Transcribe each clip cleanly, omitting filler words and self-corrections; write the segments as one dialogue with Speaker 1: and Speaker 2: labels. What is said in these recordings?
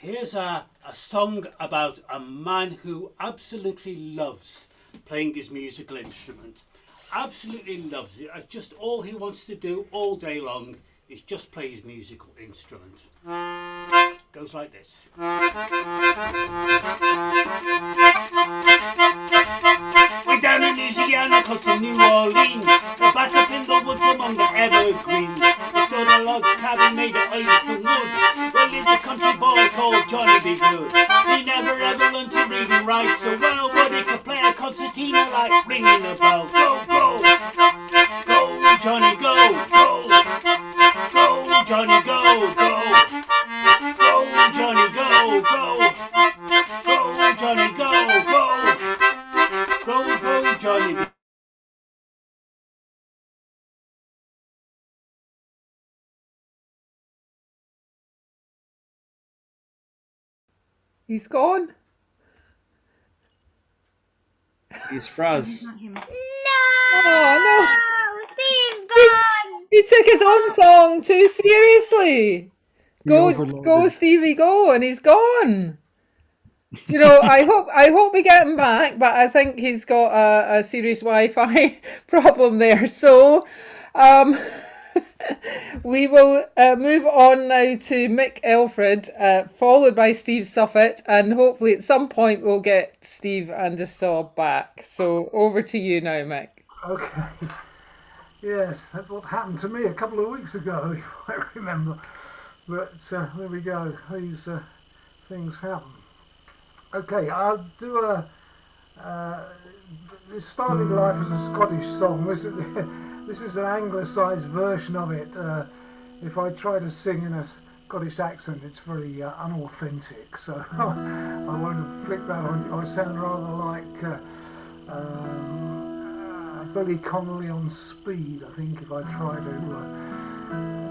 Speaker 1: Here's a song about a man who absolutely loves playing his musical instrument. Absolutely loves it. Just all he wants to do all day long is just play his musical instrument. Goes like this. We're down in Louisiana, close to New Orleans. We're back up in the woods among the evergreens. We stood a log cabin made of oil from wood. We lived a country boy called Johnny B. Goode. He never ever learned to read and write so well, but he could play a concertina like ringing a bell. Go, go, go, Johnny, go, go, go, Johnny, go, go, go, Johnny, go, go, go, Johnny, go, go, go, go, Johnny.
Speaker 2: He's gone.
Speaker 3: He's froze.
Speaker 4: Not him.
Speaker 2: No! Oh, no!
Speaker 4: Steve's gone!
Speaker 2: He took his own song too seriously. Go, Stevie, go, and he's gone. You know, I hope we get him back, but I think he's got a serious Wi-Fi problem there. So, we will move on now to Mick Elfred, followed by Steve Suffet, and hopefully at some point we'll get Steve Andisaw back. So over to you now, Mick.
Speaker 5: Okay. Yes, that's what happened to me a couple of weeks ago, if I remember. But there we go. These things happen. Okay, I'll do this Starting Life as a Scottish song. This is an anglicised version of it. If I try to sing in a Scottish accent, it's very unauthentic, so I won't flick that on you. I sound rather like Billy Connolly on speed, I think, if I try to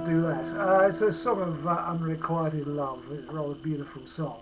Speaker 5: do that. It's a song of unrequited love. It's a rather beautiful song.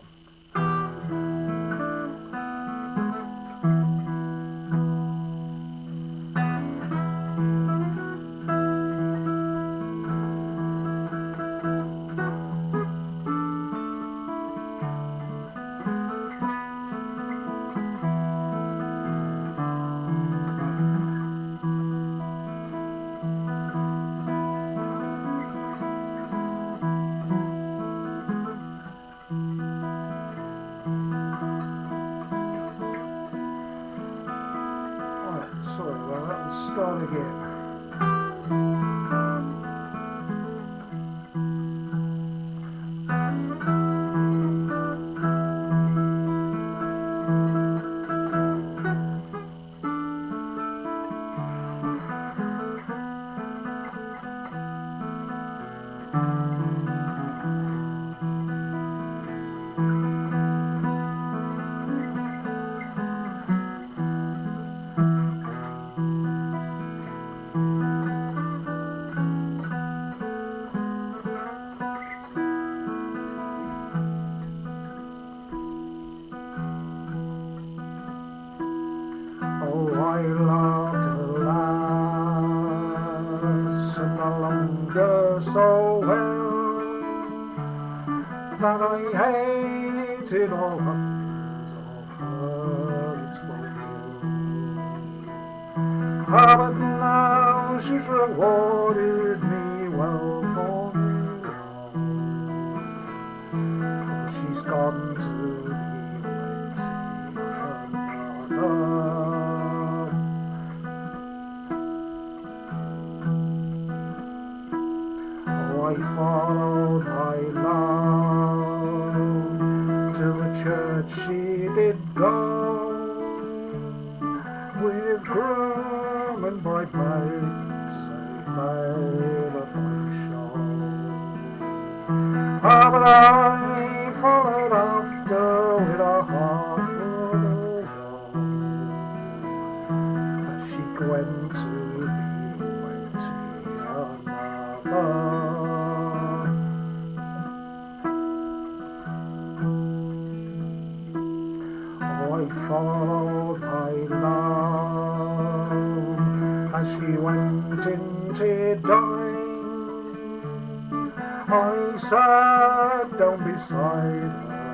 Speaker 5: I sat down beside her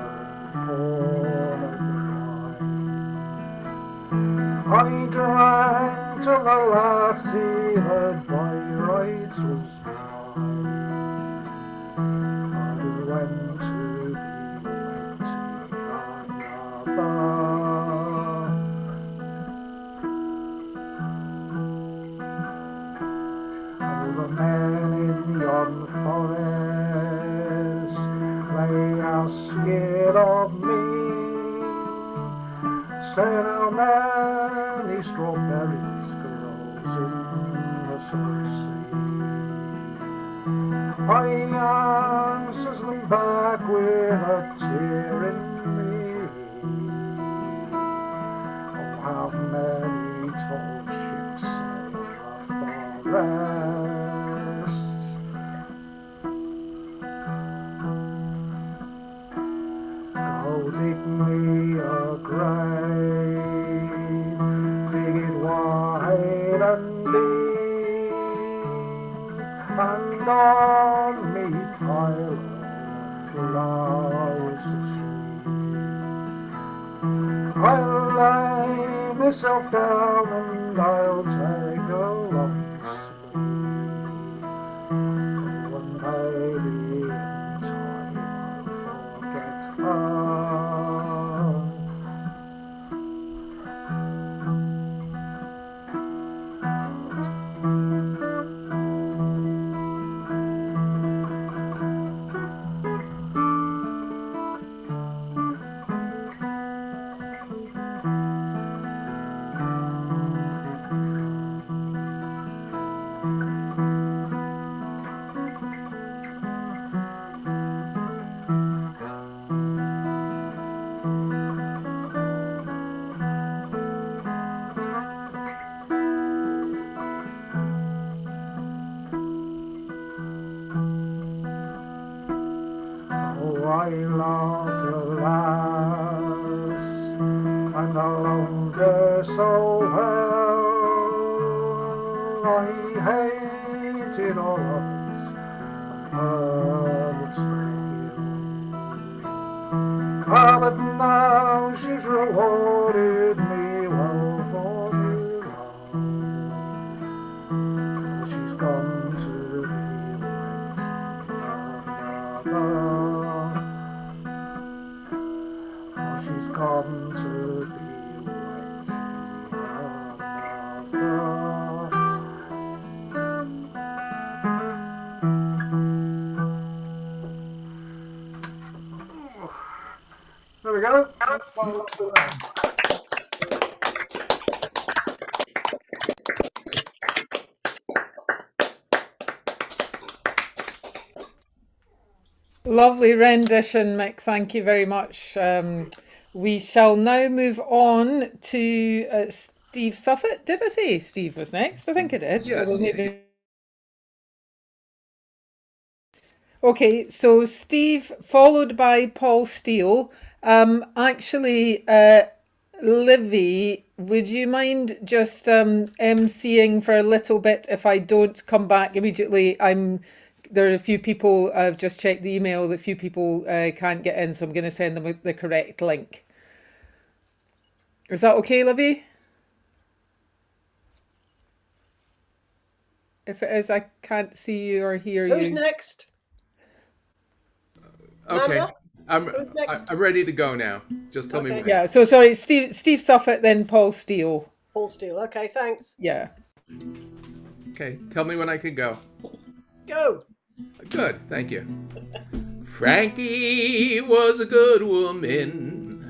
Speaker 5: upon a I drank till the lassie that by rights was mine. I went to be waiting another. All the men in yon forest, they are scared of me. Said how many strawberries grows in the summer sea. I answers them back with a tear in me. Oh, how many tall ships sail the forest. Go dig me a grave, dig it wide and deep, and on me pile flowers sweet. I'll lay myself down and I'll take a long sleep. Oh, and maybe in time I'll forget her. I loved her lass, and I loved her so well. I hated all others, and her looks pale. Ah, but now she's rewarded me well for me long. She's gone to be with another. She's gone to be with another. There we go.
Speaker 2: Lovely rendition, Mick. Thank you very much. We shall now move on to Steve Suffet. Did I say Steve was next? I think I did.
Speaker 3: Yes.
Speaker 2: Okay, so Steve, followed by Paul Steele. Actually, Livy, would you mind just emceeing for a little bit if I don't come back immediately? There are a few people, I've just checked the email, that a few people can't get in, so I'm going to send them the correct link. Is that okay, Livy? If it is, I can't see you or hear you.
Speaker 6: Who's next?
Speaker 7: Okay,
Speaker 6: Who's next?
Speaker 7: I'm ready to go now. Just tell me when.
Speaker 2: Yeah, so sorry, Steve Suffet, then Paul Steele.
Speaker 6: Paul Steele. Okay, thanks.
Speaker 2: Yeah.
Speaker 7: Okay, tell me when I can go.
Speaker 6: Go.
Speaker 7: Good, thank you. Frankie was a good woman.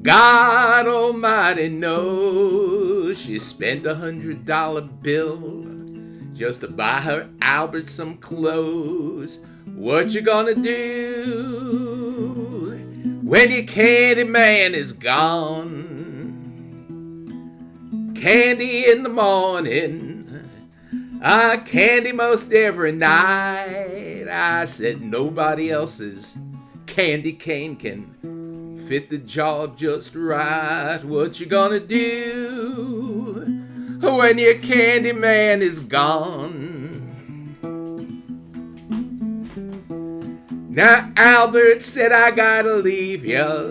Speaker 7: God Almighty knows she spent $100 bill just to buy her Albert some clothes. What you gonna do when your candy man is gone? Candy in the morning, candy most every night. I said nobody else's candy cane can fit the job just right. What you gonna do when your candy man is gone? Now Albert said, I gotta leave ya.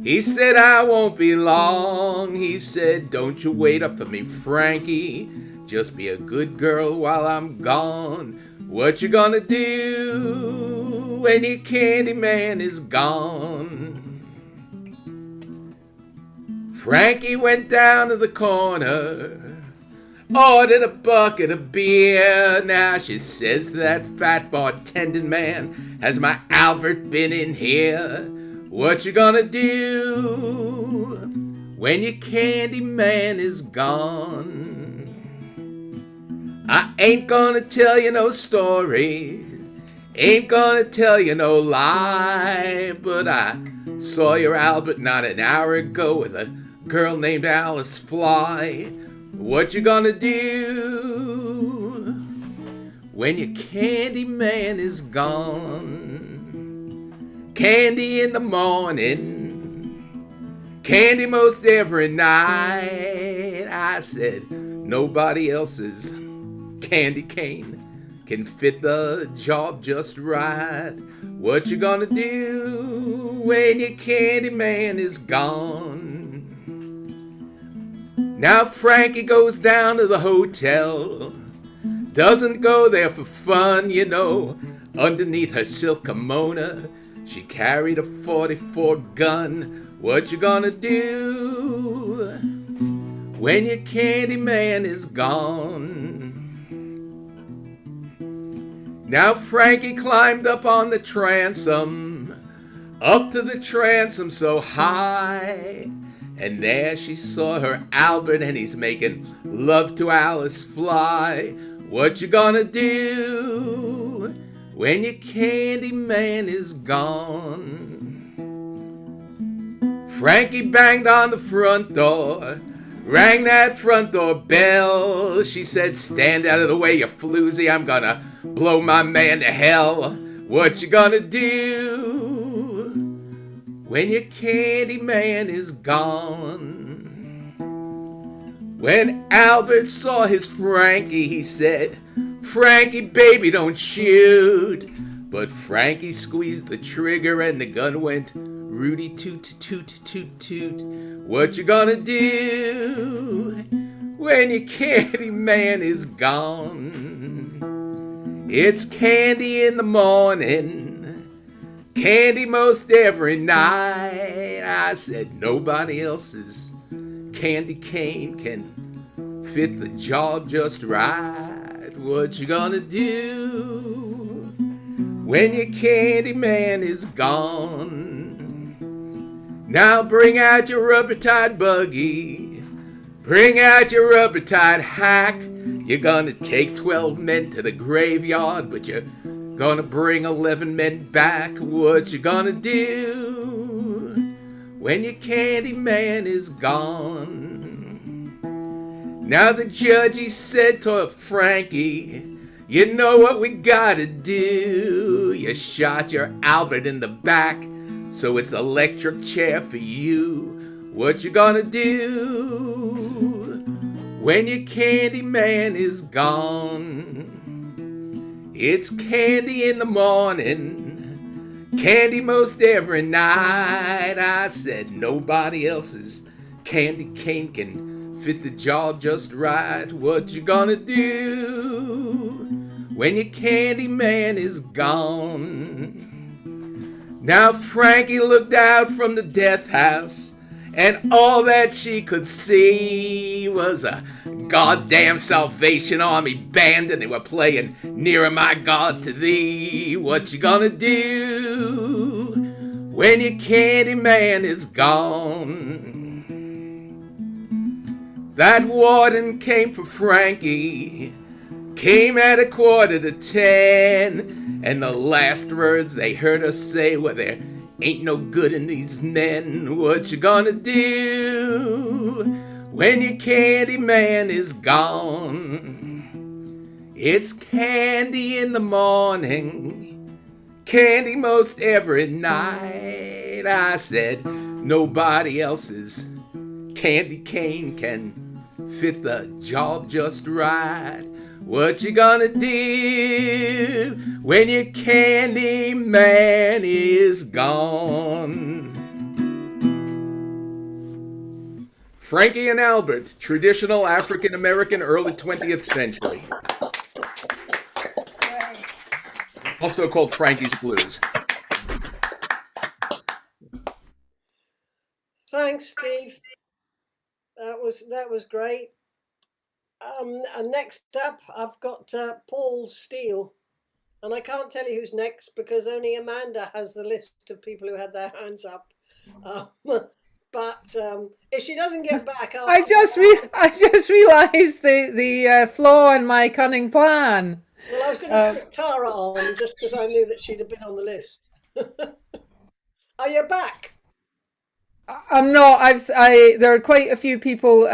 Speaker 7: He said, I won't be long. He said, don't you wait up for me, Frankie. Just be a good girl while I'm gone. What you gonna do when your candy man is gone? Frankie went down to the corner, ordered a bucket of beer. Now she says that fat bartending man, has my Albert been in here? What you gonna do when your candy man is gone? I ain't gonna tell you no story, ain't gonna tell you no lie, but I saw your Albert not an hour ago with a girl named Alice Fly. What you gonna do when your candy man is gone? Candy in the morning, candy most every night. I said nobody else's candy cane can fit the job just right. What you gonna do when your candy man is gone? Now Frankie goes down to the hotel, doesn't go there for fun, you know. Underneath her silk kimono, she carried a .44 gun. What you gonna do when your candy man is gone? Now Frankie climbed up on the transom, up to the transom so high, and there she saw her Albert, and he's making love to Alice Fly. What you gonna do when your candy man is gone? Frankie banged on the front door, rang that front door bell. She said, stand out of the way, you floozy, I'm gonna blow my man to hell. What you gonna do when your candy man is gone? When Albert saw his Frankie, he said, Frankie, baby, don't shoot. But Frankie squeezed the trigger and the gun went Rudy toot toot toot toot. What you gonna do when your candy man is gone? It's candy in the morning, candy most every night. I said nobody else's candy cane can fit the job just right. What you gonna do when your candy man is gone? Now bring out your rubber-tied buggy, bring out your rubber-tied hack. You're gonna take 12 men to the graveyard, but you're gonna bring 11 men back. What you gonna do when your candy man is gone? Now the judge, he said to Frankie, you know what we gotta do. You shot your Albert in the back, so it's electric chair for you. What you gonna do when your candy man is gone? It's candy in the morning, candy most every night. I said nobody else's candy cane can fit the job just right. What you gonna do when your candy man is gone? Now Frankie looked out from the death house, and all that she could see was a goddamn Salvation Army band, and they were playing Nearer My God to Thee. What you gonna do when your candy man is gone? That warden came for Frankie, came at 9:45, and the last words they heard her say were, there ain't no good in these men. What you gonna do when your candy man is gone? It's candy in the morning, candy most every night. I said nobody else's candy cane can fit the job just right. What you gonna do when your candy man is gone? Frankie and Albert, traditional African-American early 20th century. Also called Frankie's Blues.
Speaker 6: Thanks, Steve. That was great. And next up, I've got Paul Steele. And I can't tell you who's next because only Amanda has the list of people who had their hands up. But if she doesn't get back,
Speaker 2: I just realised the flaw in my cunning plan.
Speaker 6: Well, I was going to stick Tara on just because I knew that she'd have been on the list. Are you back?
Speaker 2: I'm not. There are quite a few people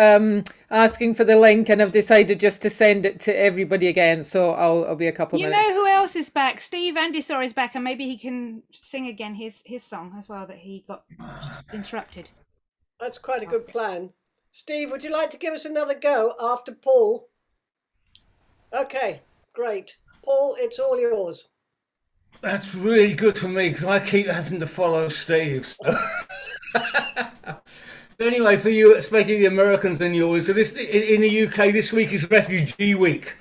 Speaker 2: asking for the link, and I've decided just to send it to everybody again. So I'll be a couple of minutes.
Speaker 8: You know who else is back? Steve Andisaw is back, and maybe he can sing again his song as well that he got interrupted.
Speaker 6: That's quite a good plan. Steve, would you like to give us another go after Paul? Okay, great. Paul, it's all yours.
Speaker 9: That's really good for me because I keep having to follow Steve. So. Anyway, for you, speaking of the Americans and yours, so this in the UK this week is Refugee Week,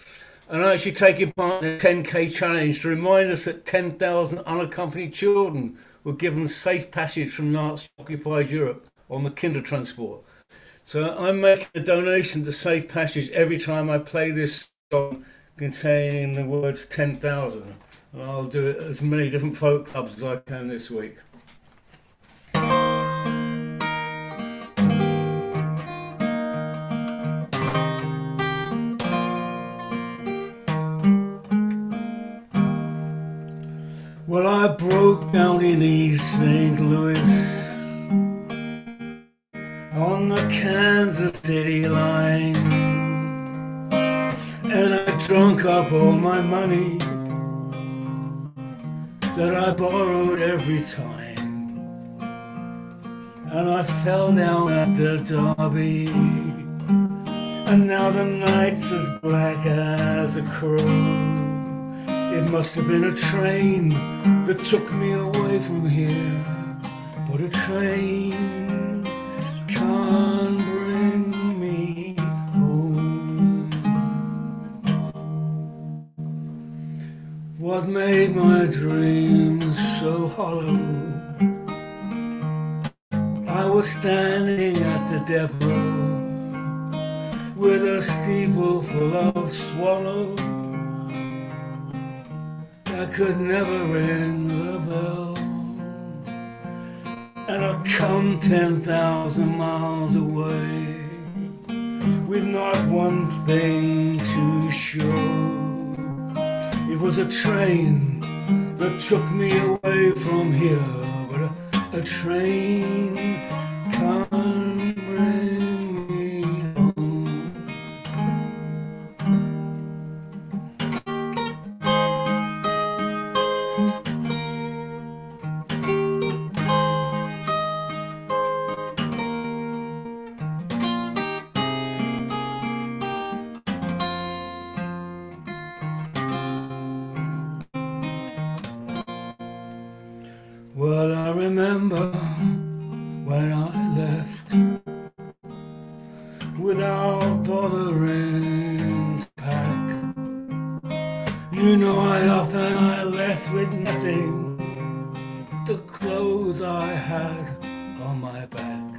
Speaker 9: and I'm actually taking part in a 10K challenge to remind us that 10,000 unaccompanied children were given safe passage from Nazi-occupied Europe on the Kindertransport. So I'm making a donation to Safe Passage every time I play this song containing the words 10,000. And I'll do it at as many different folk clubs as I can this week. Well, I broke down in East St. Louis on the Kansas City line, and I drunk up all my money that I borrowed every time, and I fell down at the Derby, and now the night's as black as a crow. It must have been a train that took me away from here, but a train can't bring me home. What made my dreams so hollow? I was standing at the depot with a steeple full of swallows. I could never ring the bell, and I'd come 10,000 miles away with not one thing to show. It was a train that took me away from here, but a train can't bring me home. Well, I remember when I left without bothering to pack. You know, I up and I left with nothing, the clothes I had on my back.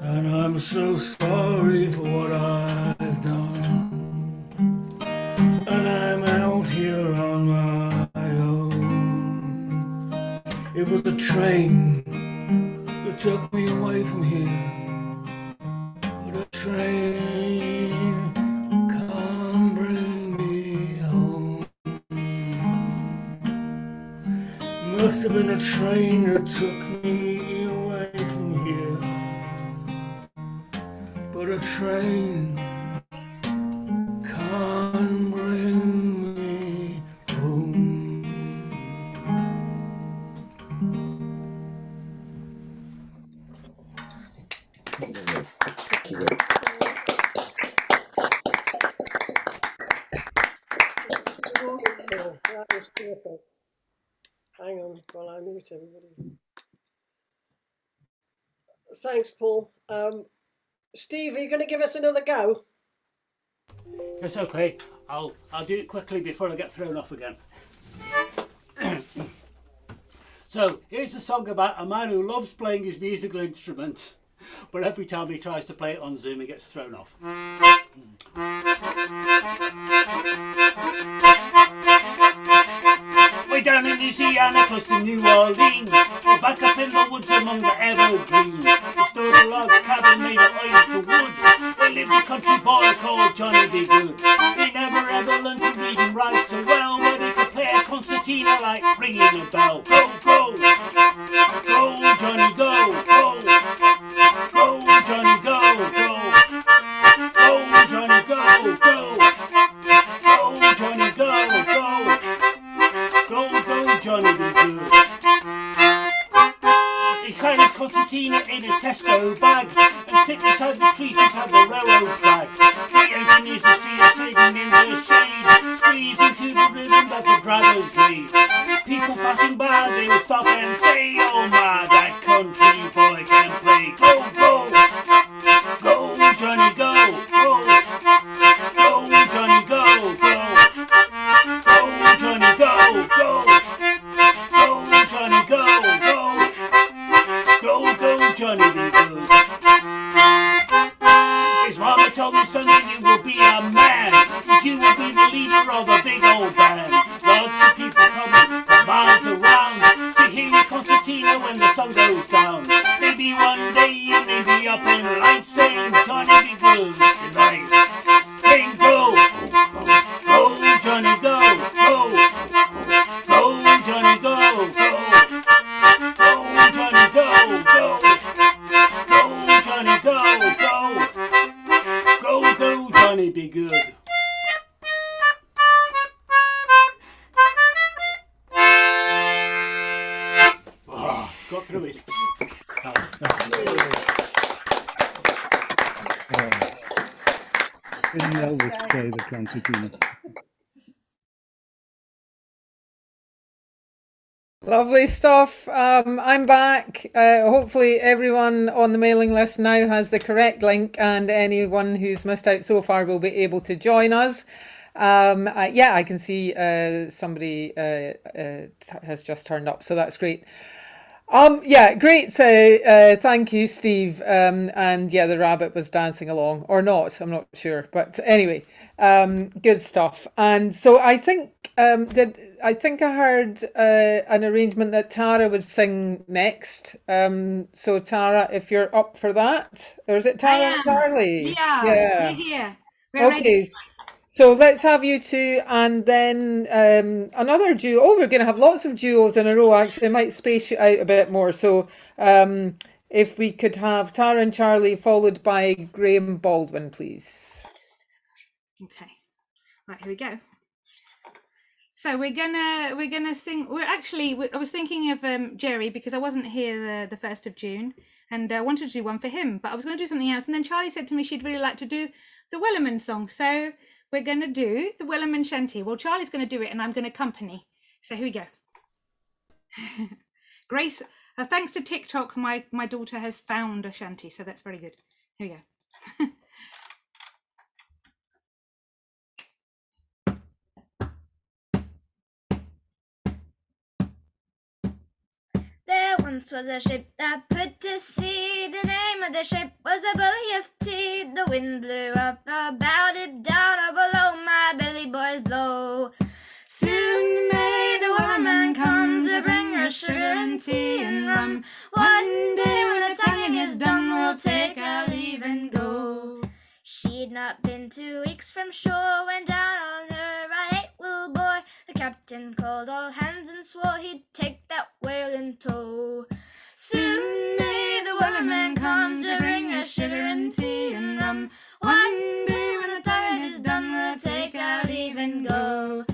Speaker 9: And I'm so sorry for what I've done, and I'm out here on my own. It was a train that took me away from here, but a train can't bring me home. Must have been a train that took me away from here, but a train can't bring me home.
Speaker 6: night, everybody. Thanks, Paul. Steve, are you going to give us another go?
Speaker 1: It's okay. I'll do it quickly before I get thrown off again. So here's a song about a man who loves playing his musical instrument, but every time he tries to play it on Zoom he gets thrown off. Way down in Louisiana, close to New Orleans, we're back up in the woods among the evergreens. We stood a log cabin made of oil for wood. We lived a country boy called Johnny B. Goode. He never ever learned to read and write so well, but he could play a concertina like ringing a bell. Go, go, go, Johnny, go, go, go, Johnny, go, go, go, Johnny, go, go, go, Johnny, go, go, go, go, Johnny, be good. He carried his concertina in a Tesco bag and sit beside the trees beside the railroad track. The engineers would see him sitting in the shade, squeezing to the rhythm that the drivers made. People passing by, they would stop and say, oh my, that country boy can play. Go, go, go, Johnny, go, go, go, Johnny, go, go, go, Johnny, go, go, go, Johnny, go, go, go, go, Johnny, be good. His mama told me, son, that you will be a man, that you will be the leader of a big old band. Lots of people coming from miles around to hear your concertina when the sun goes down. Maybe one day you may be up in lights saying, Johnny, be good tonight. Saying, go, go, go, Johnny, go, go, go, Johnny, go, go, go, Johnny, go, go, go, Johnny, go, go, go, go, Johnny, be good. Oh, got through it.
Speaker 10: Elvis play the concertina.
Speaker 2: Lovely stuff. I'm back. Hopefully everyone on the mailing list now has the correct link, and anyone who's missed out so far will be able to join us. Yeah, I can see somebody has just turned up, so that's great. Yeah, great. Thank you, Steve. And yeah, the rabbit was dancing along, or not, I'm not sure. But anyway, good stuff. And so I think I heard an arrangement that Tara would sing next. So Tara, if you're up for that, or is it Tara and Charlie?
Speaker 8: Yeah,
Speaker 2: Yeah.
Speaker 8: we're here. We're
Speaker 2: Okay.
Speaker 8: ready.
Speaker 2: So let's have you two, and then another duo. Oh, we're going to have lots of duos in a row. Actually, I might space you out a bit more. So if we could have Tara and Charlie followed by Graham Baldwin, please.
Speaker 8: Okay. Right, here we go. So we're gonna sing. I was thinking of Jerry, because I wasn't here the 1st of June, and I wanted to do one for him, but I was going to do something else. And then Charlie said to me she'd really like to do the Wellerman song. So we're going to do the Wellerman shanty. Well, Charlie's going to do it and I'm going to accompany. So here we go. Grace, thanks to TikTok, my daughter has found a shanty, so that's very good. Here we go.
Speaker 4: There once was a ship that put to sea. The name of the ship was a belly of tea. The wind blew up about it, down or below my belly boys blow. Soon may the Wellerman come to bring us sugar and tea and rum. One day when the tonguing is done, we'll take our leave and go. She'd not been 2 weeks from shore when down on her a 8-wheel boy. The captain called all hands and swore he'd take that whale in tow. Soon may the Wellerman come to bring us sugar and tea and rum. One day when the tonguing is done, we'll take our leave and go.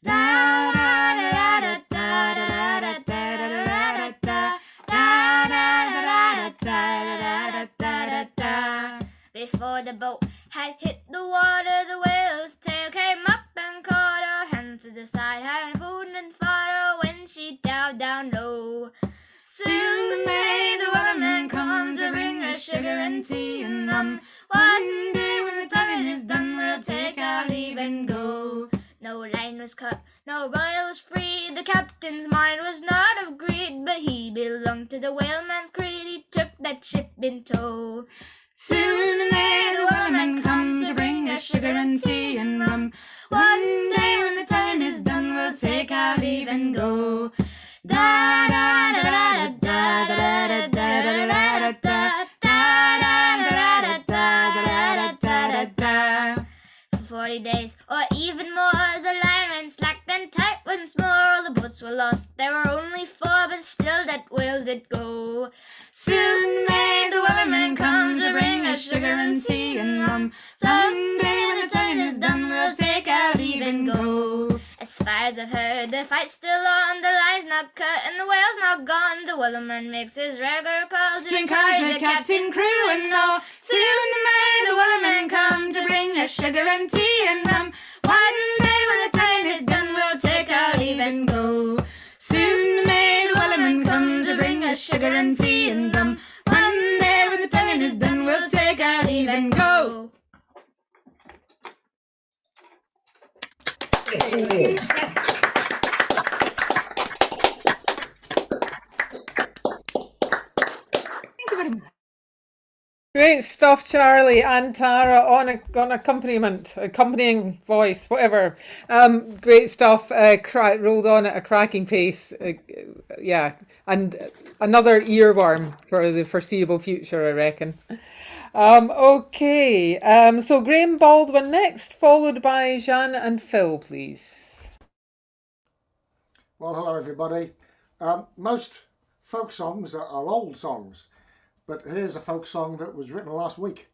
Speaker 4: Da da da da da da da da da da da da da da. Before the boat had hit the water, the whale's tail came up and caught her. Hands to the side, having food and fodder. When she down, down low. Soon may the Wellerman come to bring us sugar and tea and rum. One day when the tonguing is done, we'll take our leave and go. No line was cut, no royal was free. The captain's mind was not of greed, but he belonged to the whaleman's creed. He took that ship in tow. Soon may the Wellerman come to bring us sugar and tea and rum. One day when the tonguing is done, we'll take our leave and go. Da da da da da da da da da da da. For 40 days or even more, the line went slack and tight once more. All the boats were lost, there were only 4, but still that whale did go. Soon may the Wellerman come to bring us sugar and tea and rum. Someday when the tonguing is done, we'll take our leave and go. As far as I've heard, the fight's still on, the line's not cut and the whale's not gone. The Wellerman makes his regular call to encourage the captain, crew and all. Soon may the Wellerman come to bring us sugar and tea and rum. One day when the tonguing is done, we'll take our leave and go. Soon may the Wellerman come to bring us sugar and tea and rum. One day when the tonguing is done, we'll take our leave and go.
Speaker 2: Great stuff, Charlie and Tara, on accompanying voice, whatever. Great stuff. Rolled on at a cracking pace. Yeah, and another earworm for the foreseeable future, I reckon. Okay, so Graham Baldwin next, followed by Jeanne and Phil, please.
Speaker 11: Well, hello everybody. Most folk songs are old songs, but here's a folk song that was written last week,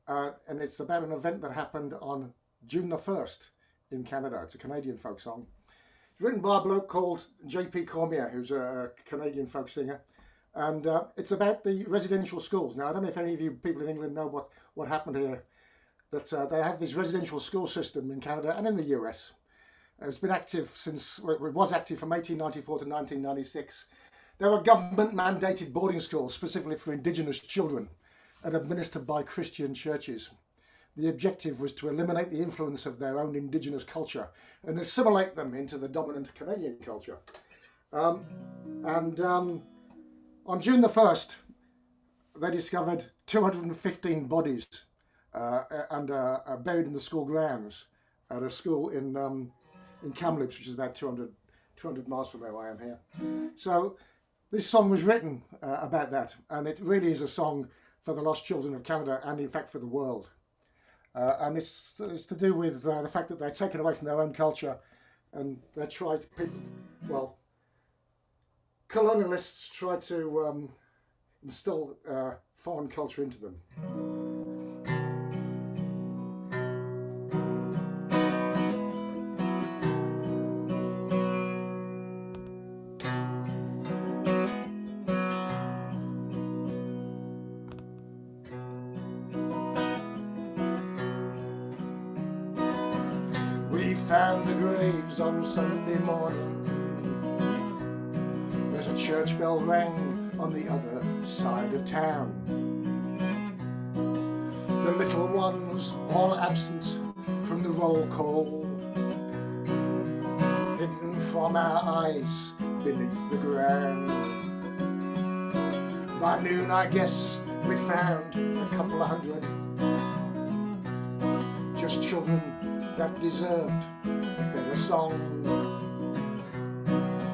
Speaker 11: and it's about an event that happened on June the 1st in Canada. It's a Canadian folk song. It's written by a bloke called J.P. Cormier, who's a Canadian folk singer, and it's about the residential schools. Now, I don't know if any of you people in England know what happened here, that they have this residential school system in Canada and in the US. It's been active since, well, it was active from 1894 to 1996. There were government-mandated boarding schools specifically for Indigenous children and administered by Christian churches. The objective was to eliminate the influence of their own Indigenous culture and assimilate them into the dominant Canadian culture. On June the 1st, they discovered 215 bodies buried in the school grounds at a school in Kamloops, which is about 200 miles from where I am here. So this song was written about that, and it really is a song for the lost children of Canada and in fact for the world. And it's to do with the fact that they're taken away from their own culture, and they tried, colonialists tried to instill foreign culture into them. Found the graves on Sunday morning. There's a church bell rang on the other side of town. The little ones all absent from the roll call, hidden from our eyes beneath the ground. By noon I guess we'd found a couple of hundred, just children that deserved a better song.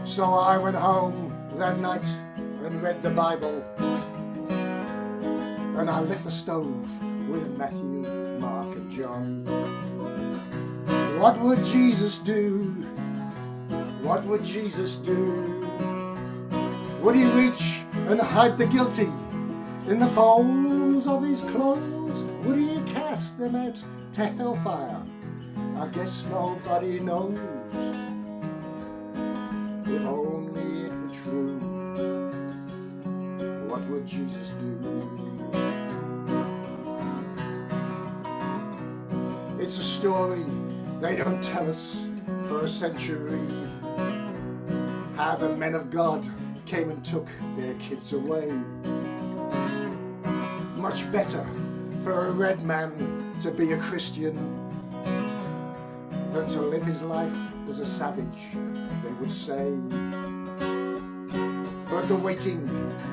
Speaker 11: So I went home that night and read the Bible, and I lit the stove with Matthew, Mark and John. What would Jesus do? What would Jesus do? Would he reach and hide the guilty in the folds of his clothes? Would he cast them out to hellfire? I guess nobody knows. If only it were true, what would Jesus do? It's a story they don't tell us for a century. how the men of God came and took their kids away. Much better for a red man to be a Christian than to live his life as a savage, they would say. But the waiting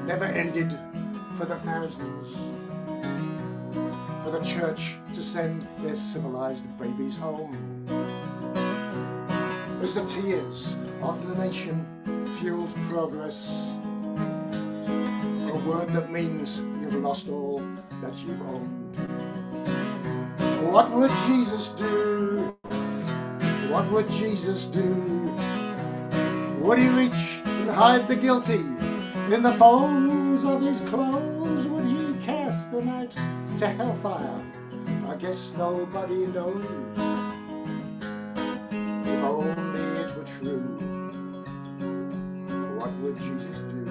Speaker 11: never ended for the thousands, for the church to send their civilized babies home. As the tears of the nation fueled progress, a word that means you've lost all that you've owned. What would Jesus do? What would Jesus do? Would he reach and hide the guilty in the folds of his clothes? Would he cast them out to hellfire? I guess nobody knows. If only it were true, what would Jesus do?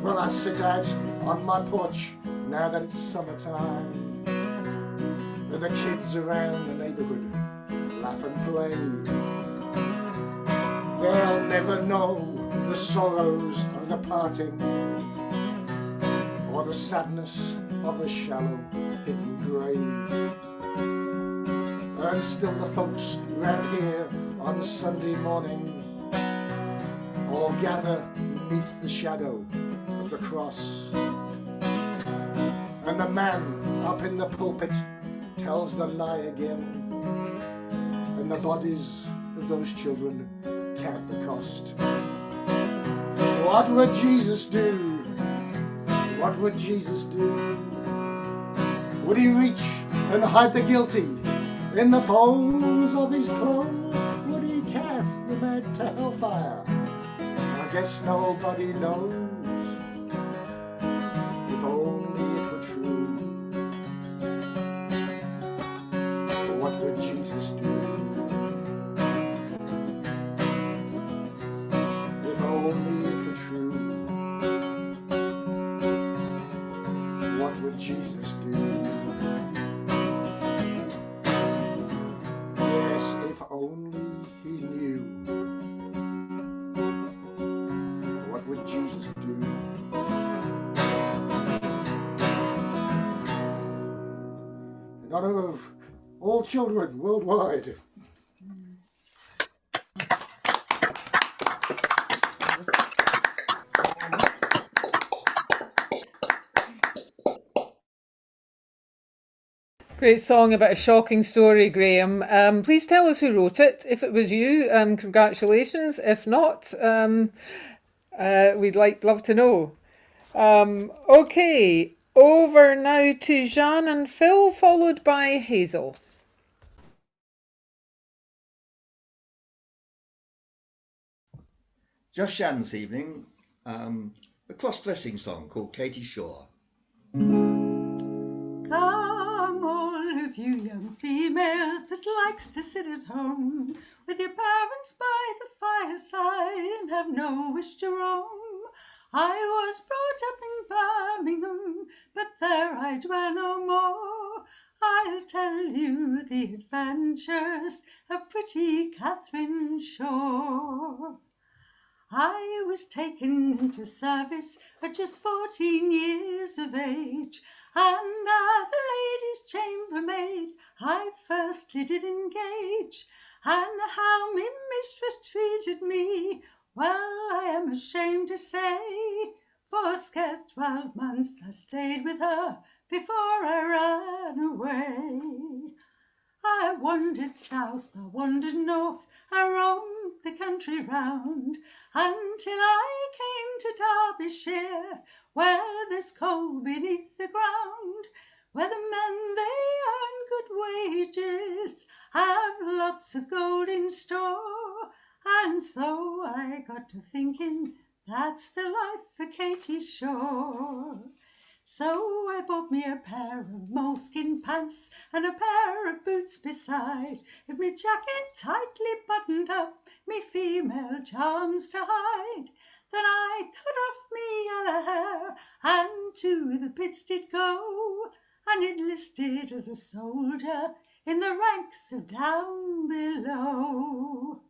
Speaker 11: Well, I sit out on my porch now that it's summertime, and the kids around the neighborhood laugh and play. They'll never know the sorrows of the parting, or the sadness of a shallow hidden grave. And still the folks round here on Sunday morning all gather beneath the shadow of the cross, and the man up in the pulpit tells the lie again, and the bodies of those children count the cost. What would Jesus do? What would Jesus do? Would he reach and hide the guilty in the folds of his clothes? Would he cast them out to hellfire? I guess nobody knows. If only it were true. What would Jesus do? If only it were true. What would Jesus do? Yes, if only he knew. What would Jesus do? In honor of all children worldwide.
Speaker 2: Great song about a shocking story, Graham. Please tell us who wrote it. If it was you, congratulations. If not, we'd love to know. Okay, over now to Jeanne and Phil, followed by Hazel.
Speaker 12: Just Jeanne this evening, a cross-dressing song called Katie Shaw.
Speaker 13: Come, all of you young females that likes to sit at home with your parents by the fireside and have no wish to roam. I was brought up in Birmingham, but there I dwell no more. I'll tell you the adventures of pretty Catharine Shaw. I was taken into service at just 14 years of age, and as a lady's chambermaid I firstly did engage. And how my mistress treated me, well, I am ashamed to say, for scarce 12 months I stayed with her before I ran away. I wandered south, I wandered north, I roamed the country round, until I came to Derbyshire, where there's coal beneath the ground, where the men they earn good wages, have lots of gold in store. And so I got to thinking, that's the life for Katie Shaw. So I bought me a pair of moleskin pants and a pair of boots beside, with me jacket tightly buttoned up, me female charms to hide. Then I cut off me yellow hair and to the pits did go, and enlisted as a soldier in the ranks of down below.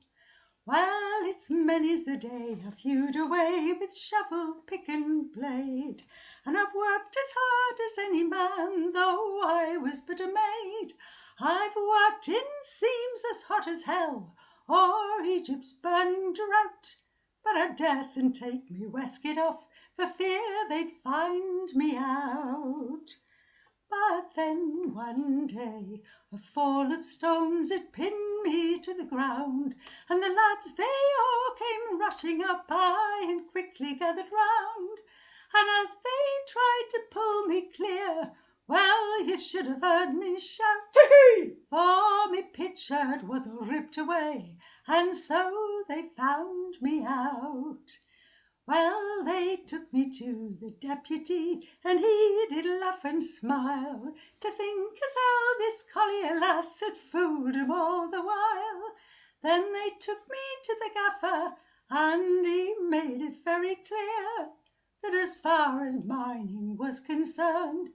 Speaker 13: Well, it's many's the day I've hewed away with shovel, pick and blade, and I've worked as hard as any man, though I was but a maid. I've worked in seams as hot as hell, or Egypt's burning drought, but I daresn't take me waistcoat off for fear they'd find me out. But then one day a fall of stones it pinned me to the ground, and the lads they all came rushing up by and quickly gathered round. And as they tried to pull me clear, well, you should have heard me shout, for me pit shirt was all ripped away, and so they found me out. Well, they took me to the deputy, and he did laugh and smile, to think as how this collier lass had fooled him all the while. Then they took me to the gaffer, and he made it very clear that as far as mining was concerned,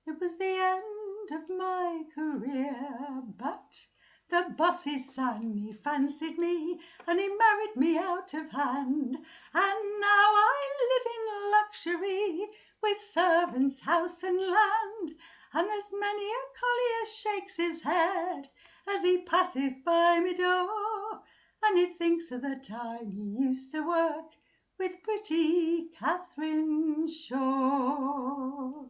Speaker 13: it was the end of my career. But the boss's son, he fancied me, and he married me out of hand, and now I live in luxury, with servants, house and land, and there's many a collier shakes his head as he passes by me door, and he thinks of the time he used to work with pretty Catharine Shaw.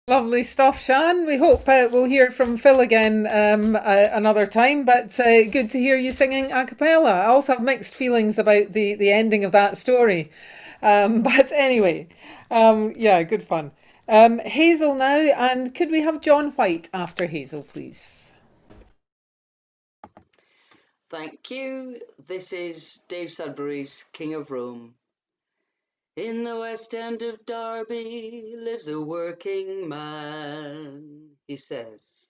Speaker 2: Lovely stuff, Jeanne. We hope we'll hear from Phil again another time, but good to hear you singing a cappella. I also have mixed feelings about the ending of that story. But anyway, yeah, good fun. Hazel now, and could we have John White after Hazel, please?
Speaker 14: Thank you. This is Dave Sudbury's King of Rome. In the West End of Derby lives a working man. He says,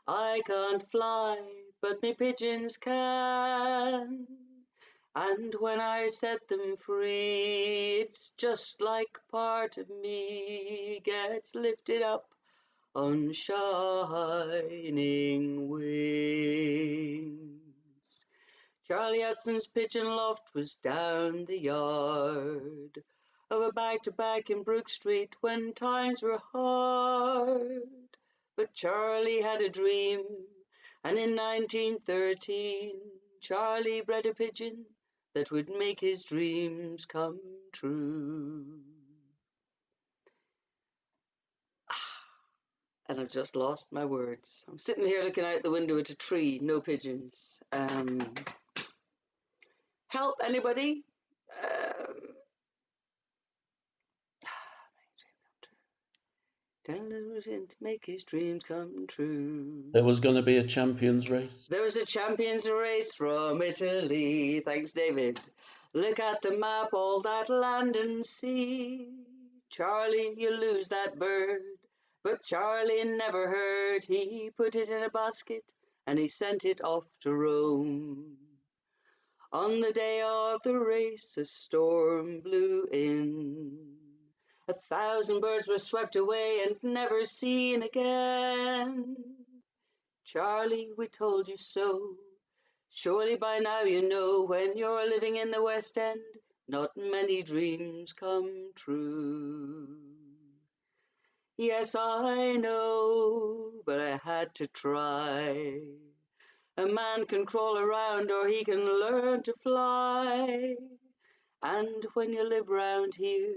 Speaker 14: I can't fly, but me pigeons can. And when I set them free, it's just like part of me gets lifted up on shining wings. Charlie Hudson's pigeon loft was down the yard of a back-to-back in Brook Street when times were hard. But Charlie had a dream, and in 1913, Charlie bred a pigeon that would make his dreams come true. And I've just lost my words. I'm sitting here looking out the window at a tree, no pigeons. Help, anybody? To make his dreams come true.
Speaker 10: There was going to be a champions race.
Speaker 14: There was a champions race from Italy. Thanks, David. Look at the map, all that land and sea. Charlie, you lose that bird. But Charlie never heard. He put it in a basket and he sent it off to Rome. On the day of the race, a storm blew in. 1,000 birds were swept away and never seen again. Charlie, we told you so. Surely by now you know when you're living in the West End, not many dreams come true. Yes, I know, but I had to try. A man can crawl around or he can learn to fly. And when you live round here,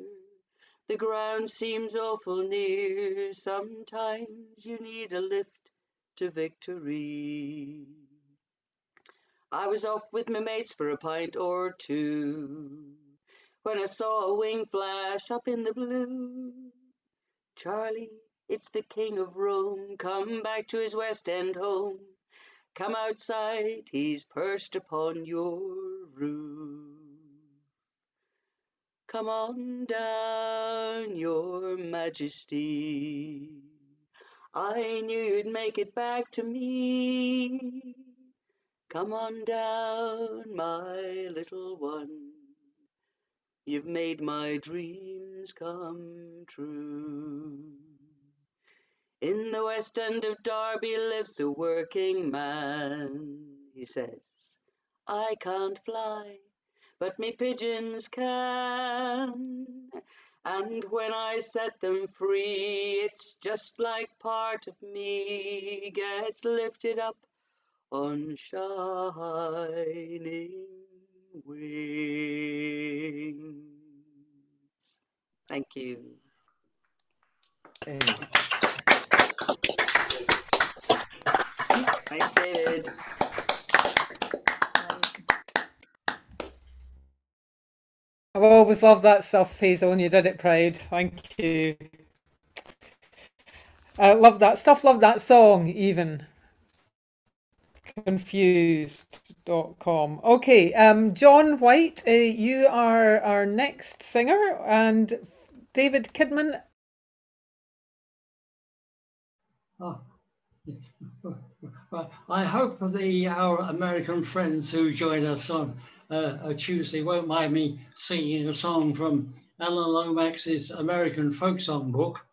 Speaker 14: the ground seems awful near. Sometimes you need a lift to victory. I was off with my mates for a pint or two when I saw a wing flash up in the blue. Charlie, it's the King of Rome, come back to his West End home. Come outside, he's perched upon your roof. Come on down, your majesty. I knew you'd make it back to me. Come on down, my little one. You've made my dreams come true. In the West End of Derby lives a working man. He says, I can't fly, but me pigeons can. And when I set them free, it's just like part of me gets lifted up on shining wings. Thank you. Thanks, David.
Speaker 2: I've always loved that stuff, Hazel, and you did it proud. Thank you. Love that stuff, love that song, even. Confused.com. Okay, John White, you are our next singer, and David Kidman.
Speaker 15: Oh. I hope our American friends who join us on Tuesday won't mind me singing a song from Alan Lomax's American folk song book,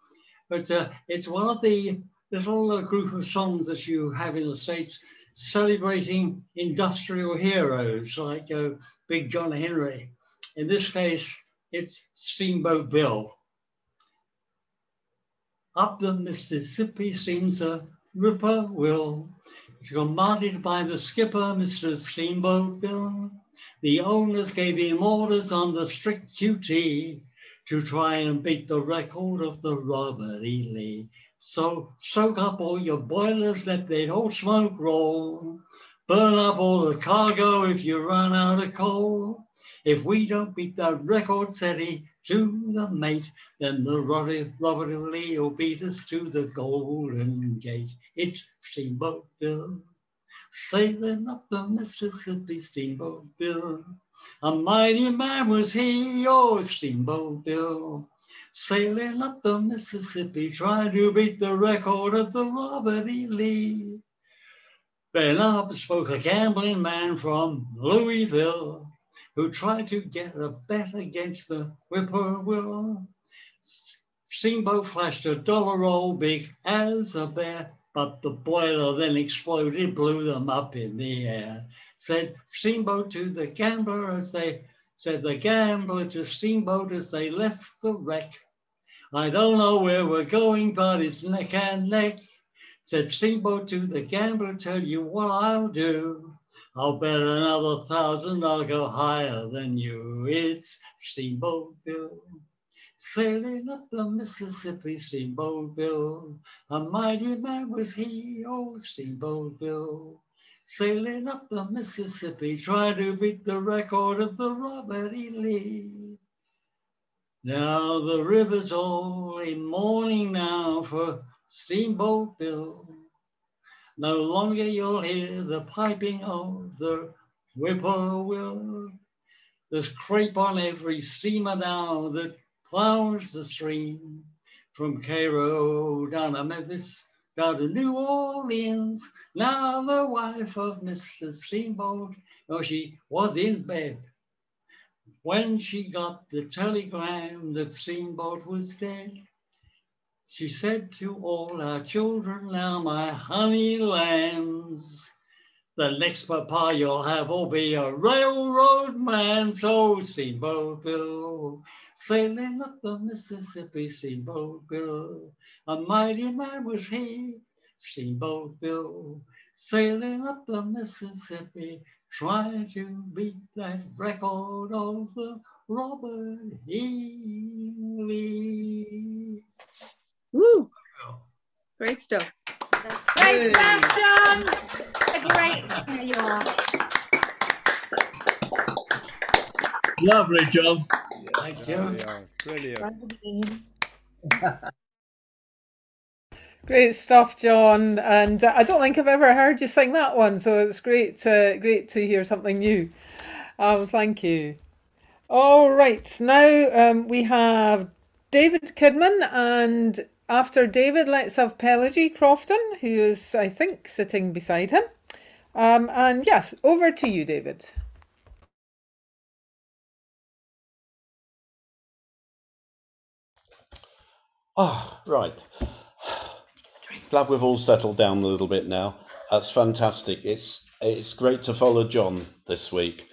Speaker 15: but it's one of the little group of songs that you have in the States celebrating industrial heroes like Big John Henry. In this case, it's Steamboat Bill. Up the Mississippi seems a whippoorwill, commanded by the skipper, Mr. Steamboat Bill. The owners gave him orders on the strict duty to try and beat the record of the Robert E. Lee. So soak up all your boilers, let that old smoke roll. Burn up all the cargo if you run out of coal. If we don't beat that record, said he to the mate, then the Robert E. Lee will beat us to the Golden Gate. It's Steamboat Bill, sailing up the Mississippi, Steamboat Bill. A mighty man was he, oh, Steamboat Bill, sailing up the Mississippi, trying to beat the record of the Robert E. Lee. Then up spoke a gambling man from Louisville, who tried to get a bet against the whippoorwill. Steamboat flashed a dollar roll big as a bear, but the boiler then exploded, blew them up in the air. Said Steamboat to the gambler as they, said the gambler to Steamboat as they left the wreck. I don't know where we're going, but it's neck and neck. Said Steamboat to the gambler, tell you what I'll do. I'll bet another 1,000, I'll go higher than you. It's Steamboat Bill, sailing up the Mississippi, Steamboat Bill. A mighty man was he, oh, Steamboat Bill, sailing up the Mississippi, trying to beat the record of the Robert E. Lee. Now the river's all in mourning now for Steamboat Bill. No longer you'll hear the piping of the whippoorwill. There's crepe on every steamer now that plows the stream. From Cairo down to Memphis, down to New Orleans. Now the wife of Mr. Steamboat, oh, she was in bed when she got the telegram that Steamboat was dead. She said to all our children, now my honey lambs, the next papa you'll have will be a railroad man. So Steamboat Bill, sailing up the Mississippi, Steamboat Bill, a mighty man was he, Steamboat Bill, sailing up the Mississippi, trying to beat that record of the Robert E. Lee.
Speaker 16: Woo! Great stuff.
Speaker 8: Great stuff, John. Great. There you are.
Speaker 9: Lovely, John.
Speaker 3: Thank you.
Speaker 9: Brilliant.
Speaker 2: Great stuff, John. And I don't think I've ever heard you sing that one, so it's great to hear something new. Thank you. All right, now we have David Kidman, and after David, let's have Pelagie Crofton, who is, I think, sitting beside him. And yes, over to you, David.
Speaker 10: Ah, right. Glad we've all settled down a little bit now. That's fantastic. It's great to follow John this week.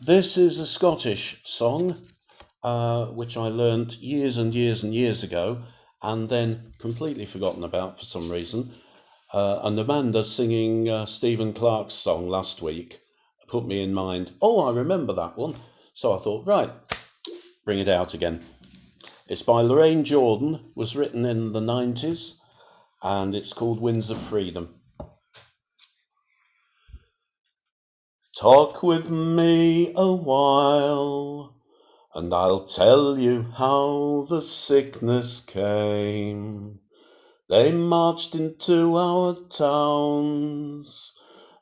Speaker 10: This is a Scottish song, which I learnt years and years and years ago, and then completely forgotten about for some reason. And Amanda singing Stephen Clark's song last week put me in mind. Oh, I remember that one. So I thought, right, bring it out again. It's by Lorraine Jordan, was written in the 90s, and it's called Winds of Freedom. Talk with me a while, and I'll tell you how the sickness came. They marched into our towns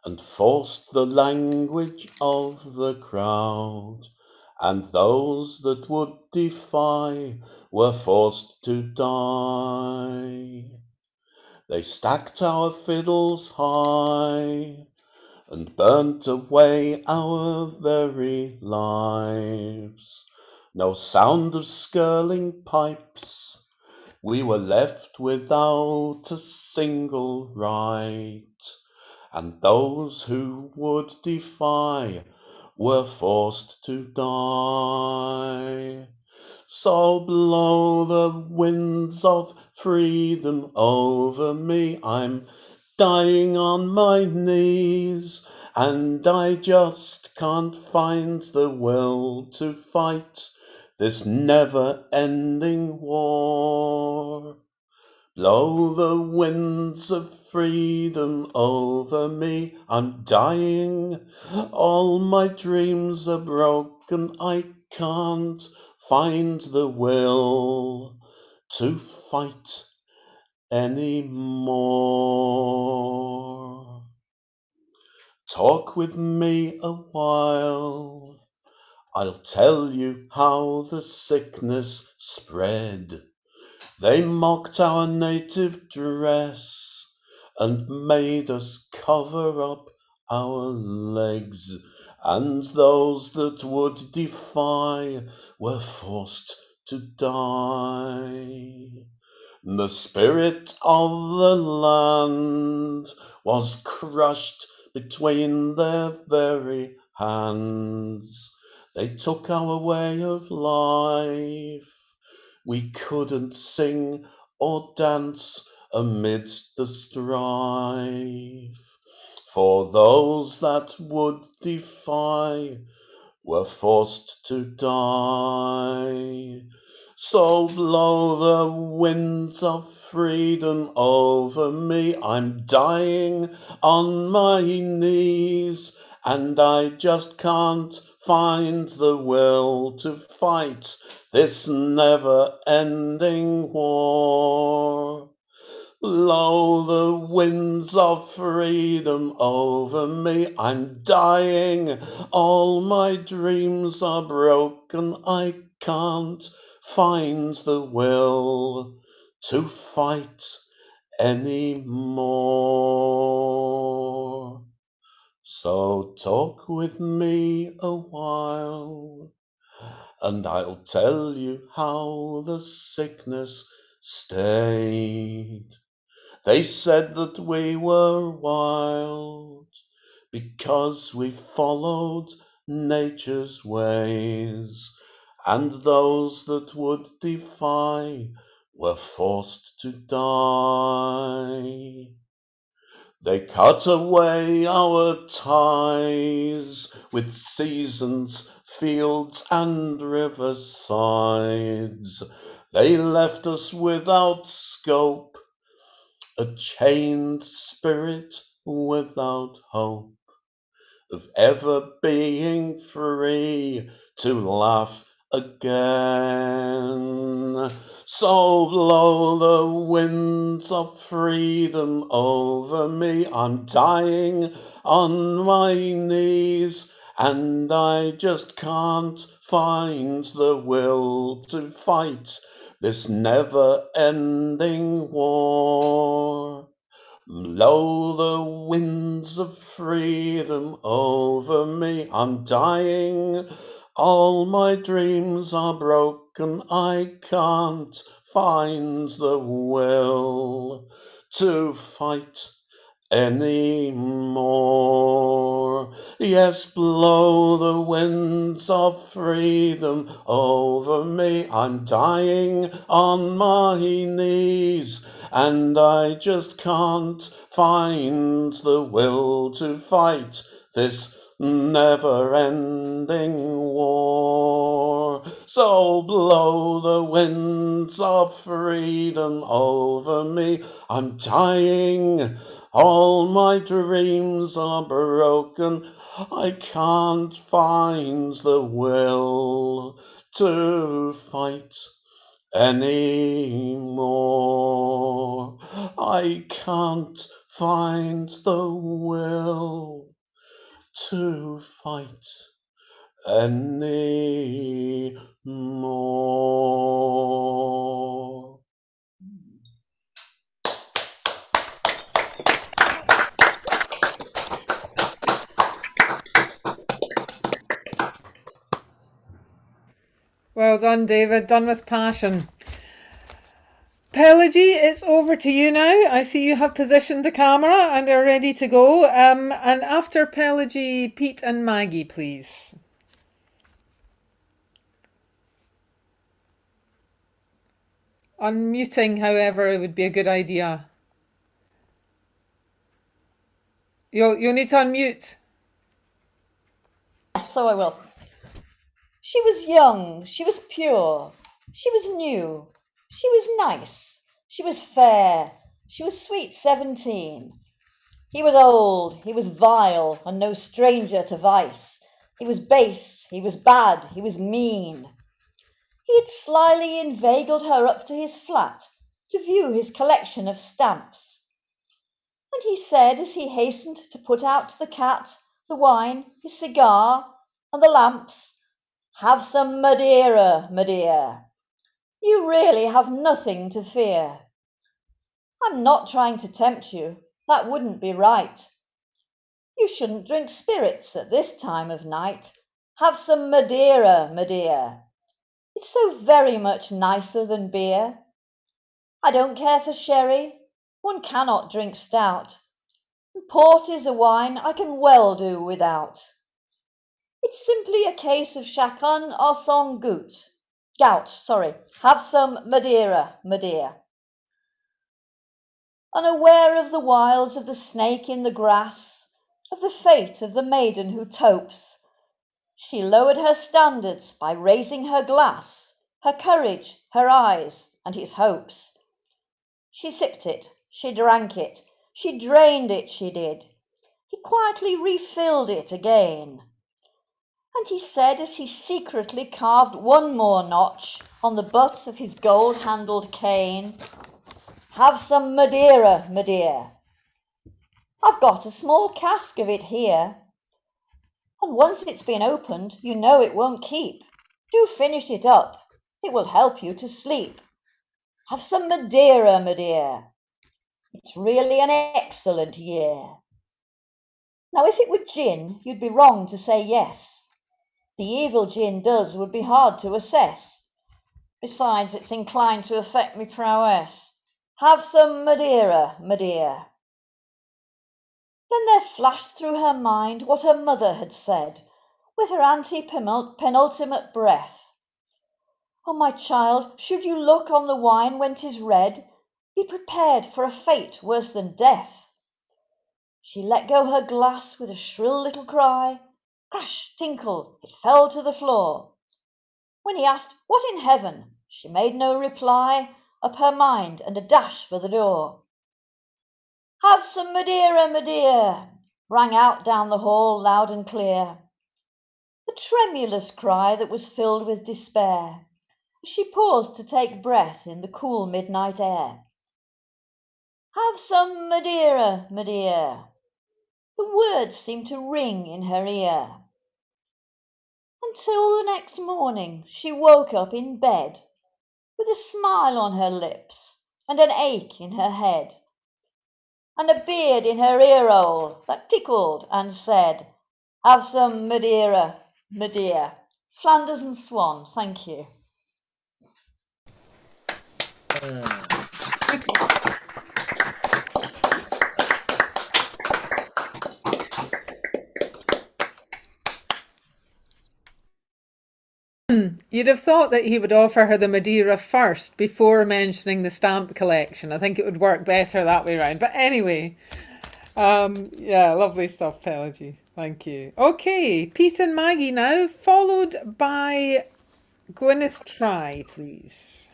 Speaker 10: and forced the language of the crowd, and those that would defy were forced to die. They stacked our fiddles high and burnt away our very lives. No sound of skirling pipes, we were left without a single right, and those who would defy were forced to die. So blow the winds of freedom over me, I'm dying on my knees, and I just can't find the will to fight this never-ending war. Blow the winds of freedom over me, I'm dying, all my dreams are broken, I can't find the will to fight anymore. Talk with me a while, I'll tell you how the sickness spread. They mocked our native dress and made us cover up our legs, and those that would defy were forced to die. The spirit of the land was crushed between their very hands. They took our way of life. We couldn't sing or dance amidst the strife. For those that would defy were forced to die. So blow the winds of freedom over me, I'm dying on my knees, and I just can't find the will to fight this never-ending war. Blow the winds of freedom over me, I'm dying, all my dreams are broken, I can't find the will to fight anymore. So talk with me a while, and I'll tell you how the sickness stayed. They said that we were wild because we followed nature's ways, and those that would defy were forced to die. They cut away our ties with seasons, fields, and riversides. They left us without scope, a chained spirit without hope of ever being free to laugh again. So blow the winds of freedom over me, I'm dying on my knees, and I just can't find the will to fight this never-ending war. Blow the winds winds of freedom over me. I'm dying. All my dreams are broken. I can't find the will to fight anymore. Yes, blow the winds of freedom over me. I'm dying on my knees, and I just can't find the will to fight this never-ending war. So blow the winds of freedom over me. I'm dying. All my dreams are broken. I can't find the will to fight anymore. I can't find the will to fight anymore.
Speaker 2: Well done, David. Done with passion. Pelagie, it's over to you now. I see you have positioned the camera and are ready to go. And after Pelagie, Pete and Maggie, please. Unmuting, however, would be a good idea. You'll need to unmute.
Speaker 17: So I will. She was young, she was pure, she was new, she was nice, she was fair, she was sweet 17. He was old, he was vile, and no stranger to vice. He was base, he was bad, he was mean. He had slyly inveigled her up to his flat to view his collection of stamps. And he said, as he hastened to put out the cat, the wine, his cigar, and the lamps, "Have some Madeira, my dear. You really have nothing to fear. I'm not trying to tempt you. That wouldn't be right. You shouldn't drink spirits at this time of night. Have some Madeira, my dear. It's so very much nicer than beer. I don't care for sherry. One cannot drink stout. And port is a wine I can well do without. It's simply a case of chacun or sans gout. Have some Madeira, my dear." Unaware of the wiles of the snake in the grass, of the fate of the maiden who topes, she lowered her standards by raising her glass, her courage, her eyes, and his hopes. She sipped it, she drank it, she drained it, she did. He quietly refilled it again. And he said, as he secretly carved one more notch on the butt of his gold-handled cane, "Have some Madeira, my dear. I've got a small cask of it here. And once it's been opened, you know it won't keep. Do finish it up. It will help you to sleep. Have some Madeira, my dear. It's really an excellent year." Now, if it were gin, you'd be wrong to say yes. The evil gin does would be hard to assess. Besides, it's inclined to affect me prowess. "Have some Madeira, my dear." Then there flashed through her mind what her mother had said, with her anti-penultimate breath. "Oh, my child, should you look on the wine when 'tis red, be prepared for a fate worse than death." She let go her glass with a shrill little cry. Crash, tinkle, it fell to the floor. When he asked, "What in heaven?" she made no reply, up her mind and a dash for the door. "Have some Madeira, my dear," rang out down the hall loud and clear. A tremulous cry that was filled with despair, as she paused to take breath in the cool midnight air. "Have some Madeira, my dear." The words seemed to ring in her ear. Until the next morning she woke up in bed, with a smile on her lips and an ache in her head. and a beard in her ear hole that tickled and said, "Have some Madeira, Madeira." Flanders and Swan, thank you.
Speaker 2: You'd have thought that he would offer her the Madeira first before mentioning the stamp collection. I think it would work better that way around. But anyway, yeah, lovely stuff, Pelagie. Thank you. Okay, Pete and Maggie now, followed by Gwyneth Try, please.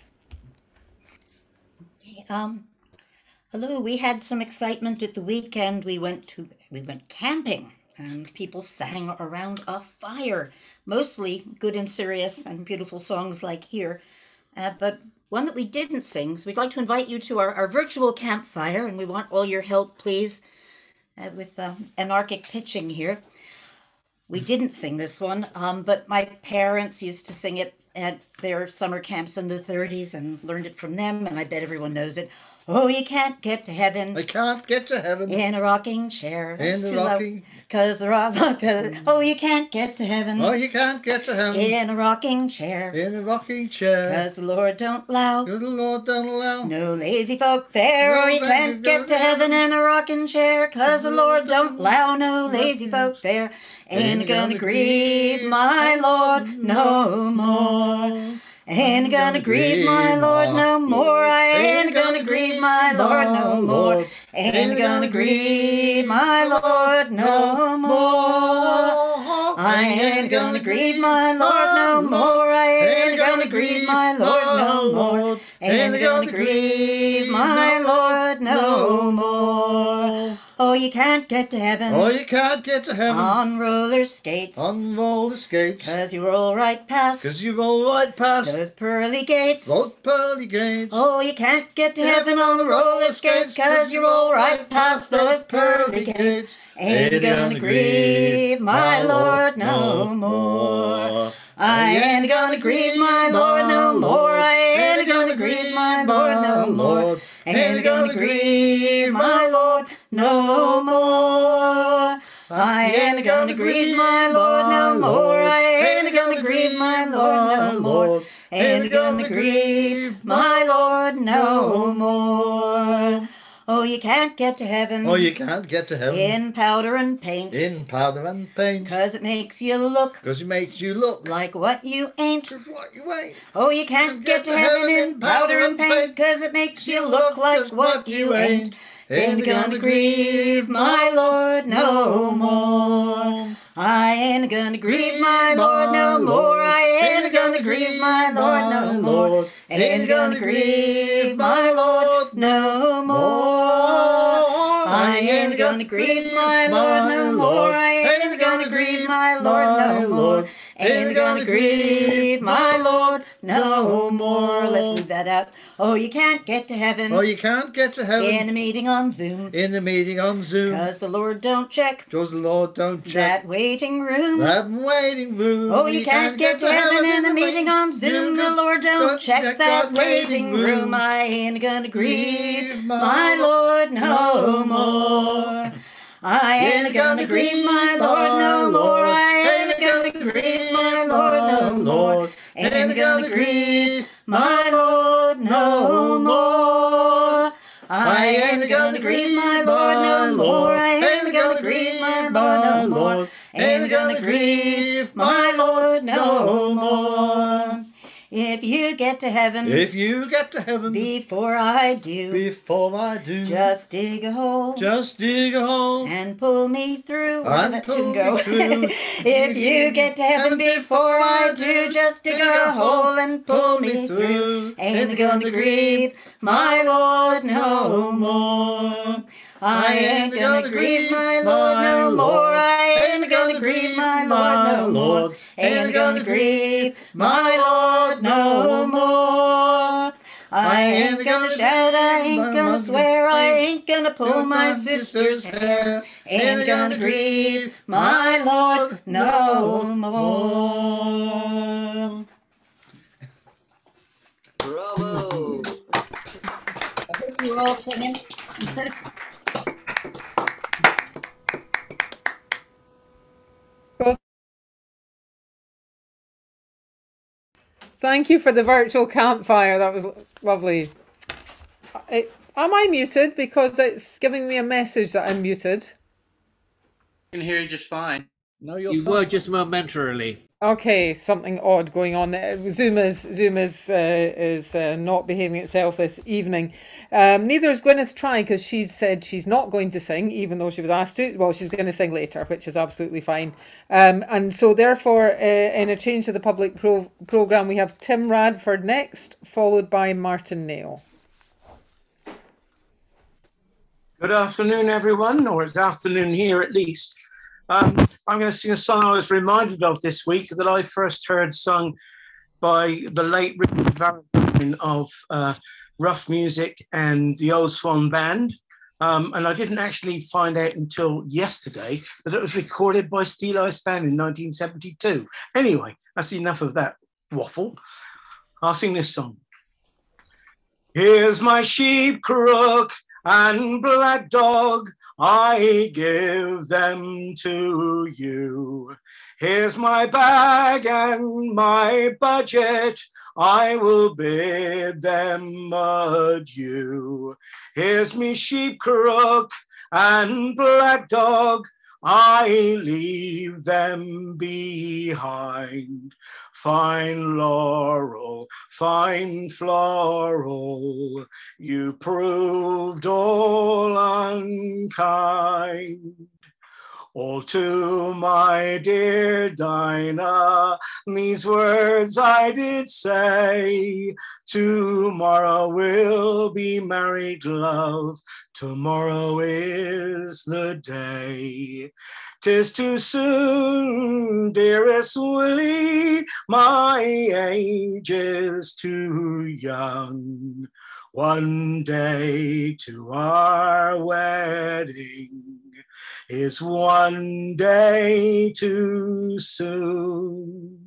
Speaker 18: Hello, we had some excitement at the weekend. We went camping and people sang around a fire, mostly good and serious and beautiful songs like Here. But one that we didn't sing, so we'd like to invite you to our virtual campfire, and we want all your help, please, with anarchic pitching here. We didn't sing this one, but my parents used to sing it at their summer camps in the 30s and learned it from them, and I bet everyone knows it. Oh, you can't get to heaven.
Speaker 19: I can't get to heaven.
Speaker 18: In a rocking chair.
Speaker 19: In a rocking.
Speaker 18: Cause the rock. Oh, you can't get to heaven.
Speaker 19: Oh, you can't get to heaven.
Speaker 18: In a rocking chair.
Speaker 19: In a rocking chair.
Speaker 18: Cause the Lord don't allow.
Speaker 19: Cause the Lord don't allow.
Speaker 18: No lazy folk there. No, or you can't get to heaven in a rocking chair. Cause the Lord don't allow. No lazy folk there. Ain't gonna grieve my Lord no more. Ain't gonna grieve my Lord no more. I ain't gonna grieve my Lord no more. Ain't gonna grieve my Lord no more. I ain't gonna grieve my Lord no more. I ain't gonna grieve my Lord no more. Ain't gonna grieve my Lord no more. Oh, you can't get to heaven.
Speaker 19: Oh, you can't get to heaven.
Speaker 18: On roller skates.
Speaker 19: On roller skates.
Speaker 18: Cause you roll right past.
Speaker 19: Cause you roll right past.
Speaker 18: Those pearly gates.
Speaker 19: Those pearly gates.
Speaker 18: Oh, you can't get to heaven on the roller skates. Cause you roll right past those pearly gates. Ain't gonna grieve my Lord no more. I ain't gonna grieve my Lord no more. I ain't gonna grieve my Lord no more. Ain't gonna grieve my Lord no more. I ain't gonna grieve my Lord no more. I ain't gonna grieve my Lord no more. Ain't gonna grieve my Lord no more. Oh, you can't get to heaven.
Speaker 19: Oh, you can't get to heaven.
Speaker 18: In powder and paint.
Speaker 19: In powder and paint.
Speaker 18: Cause it makes you look.
Speaker 19: Cause it makes you look.
Speaker 18: Like what you ain't.
Speaker 19: Like what you ain't.
Speaker 18: Oh, you can't get to heaven in powder and paint. Cause it makes you look like what you ain't. Ain't gonna grieve my Lord no more. I ain't gonna grieve my Lord no more. I ain't gonna grieve my Lord no more. Ain't gonna grieve my Lord no more. I ain't gonna grieve my Lord no more. I ain't gonna grieve my Lord no more. Ain't gonna grieve my Lord no more. Let's leave that out. Oh, you can't get to heaven.
Speaker 19: Oh, you can't get to heaven.
Speaker 18: In a meeting on Zoom.
Speaker 19: In the meeting on Zoom.
Speaker 18: Cause the Lord don't check.
Speaker 19: Cause the Lord don't check.
Speaker 18: That waiting room.
Speaker 19: That waiting room.
Speaker 18: Oh, you can't get to heaven in a meeting on Zoom. The Lord don't check that waiting room. I ain't gonna grieve my Lord no more. I ain't gonna grieve my Lord no more. I ain't gonna grieve my Lord no more. Ain't gonna grieve my Lord no more. I ain't gonna grieve my Lord no more. I ain't gonna grieve my Lord no more. Ain't gonna grieve my Lord no more. If you get to heaven.
Speaker 19: If you get to heaven.
Speaker 18: Before I do.
Speaker 19: Before I do.
Speaker 18: Just dig a hole.
Speaker 19: Just dig a hole.
Speaker 18: And pull me through.
Speaker 19: And pull me through.
Speaker 18: If you get to heaven before I do, just dig a hole and pull me through. Ain't gonna grieve my Lord no more. I ain't gonna grieve my Lord no more. I ain't gonna grieve my Lord no more. Ain't gonna grieve my Lord no more. I ain't gonna shout, I ain't gonna swear, I ain't gonna pull my sister's hair. Ain't gonna grieve my Lord no more.
Speaker 14: Bravo!
Speaker 18: I hope you're all singing.
Speaker 2: Thank you for the virtual campfire. That was lovely. Am I muted? Because it's giving me a message that I'm muted.
Speaker 3: I can hear you just fine.
Speaker 9: No,
Speaker 3: you were just momentarily.
Speaker 2: Okay, something odd going on there. Zoom is not behaving itself this evening. Neither is Gwyneth Try, because she's said she's not going to sing, even though she was asked to. Well, she's going to sing later, which is absolutely fine. And so therefore, in a change to the public programme, we have Tim Radford next, followed by Martin Nail.
Speaker 20: Good afternoon, everyone, or it's afternoon here at least. I'm going to sing a song I was reminded of this week that I first heard sung by the late Richard Valentine of Rough Music and the Old Swan Band. And I didn't actually find out until yesterday that it was recorded by Steele Band in 1972. Anyway, that's enough of that waffle. I'll sing this song. Here's my Sheep-Crook and black dog, I give them to you. Here's my bag and my budget, I will bid them adieu. Here's me Sheep-Crook and black dog, I leave them behind. Fine laurel, fine floral, you proved all unkind. All to my dear Dinah, these words I did say. Tomorrow we'll be married, love. Tomorrow is the day. 'Tis too soon, dearest Willie, my age is too young. One day to our wedding is one day too soon.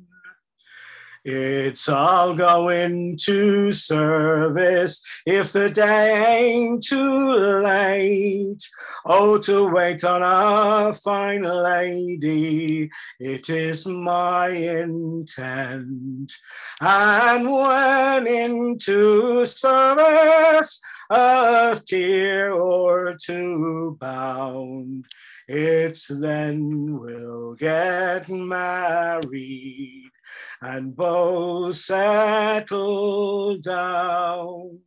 Speaker 20: It's all going to service if the day ain't too late. Oh, to wait on a fine lady, it is my intent. And when into service, a tear or two bound, it's then we'll get married and both settle down.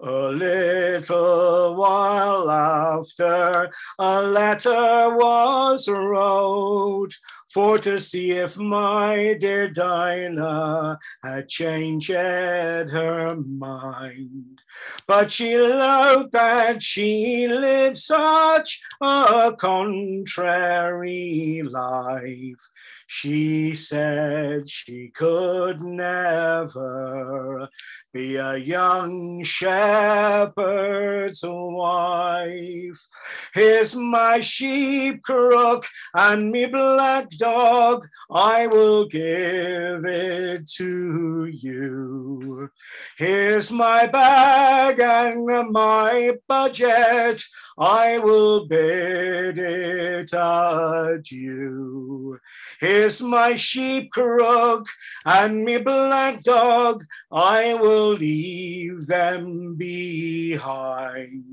Speaker 20: A little while after, a letter was wrote for to see if my dear Dinah had changed her mind. But she loved that she lived such a contrary life. She said she could never be a young shepherd's wife. Here's my Sheep-Crook and me black dog, I will give it to you. Here's my bag and my budget, I will bid it adieu. Here's my Sheep-Crook and me black dog, I will leave them behind.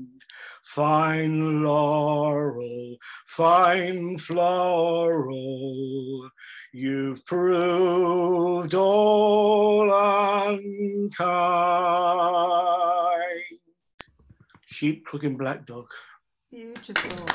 Speaker 20: Fine laurel, fine floral, you've proved all unkind. Sheep-Crook and black dog.
Speaker 13: Beautiful.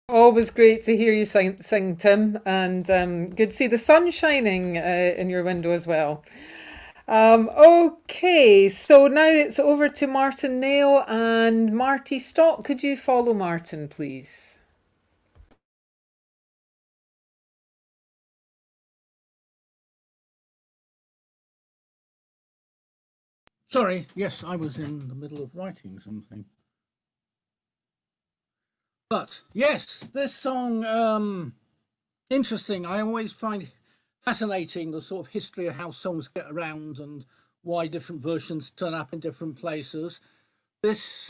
Speaker 2: Always great to hear you sing, Tim, and good to see the sun shining in your window as well. Okay, so now it's over to Martin Nail and Marty Stock. Could you follow Martin, please?
Speaker 9: Sorry, yes, I was in the middle of writing something. But yes, this song, interesting. I always find fascinating the sort of history of how songs get around and
Speaker 21: why different versions turn up in different places. This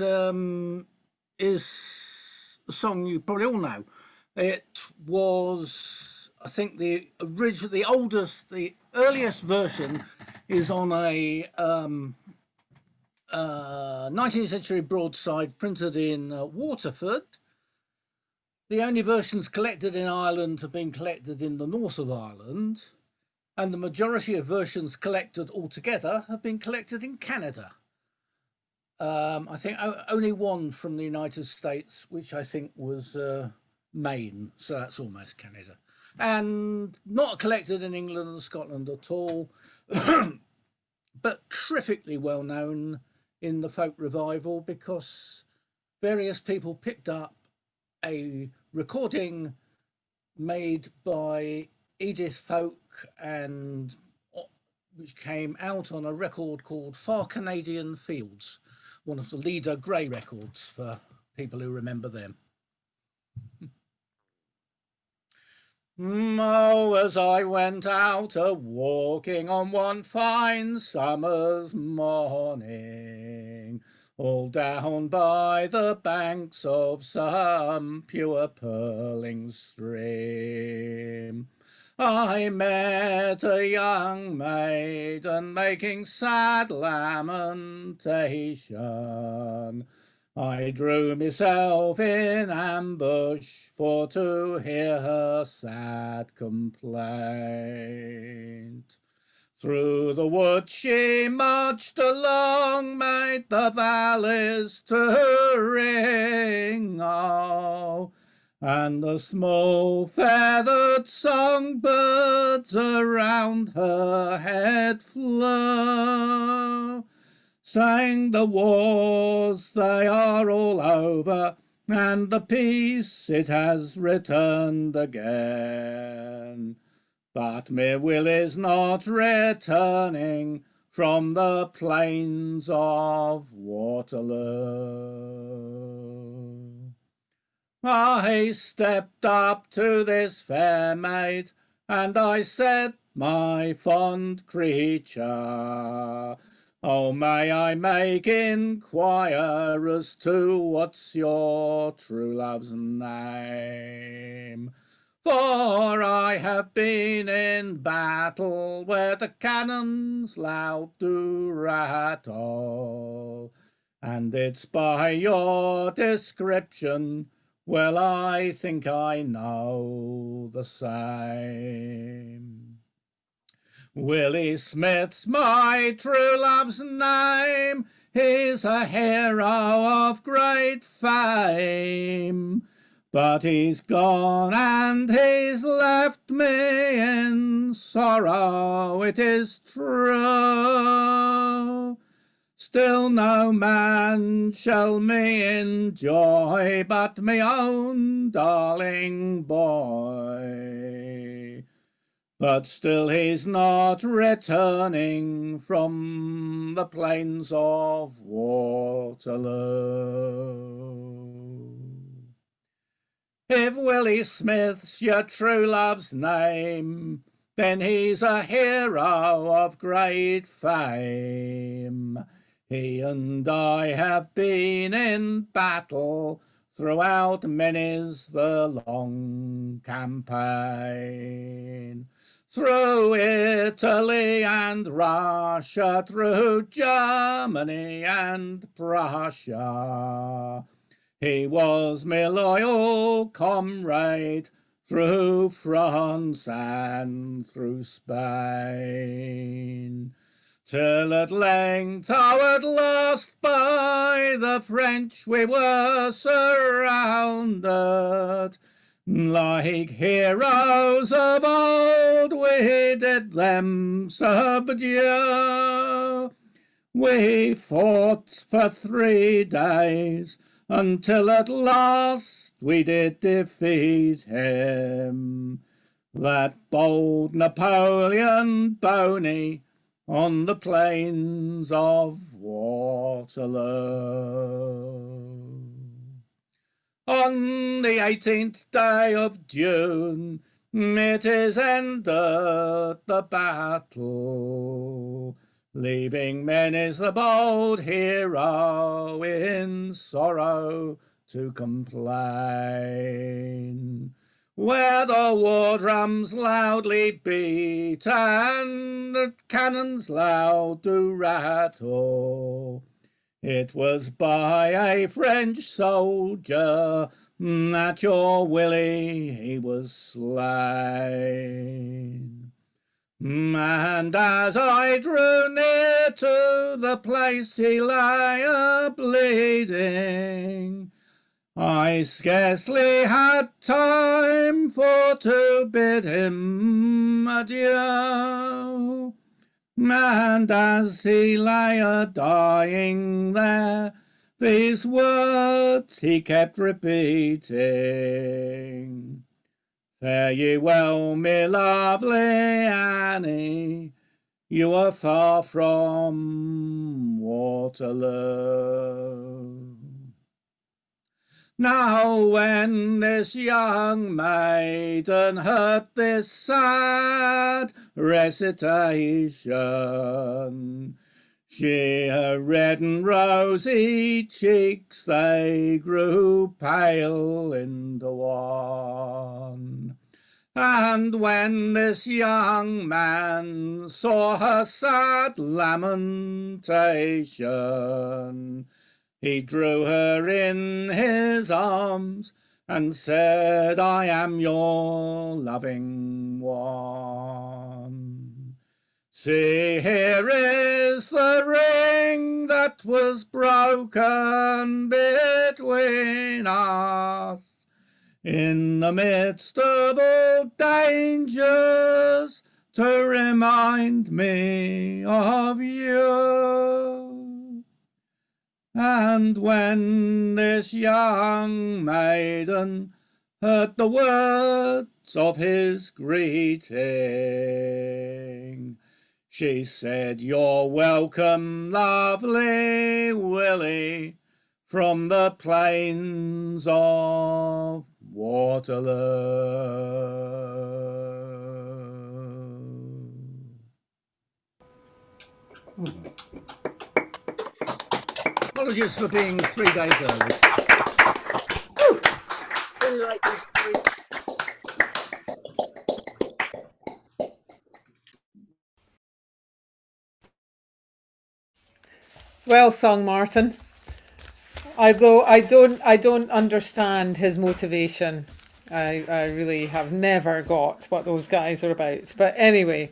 Speaker 21: is a song you probably all know. It was, I think, the earliest version is on a 19th century broadside printed in Waterford. The only versions collected in Ireland have been collected in the north of Ireland, and the majority of versions collected altogether have been collected in Canada. I think only one from the United States, which I think was Maine, so that's almost Canada. And not collected in England and Scotland at all, but terrifically well known in the folk revival because various people picked up a recording made by Edith Folk and which came out on a record called Far Canadian Fields, one of the Leader Grey records for people who remember them. Oh, as I went out a-walking on one fine summer's morning, all down by the banks of some pure purling stream, I met a young maiden making sad lamentation. I drew myself in ambush for to hear her sad complaint. Through the wood she marched along, made the valleys to ring, oh, and the small feathered songbirds around her head flew. Sang the wars, they are all over, and the peace it has returned again. But me will is not returning from the plains of Waterloo. I stepped up to this fair maid, and I said, my fond creature, oh, may I make inquire as to what's your true love's name? For I have been in battle where the cannons loud do rattle, and it's by your description, well, I think I know the same. Willie Smith's my true love's name, he's a hero of great fame, but he's gone and he's left me in sorrow, it is true. Still no man shall me enjoy but me own darling boy. But still he's not returning from the plains of Waterloo. If Willie Smith's your true love's name, then he's a hero of great fame. He and I have been in battle throughout many's the long campaign. Through Italy and Russia, through Germany and Prussia, he was my loyal comrade through France and through Spain. Till at length, oh, at last by the French we were surrounded. Like heroes of old we did them subdue. We fought for 3 days, until at last we did defeat him. That bold Napoleon Boney on the plains of Waterloo. On the 18th day of June, it is ended the battle. leaving many's the bold hero in sorrow to complain. Where the war drums loudly beat and the cannons loud do rattle, it was by a French soldier that your Willie he was slain. And as I drew near to the place he lay a-bleeding, I scarcely had time for to bid him adieu. And as he lay a-dying there, these words he kept repeating: fare ye well, me lovely Annie, you are far from Waterloo. Now when this young maiden heard this sad recitation, her red and rosy cheeks, they grew pale into one. And when this young man saw her sad lamentation, he drew her in his arms and said, I am your loving one. See, here is the ring that was broken between us. In the midst of all dangers, to remind me of you. And when this young maiden heard the words of his greeting, she said, you're welcome, lovely Willie, from the plains of Waterloo. Apologies for being 3 days early.
Speaker 6: Really like this story.
Speaker 2: Well sung, Martin. Although I don't understand his motivation. I really have never got what those guys are about. But anyway,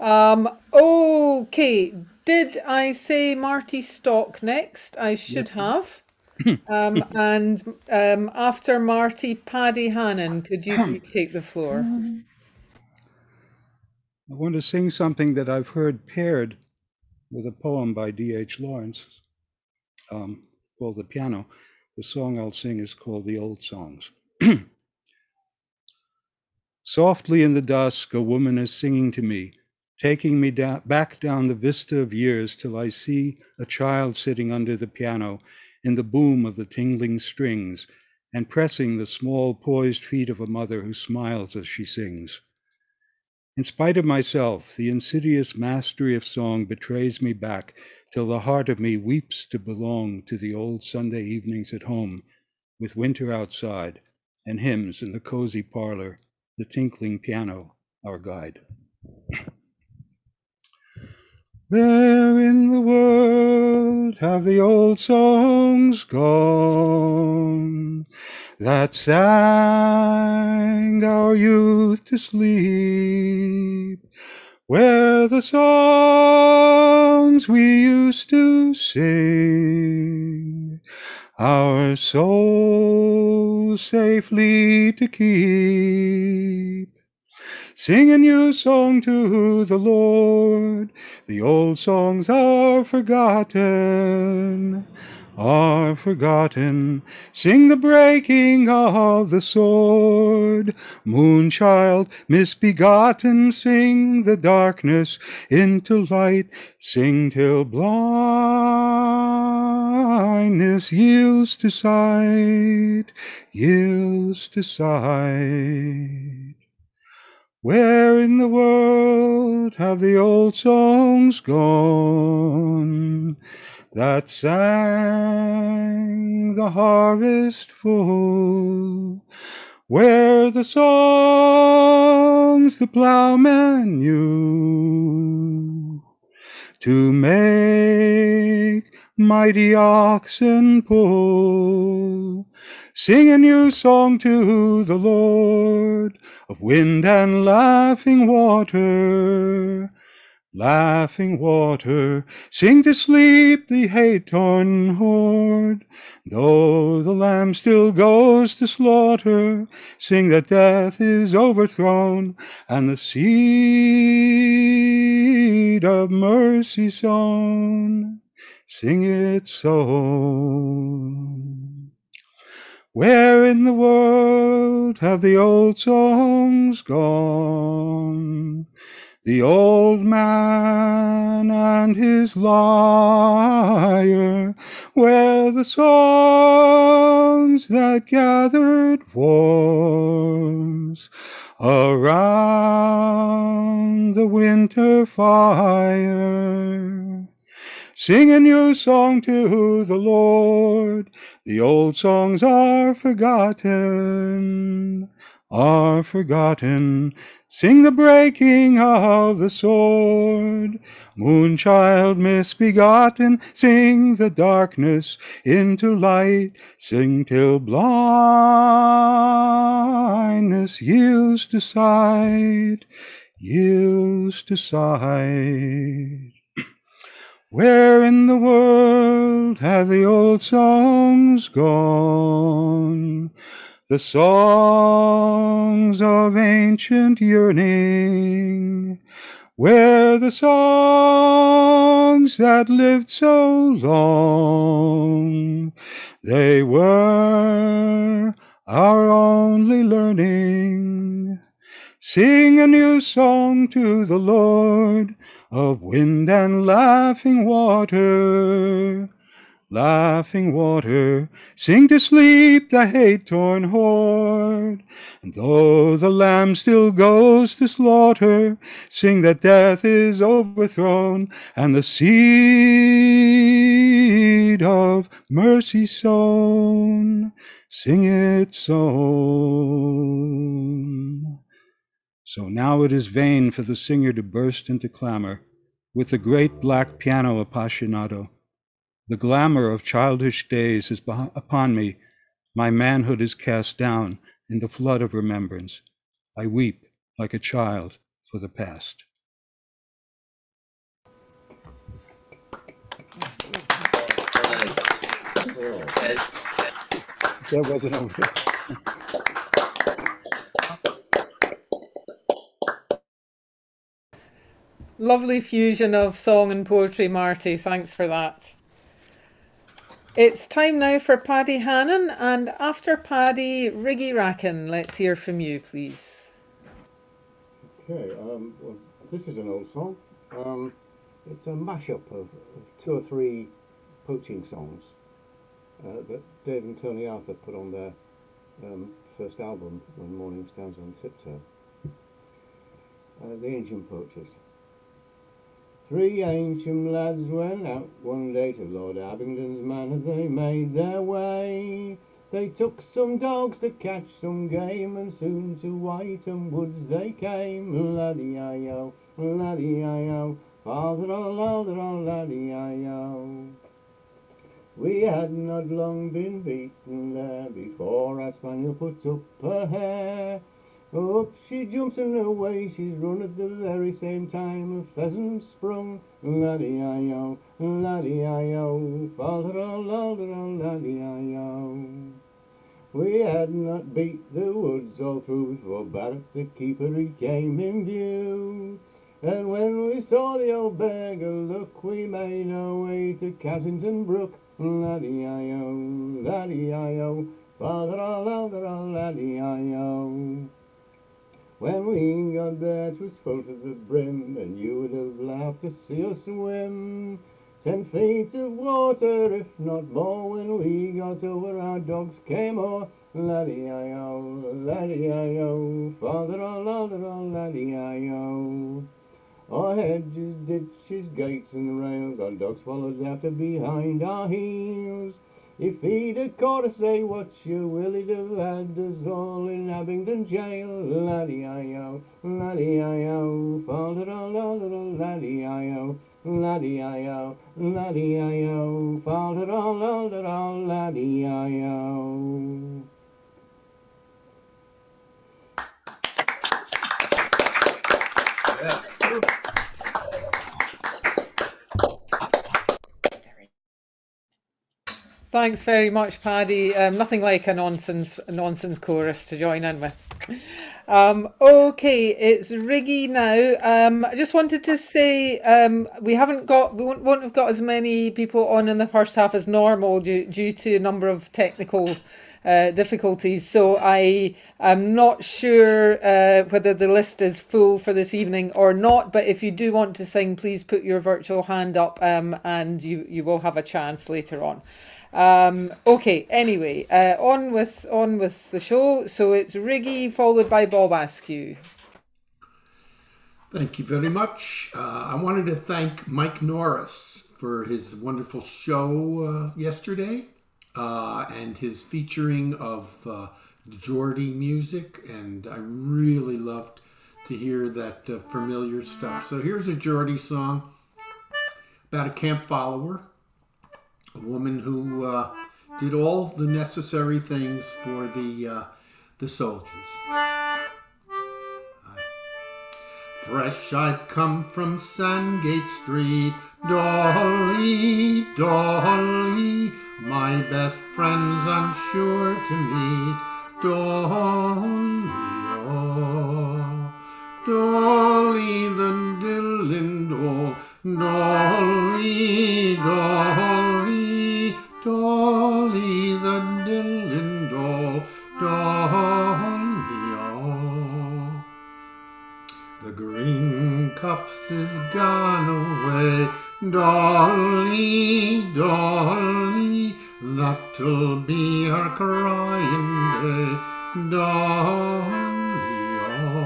Speaker 2: okay. Did I say Marty Stock next? I should have. And after Marty, Paddy Hannon, could you take the floor?
Speaker 5: I want to sing something that I've heard paired with a poem by D.H. Lawrence called The Piano. The song I'll sing is called The Old Songs. Softly in the dusk, a woman is singing to me, taking me back down the vista of years till I see a child sitting under the piano in the boom of the tingling strings and pressing the small poised feet of a mother who smiles as she sings. In spite of myself, the insidious mastery of song betrays me back till the heart of me weeps to belong to the old Sunday evenings at home, with winter outside and hymns in the cozy parlor, the tinkling piano our guide. Where in the world have the old songs gone that sang our youth to sleep? Where the songs we used to sing, our souls safely to keep? Sing a new song to the Lord. The old songs are forgotten, are forgotten. Sing the breaking of the sword. Moonchild, misbegotten, sing the darkness into light. Sing till blindness yields to sight, yields to sight. Where in the world have the old songs gone that sang the harvest full? Where the songs the ploughman knew to make mighty oxen pull? Sing a new song to the Lord of wind and laughing water. Laughing water, sing to sleep the hate-torn horde. Though the lamb still goes to slaughter, sing that death is overthrown, and the seed of mercy sown. Sing it sown. Where in the world have the old songs gone? The old man and his lyre, where the songs that gathered warms around the winter fire. Sing a new song to the Lord. The old songs are forgotten, are forgotten. Sing the breaking of the sword. Moonchild misbegotten, sing the darkness into light. Sing till blindness yields to sight, yields to sight. Where in the world have the old songs gone? The songs of ancient yearning, where the songs that lived so long, they were our only learning. Sing a new song to the Lord of wind and laughing water. Laughing water, sing to sleep the hate-torn horde. And though the lamb still goes to slaughter, sing that death is overthrown, and the seed of mercy sown. Sing it sown. So now it is vain for the singer to burst into clamor with the great black piano appassionato. The glamour of childish days is upon me. My manhood is cast down in the flood of remembrance. I weep like a child for the past.
Speaker 2: Lovely fusion of song and poetry, Marty. Thanks for that. It's time now for Paddy Hannon, and after Paddy, Riggy Racken. Let's hear from you, please.
Speaker 7: Okay, well, this is an old song. It's a mashup of 2 or 3 poaching songs that Dave and Tony Arthur put on their first album, When Morning Stands on Tiptoe. The Ancient Poachers. 3 ancient lads went out one day to Lord Abingdon's manor. They made their way. They took some dogs to catch some game, and soon to Whiteham woods they came. Laddie-I-O, laddie-I-O, father-o-lather-o, laddie-I-O. We had not long been beaten there before our spaniel put up her hair. Up she jumps and away she's run at the very same time a pheasant sprung. Laddie-I-O, laddie-I-O, father-o-lather-o, laddie-I-O. We had not beat the woods all through before Barrett the keeper he came in view. And when we saw the old beggar look, we made our way to Cassington Brook. Laddie-I-O, laddie-I-O, father-o-lather-o, laddie-I-O. When we got there 'twas full to the brim, and you would have laughed to see us swim. 10 feet of water, if not more, when we got over our dogs came o'er. laddie-I-O, laddie-I-O, fa-da-da-la-da-da, laddie-I-O. Our hedges, ditches, gates and rails, our dogs followed after behind our heels. If he'd have caught us, say what you will, he'd have had us all in Abingdon jail. Laddie-I-O, laddie-I-O, fa-da-da-la-da-da, laddie-I-O, laddie-I-O, laddie-I-O, fa-da-da-la-da-da, laddie-I-O.
Speaker 2: Thanks very much, Paddy. Nothing like a nonsense chorus to join in with. Okay, it's Riggy now. I just wanted to say we won't have got as many people on in the first half as normal due to a number of technical difficulties. So I am not sure whether the list is full for this evening or not. But if you do want to sing, please put your virtual hand up, and you will have a chance later on. Okay, anyway, on with the show. So it's Riggy followed by Bob Askew.
Speaker 1: Thank you very much. I wanted to thank Mike Norris for his wonderful show yesterday and his featuring of Geordie music, and I really loved to hear that familiar stuff. So here's a Geordie song about a camp follower. A woman who did all the necessary things for the soldiers. Fresh I've come from Sandgate Street, Dolly, Dolly, my best friends I'm sure to meet, Dolly, oh, Dolly the Dillindall, Dolly, Dolly, Dolly the Dillindall, Dolly, oh. The green cuffs is gone away, Dolly, Dolly, that'll be our crying day, Dolly, oh.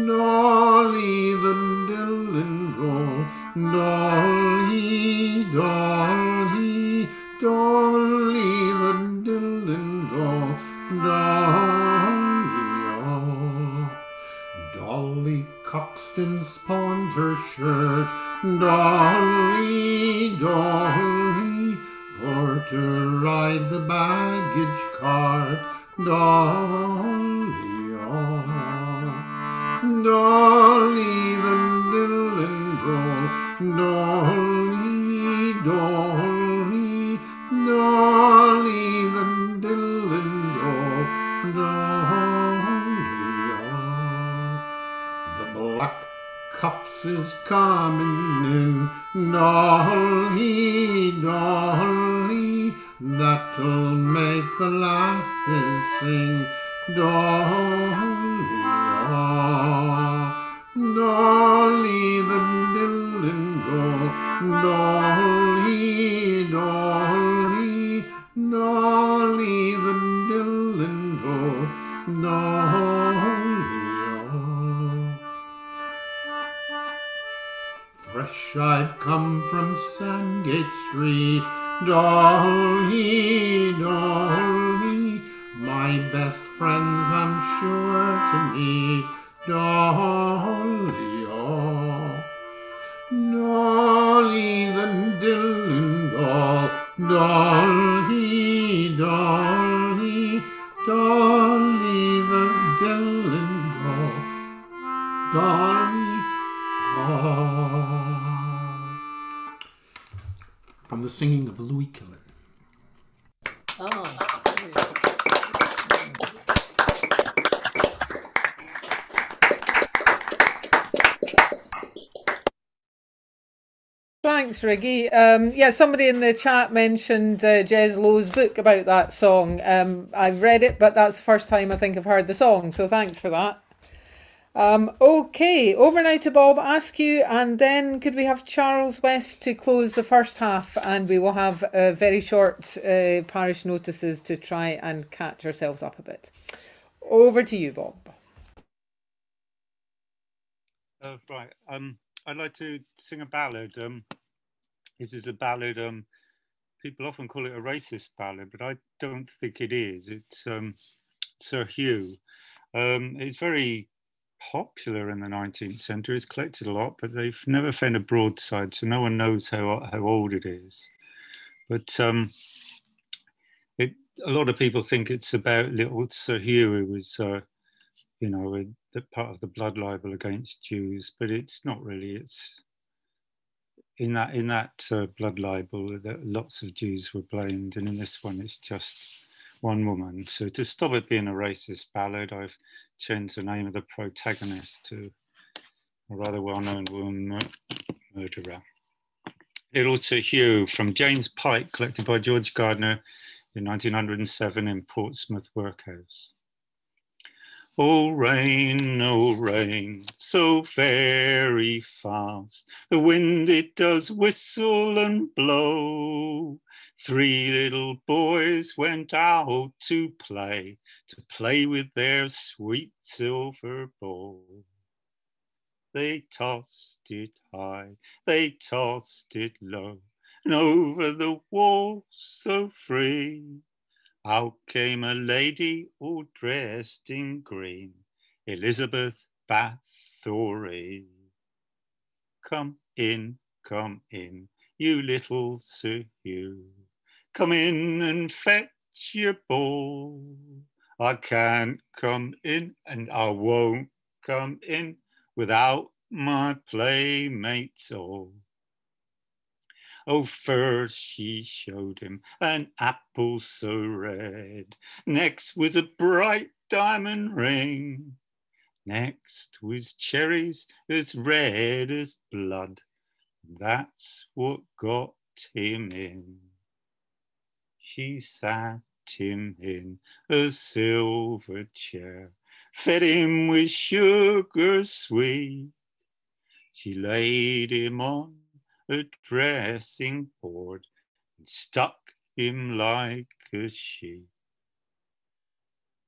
Speaker 1: Dolly the Dillindall, Dolly, Dolly, Dolly the Dillindall, Dolly, oh. Dolly Coxton's pawned her shirt, Dolly, Dolly, for to ride the baggage cart, Dolly, oh. Dolly the Dillindall, Dolly, Dolly, Dolly the Dillindall, Dolly, oh. The black cuffs is coming in, Dolly, Dolly, that'll make the lasses sing, Dolly, oh. Dolly the Dillindall, Dolly, Dolly, Dolly the Dillindall, Dolly, oh. Fresh I've come from Sandgate Street, Dolly, Dolly, my best friends I'm sure to meet, Dolly, oh. Dolly the Dillindall, Dolly, Dolly, Dolly the Dillindall, Dolly, oh. From the singing of Louis Killen.
Speaker 2: Oh. Thanks, Riggy. Yeah, somebody in the chat mentioned Jez Lowe's book about that song. I've read it, but that's the first time I think I've heard the song, so thanks for that. Okay, over now to Bob Askew, and then could we have Charles West to close the first half, and we will have very short parish notices to try and catch ourselves up a bit. Over to you, Bob.
Speaker 5: Right. I'd like to sing a ballad. This is a ballad. People often call it a racist ballad, but I don't think it is. It's Sir Hugh. It's very popular in the 19th century. It's collected a lot, but they've never found a broadside, so no one knows how old it is. But a lot of people think it's about little Sir Hugh, who was, you know, the part of the blood libel against Jews, but it's not really. It's in that blood libel that lots of Jews were blamed, and in this one it's just one woman. So to stop it being a racist ballad, I've changed the name of the protagonist to a rather well-known woman murderer. Little Sir Hugh, from James Pike, collected by George Gardner in 1907 in Portsmouth Workhouse. Oh rain, so very fast, the wind it does whistle and blow. 3 little boys went out to play with their sweet silver bowl. They tossed it high, they tossed it low, and over the wall so free, out came a lady all dressed in green, Elizabeth Bathory. Come in, you little Sir Hugh. Come in and fetch your ball. I can't come in and I won't come in without my playmates all. Oh, first she showed him an apple so red. Next was a bright diamond ring. Next was cherries as red as blood. That's what got him in. She sat him in a silver chair, fed him with sugar sweet. She laid him on a dressing board and stuck him like a sheep.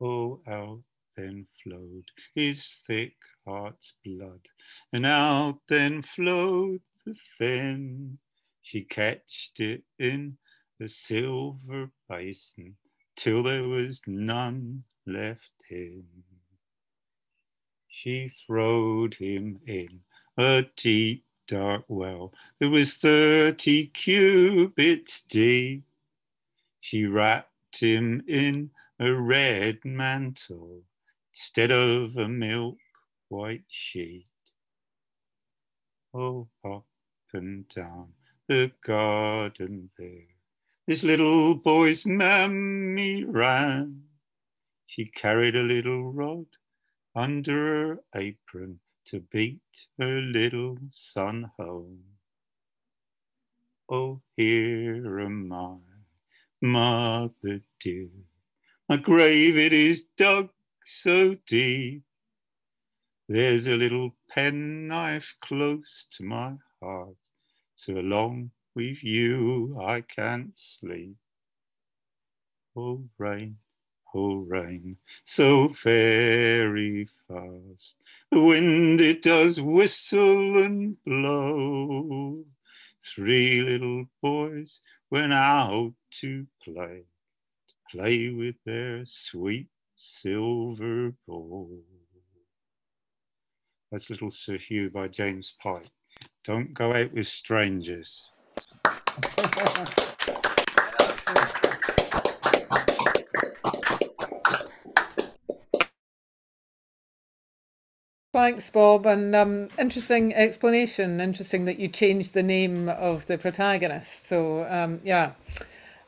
Speaker 5: Oh, out then flowed his thick heart's blood, and out then flowed the fin. She catched it in a silver basin till there was none left in. She throwed him in a deep dark well that was 30 cubits deep. She wrapped him in a red mantle instead of a milk white sheet. Oh, up and down the garden there, this little boy's mammy ran. She carried a little rod under her apron to beat her little son home. Oh, here am I, mother dear, my grave it is dug so deep. There's a little penknife close to my heart, so along with you I can't sleep. Oh rain, so very fast, the wind it does whistle and blow. 3 little boys went out to play with their sweet silver bowl. That's Little Sir Hugh by James Pike. Don't go out with strangers.
Speaker 2: Thanks, Bob, and interesting explanation. Interesting that you changed the name of the protagonist. So, yeah.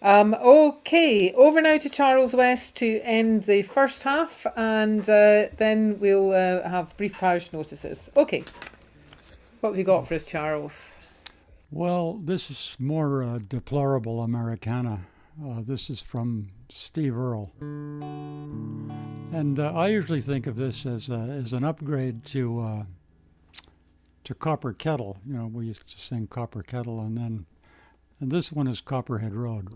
Speaker 2: Okay, over now to Charles West to end the first half, and then we'll have brief parish notices. Okay, what have you got for us, Charles?
Speaker 4: Well, this is more deplorable Americana. This is from Steve Earle. And I usually think of this as an upgrade to Copper Kettle. You know, we used to sing Copper Kettle, and this one is Copperhead Road.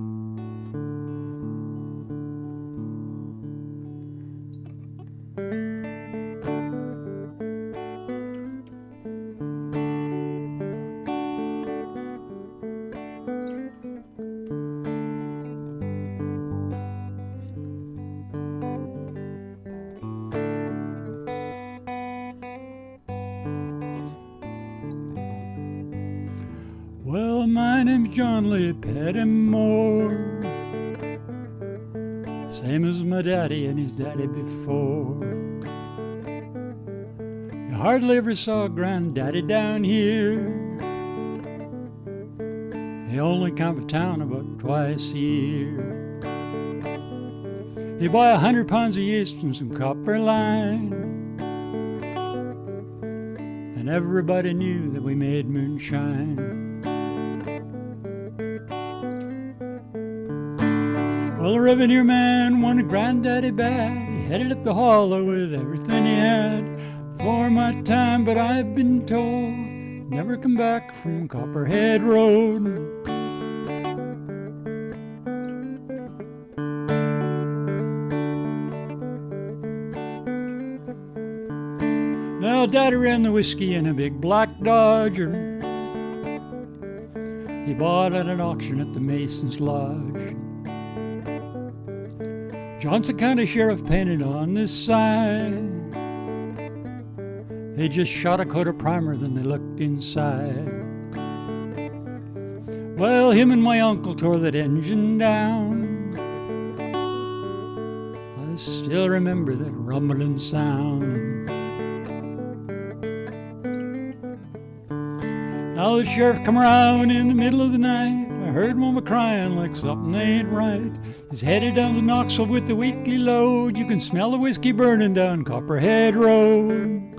Speaker 4: Well, my name's John Lee Pettimore, same as my daddy and his daddy before. You hardly ever saw granddaddy down here. He only come to town about twice a year. He'd buy 100 pounds of yeast and some copper line, and everybody knew that we made moonshine. Well, the revenue man wanted granddaddy bad. He headed up the hollow with everything he had for my time, but I've been told never come back from Copperhead Road. Now, Daddy ran the whiskey in a big black Dodger. He bought at an auction at the Mason's Lodge. Johnson County Sheriff painted on this side. They just shot a coat of primer, then they looked inside. Well, him and my uncle tore that engine down. I still remember that rumbling sound. Now the sheriff come around in the middle of the night. I heard Mama crying like something ain't right. He's headed down to Knoxville with the weekly load. You can smell the whiskey burning down Copperhead Road.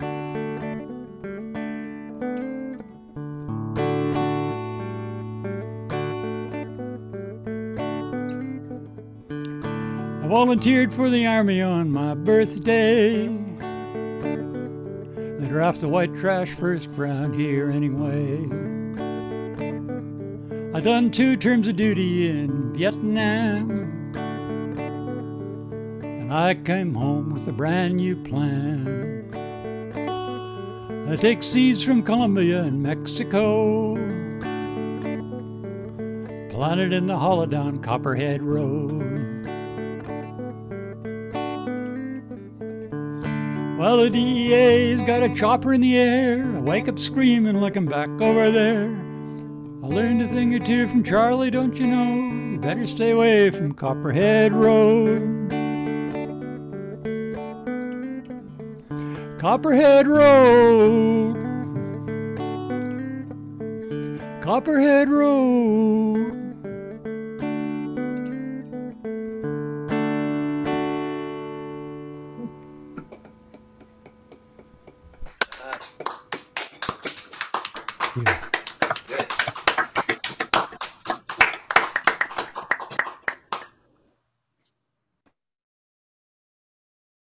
Speaker 4: I volunteered for the army on my birthday. They draft the white trash first round here anyway. I done 2 terms of duty in Vietnam, and I came home with a brand new plan. I take seeds from Colombia and Mexico, planted in the hollow down Copperhead Road. Well, the DEA's got a chopper in the air. I wake up screaming like I'm back over there. I learned a thing or two from Charlie, don't you know? You better stay away from Copperhead Road. Copperhead Road. Copperhead Road.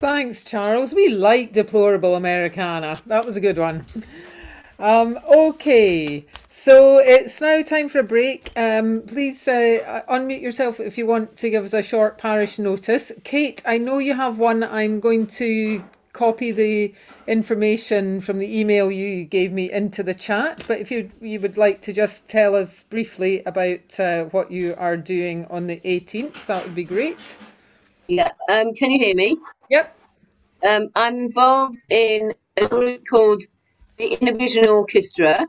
Speaker 2: Thanks, Charles. We like Deplorable Americana. That was a good one. Okay, so it's now time for a break. Please unmute yourself if you want to give us a short parish notice. Kate, I know you have one. I'm going to copy the information from the email you gave me into the chat, but if you would like to just tell us briefly about what you are doing on the 18th, that would be great.
Speaker 22: Yeah, can you hear me?
Speaker 2: Yep.
Speaker 22: I'm involved in a group called the Innervision Orchestra,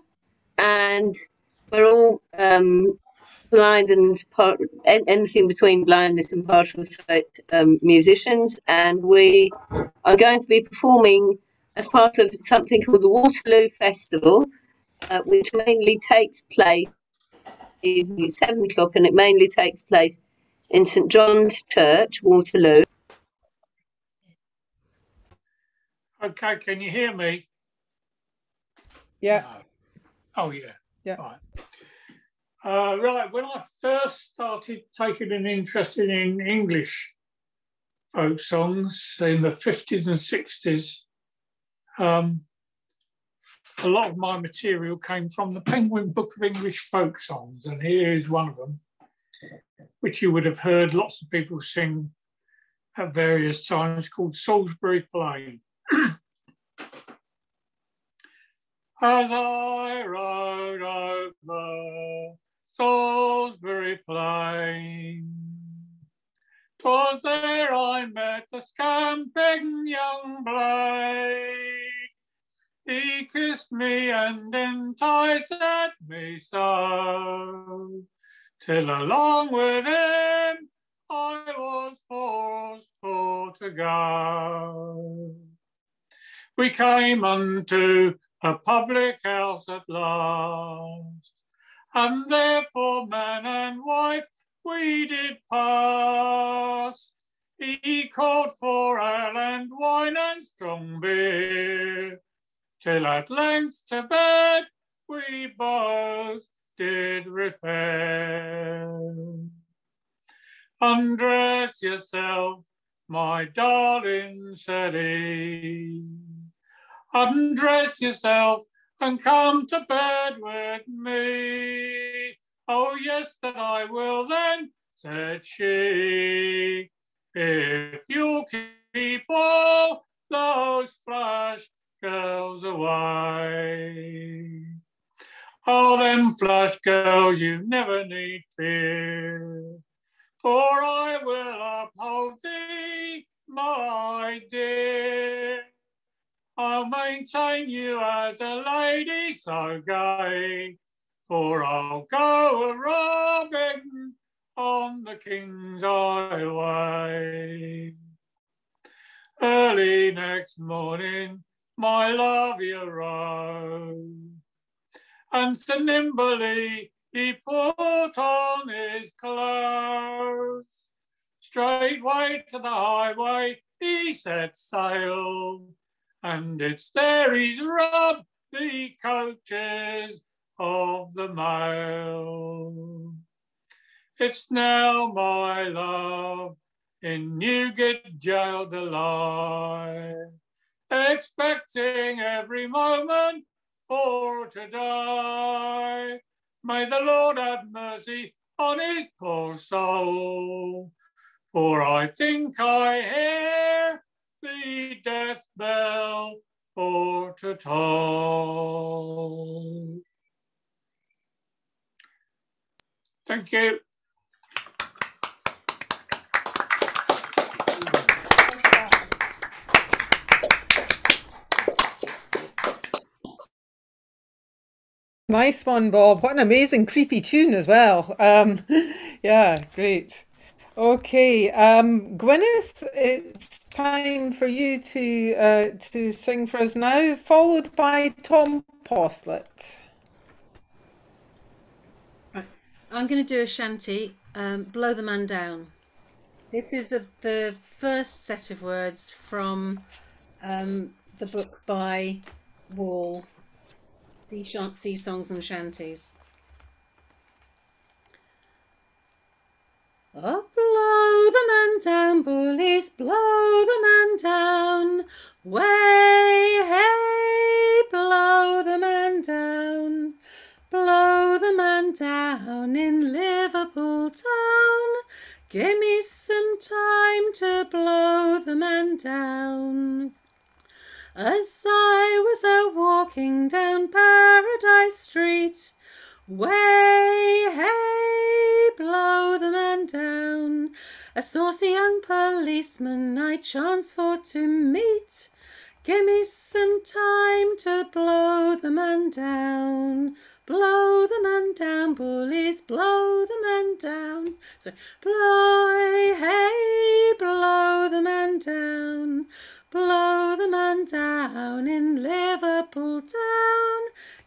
Speaker 22: and we're all blind and anything between blindness and partial sight musicians, and we are going to be performing as part of something called the Waterloo Festival, which mainly takes place evening at 7 o'clock, and it mainly takes place in St John's Church, Waterloo.
Speaker 23: Okay, can you hear me?
Speaker 2: Yeah.
Speaker 23: No. Oh, yeah.
Speaker 2: Yeah.
Speaker 23: Right. Right, when I first started taking an interest in English folk songs in the 50s and 60s, a lot of my material came from the Penguin Book of English Folk Songs, and here is one of them, which you would have heard lots of people sing at various times, called Salisbury Plain. As I rode over Salisbury Plain, 'twas there I met a scamping young blade. He kissed me and enticed me so, till along with him I was forced for to go. We came unto a public house at last, and therefore man and wife we did pass. He called for ale and wine and strong beer, till at length to bed we both did repair. Undress yourself, my darling, said he. Undress yourself and come to bed with me. Oh, yes, that I will then, said she, if you'll keep all those flash girls away. Oh, them flash girls you never need fear, for I will uphold thee, my dear. I'll maintain you as a lady so gay, for I'll go a-robbing on the King's Highway. Early next morning, my love you rose, and so nimbly he put on his clothes. Straightway to the highway he set sail, and it's there he's robbed the coaches of the mail. It's now, my love, in Newgate jail to lie, expecting every moment for to die. May the Lord have mercy on his poor soul, for I think I hear the death bell for to toll. Thank you.
Speaker 2: Nice one, Bob. What an amazing creepy tune as well. Yeah, great. Okay, Gwyneth, it's time for you to sing for us now, followed by Tom Postlett.
Speaker 11: Right. I'm going to do a shanty, Blow the Man Down. This is the first set of words from the book by Wall, Sea Songs and Shanties. Oh, blow the man down, bullies, blow the man down. Way, hey, blow the man down. Blow the man down in Liverpool town. Give me some time to blow the man down. As I was walking down Paradise Street, way, hey, blow the man down. A saucy young policeman I chanced for to meet. Give me some time to blow the man down. Blow the man down, bullies, blow the man down. So, blow, hey, blow the man down. Blow the man down in Liverpool town.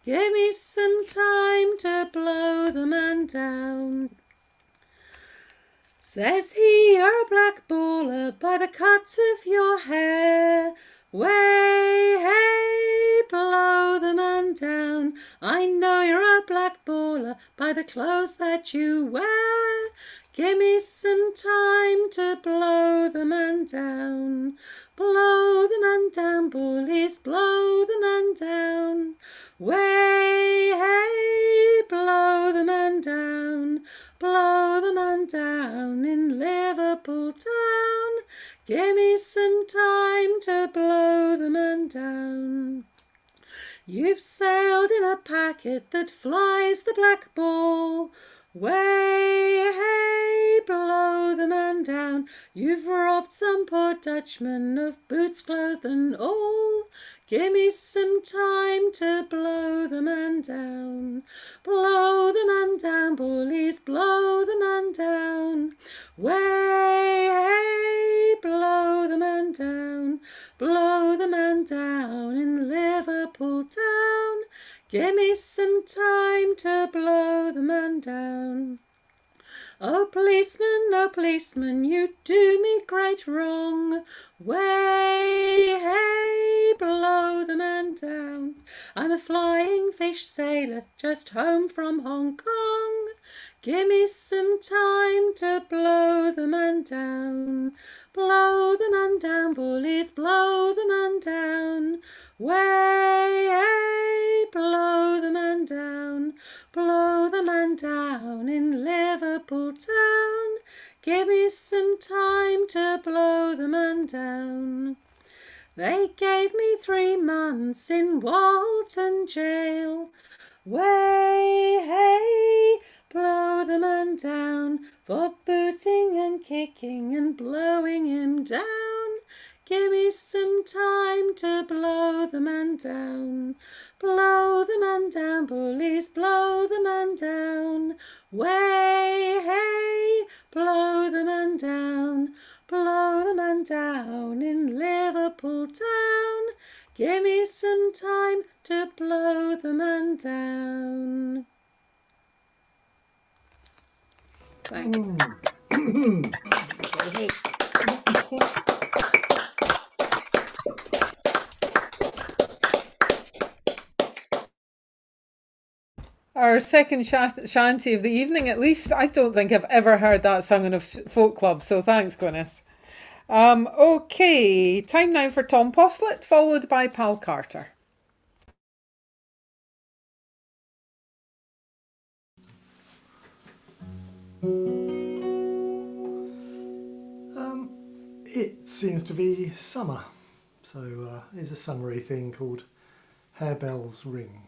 Speaker 11: Give me some time to blow the man down. Says he, you're a black baller by the cut of your hair. Way, hey, blow the man down. I know you're a black baller, by the clothes that you wear. Give me some time to blow the man down. Blow the man down, bullies, blow the man down. Way, hey, blow the man down. Blow the man down in Liverpool town. Give me some time to blow the man down. You've sailed in a packet that flies the black ball. Way, hey, blow the man down. You've robbed some poor Dutchman of boots, clothes and all. Give me some time to blow the man down. Blow the man down, bullies, blow the man down. Way, hey, blow the man down. Blow the man down in Liverpool town. Give me some time to blow the man down. Oh policeman, you do me great wrong. Way, hey, blow the man down. I'm a flying fish sailor just home from Hong Kong. Give me some time to blow the man down. Blow the man down, bullies, blow the man down. Way, hey, blow the man down. Blow the man down in Liverpool town. Give me some time to blow the man down. They gave me 3 months in Walton jail. Way, hey, blow the man down for booting and kicking and blowing him down. Give me some time to blow the man down. Blow the man down, bullies, blow the man down. Way, hey, blow the man down. Blow the man down in Liverpool town. Give me some time to blow the man down. Thanks.
Speaker 2: Our second shanty of the evening, at least. I don't think I've ever heard that sung in a folk club, so thanks, Gwyneth. Okay, time now for Tom Postlett, followed by Pal Carter.
Speaker 12: It seems to be summer, so here's a summery thing called Harebells Ring.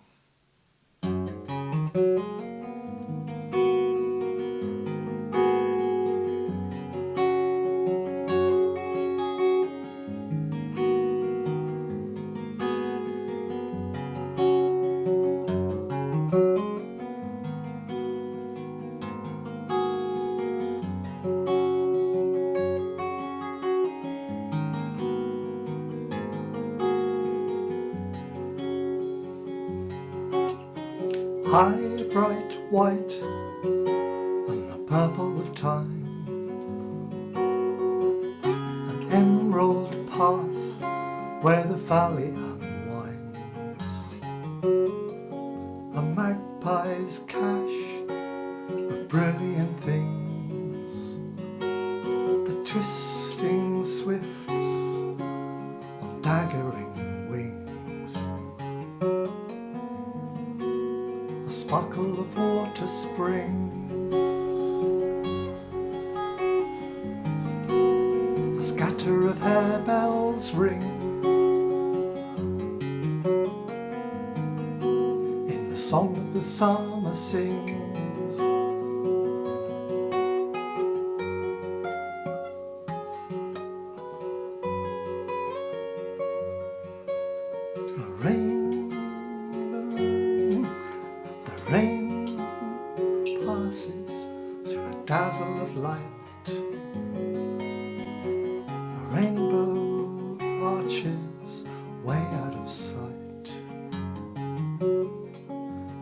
Speaker 12: High, bright white, and the purple of time, an emerald path where the valley unwinds, a magpie's cache of brilliant things, the twisting swifts on daggering wings. Sparkle of water springs, a scatter of harebells ring in the song that the summer sings. Dazzle of light, a rainbow arches way out of sight,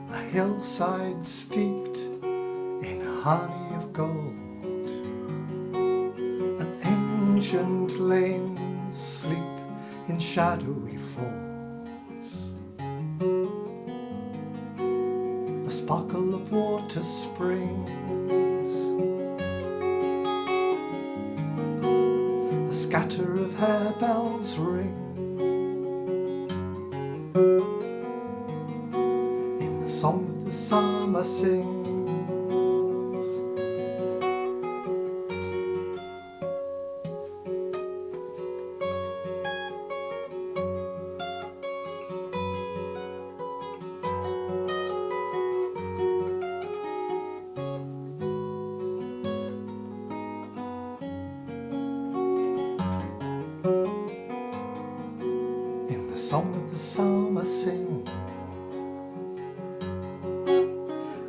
Speaker 12: a hillside steeped in honey of gold, and ancient lanes sleep in shadowy folds, a sparkle of water springs, a scatter of harebells ring, in the song that the summer sings. Song that the summer sings,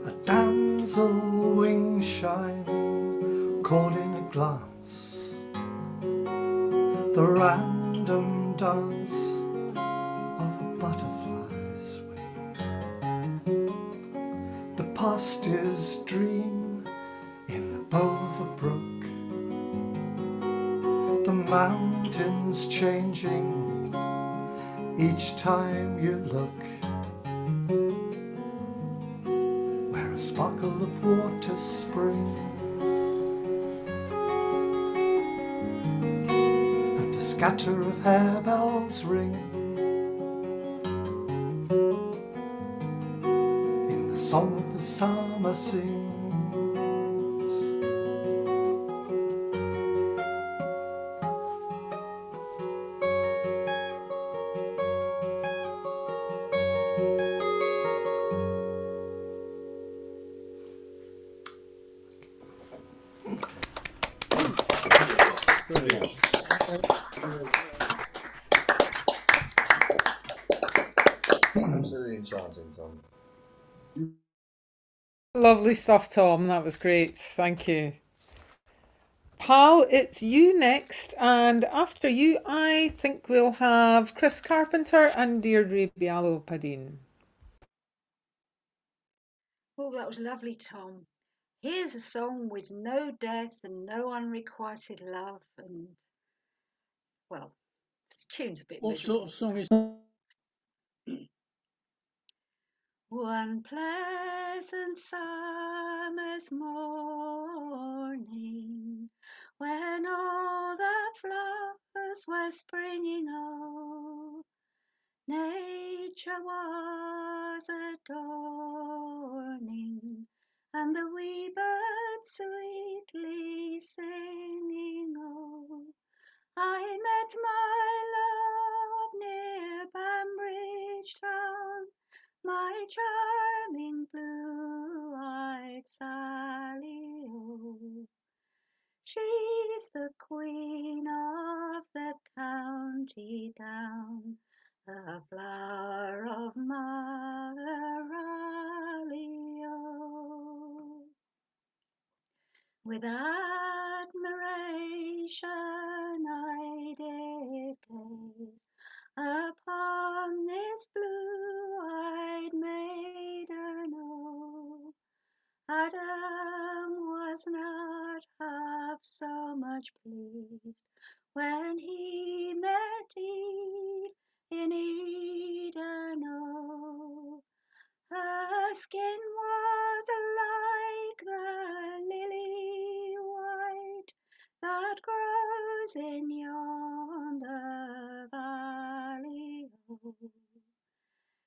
Speaker 12: a damsel wing shine caught in a glance, the random dance of a butterfly's wing. The past is dream in the bow of a brook, the mountains changing each time you look, where a sparkle of water springs and a scatter of harebells ring, in the song that the summer sings.
Speaker 8: Absolutely enchanting, Tom.
Speaker 2: Lovely stuff, Tom. That was great. Thank you. Pal, it's you next, and after you, I think we'll have Chris Carpenter and Deirdre Bialo-Padine.
Speaker 15: Oh, that was lovely, Tom. Here's a song with no death and no unrequited love, and, well, the tune's a bit
Speaker 21: What
Speaker 15: miserable.
Speaker 21: sort of song is?
Speaker 15: One pleasant summer's morning, when all the flowers were springing up, nature was adorning, and the wee birds sweetly singing. Oh, I met my love near Bambridge town, my charming blue-eyed Sally. Oh, she's the queen of the county down, the flower of Madeira. Oh, with admiration I did gaze upon this blue-eyed maiden. Oh, Adam was not half so much pleased when he met Eve in Eden. Oh, her skin was like the lily white that grows in yonder valley. Oh,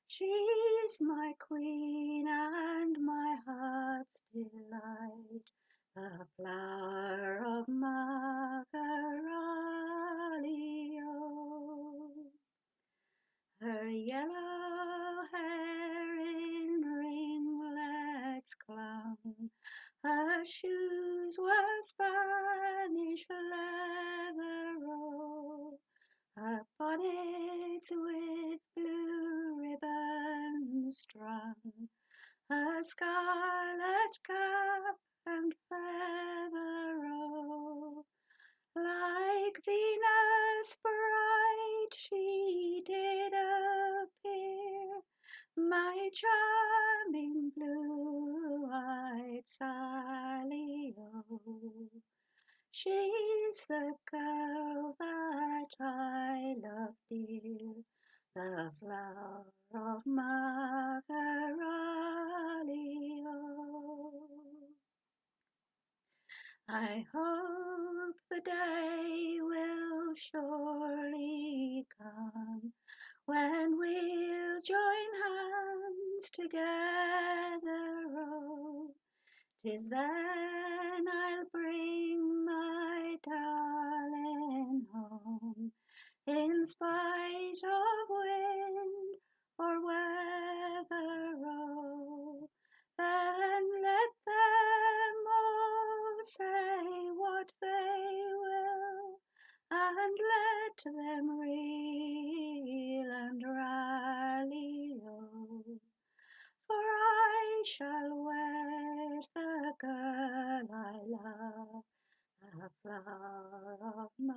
Speaker 15: she's my queen and my heart's delight, the flower of Madeira. Oh, her yellow hair in ringlets clung, her shoes were Spanish leather. Oh, her bonnet with blue ribbons strung, her scarlet cap and feather. Oh, like Venus bright she did appear, my charming blue-eyed Sally. Oh, she's the girl that I love dear, the flower of Madeira. I hope the day will surely come when we'll join hands together. Oh, 'tis then I'll bring my darling home, in spite of wind or weather. Oh, then let them all say what they will, and let them reel and rally. Oh, for I shall wed the girl I love, the flower of Maggie.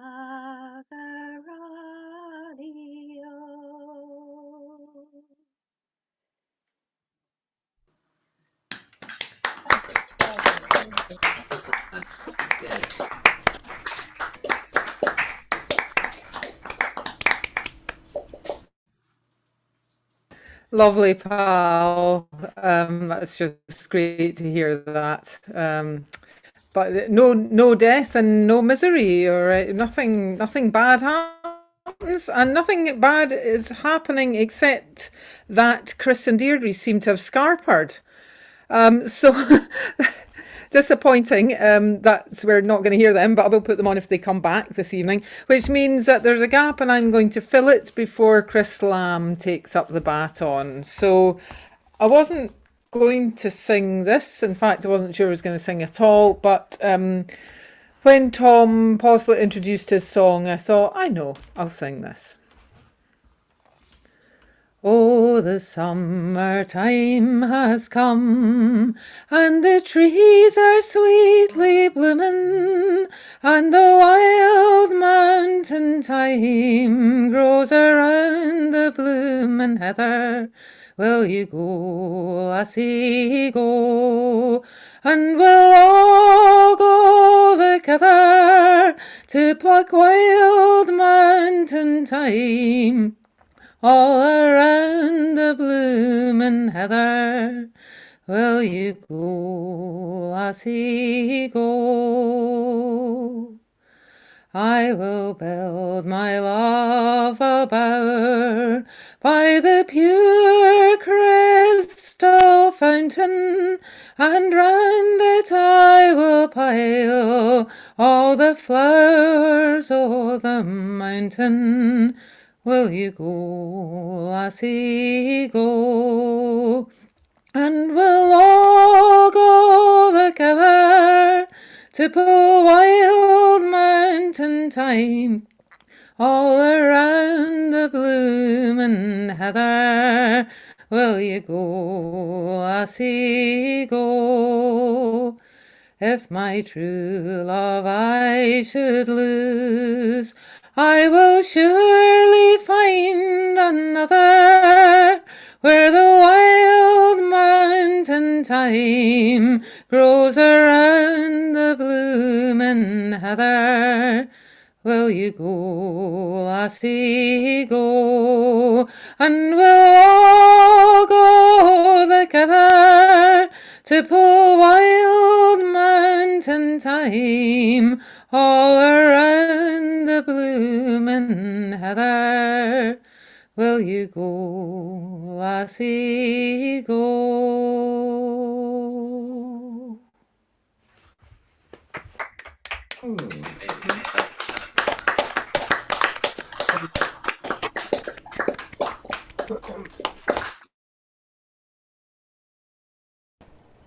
Speaker 2: Lovely, pal. That's just great to hear that. But no death and no misery, or nothing bad happens, and nothing bad is happening except that Chris and Deirdre seem to have scarpered. So disappointing. We're not going to hear them, but I will put them on if they come back this evening, which means that there's a gap and I'm going to fill it before Chris Lamb takes up the baton. So I wasn't going to sing this. In fact, I wasn't sure I was going to sing at all, but when Tom Poslet introduced his song, I thought, I know, I'll sing this. Oh, the summertime has come, and the trees are sweetly blooming, and the wild mountain thyme grows around the bloomin' heather. Will you go, lassie, go, and we'll all go together to pluck wild mountain thyme all around the bloomin' heather. Will you go, lassie, go? I will build my love a bower by the pure crystal fountain, and round it I will pile all the flowers o' the mountain. Will you go, lassie, go? And we'll all go together to pull wild mountain thyme all around the bloomin' heather. Will you go, lassie, go? If my true love I should lose, I will surely find another, where the wild mountain thyme grows around the bloomin' heather. Will you go, lassie, go? And we'll all go together to pull wild mountain thyme all around the bloomin' heather. Will you go, lassie, go?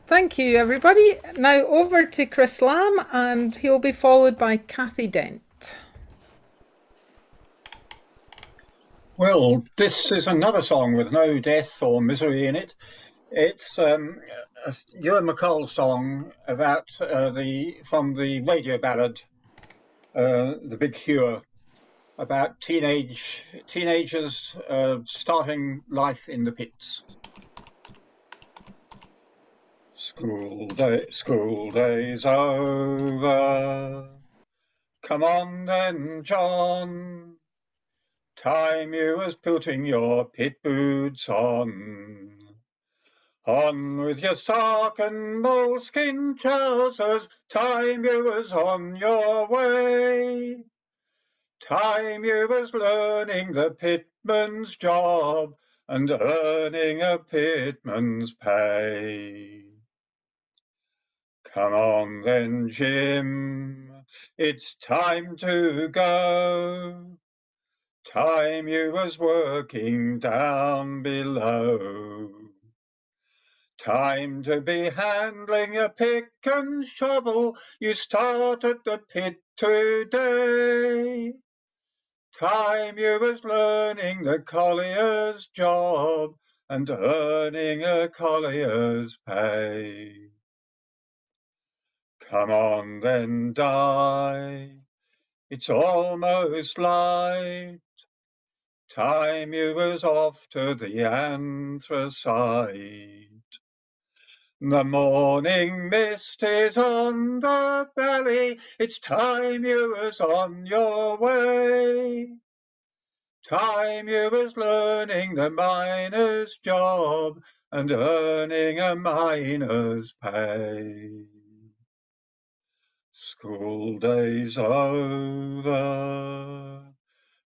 Speaker 2: Thank you, everybody. Now over to Chris Lamb, and he'll be followed by Cathy Dent.
Speaker 8: Well, this is another song with no death or misery in it. It's a Ewan MacColl song about from the radio ballad, The Big Cure, about teenagers starting life in the pits. School days over. Come on then, John. Time you was putting your pit boots on. On with your sock and moleskin trousers, time you was on your way. Time you was learning the pitman's job and earning a pitman's pay. Come on then, Jim, it's time to go. Time you was working down below. Time to be handling a pick and shovel, you start at the pit today. Time you was learning the collier's job and earning a collier's pay. Come on then, die, it's almost light. Time you was off to the anthracite. The morning mist is on the valley, it's time you was on your way. Time you was learning the miner's job and earning a miner's pay. School days over,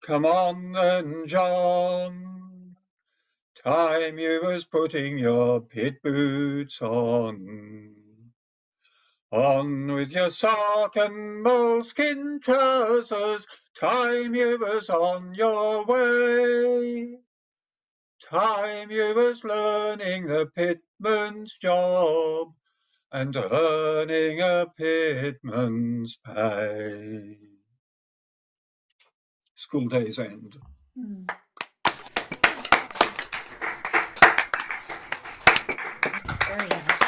Speaker 8: come on then, John. Time you was putting your pit boots on. On with your sock and moleskin trousers, time you was on your way. Time you was learning the pitman's job and earning a pitman's pay. School days end.
Speaker 18: Very nice.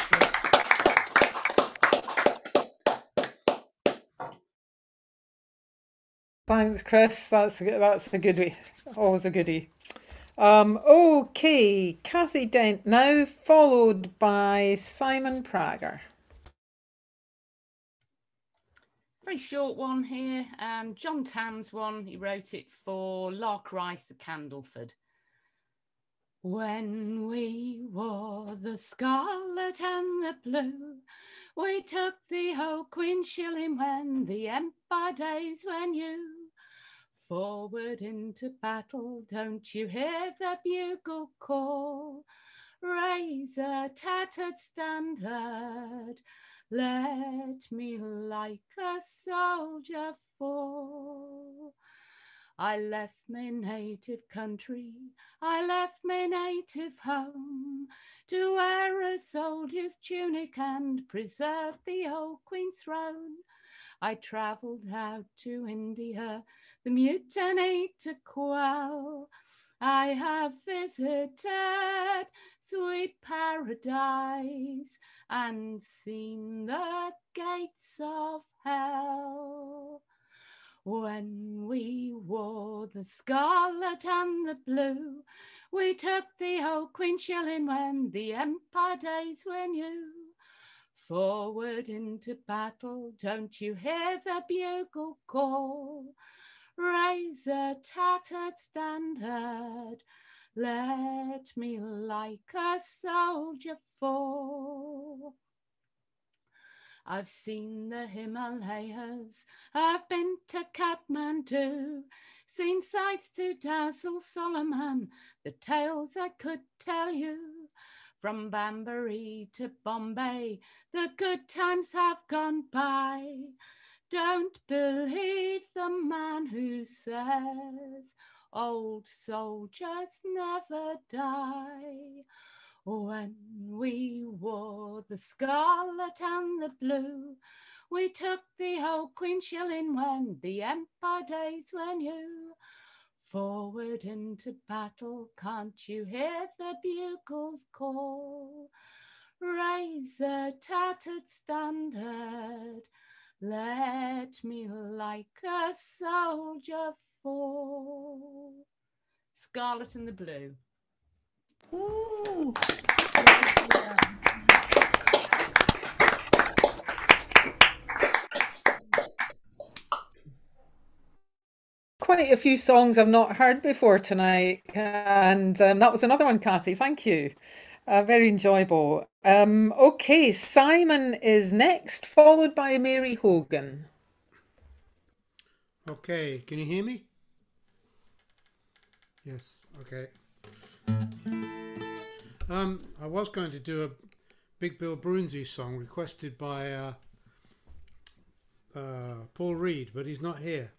Speaker 2: Thanks, Chris. That's a goodie. Always a goodie. Okay, Cathy Dent now, followed by Simon Prager.
Speaker 10: Very short one here. John Tam's one. He wrote it for Lark Rice at Candleford. When we wore the scarlet and the blue, we took the old Queen shilling when the Empire days when you forward into battle, don't you hear the bugle call? Raise a tattered standard, let me like a soldier fall. I left my native country, I left my native home, to wear a soldier's tunic and preserve the old Queen's throne. I travelled out to India, the mutiny to quell. I have visited sweet paradise and seen the gates of hell. When we wore the scarlet and the blue, we took the old Queen shilling when the Empire days when you forward into battle, don't you hear the bugle call? Raise a tattered standard, let me like a soldier fall. I've seen the Himalayas, I've been to Kathmandu, seen sights to dazzle Solomon, the tales I could tell you. From Banbury to Bombay, the good times have gone by. Don't believe the man who says old soldiers never die. When we wore the scarlet and the blue, we took the old Queen shilling when the Empire days when you forward into battle, can't you hear the bugles call? Raise a tattered standard, let me like a soldier fall. Scarlet and the Blue.
Speaker 2: Ooh. Quite a few songs I've not heard before tonight, and that was another one, Cathy. Thank you. Very enjoyable. Okay, Simon is next, followed by Mary Hogan.
Speaker 1: Okay, can you hear me? Yes, okay. I was going to do a Big Bill Broomsey song requested by Paul Reed, but he's not here.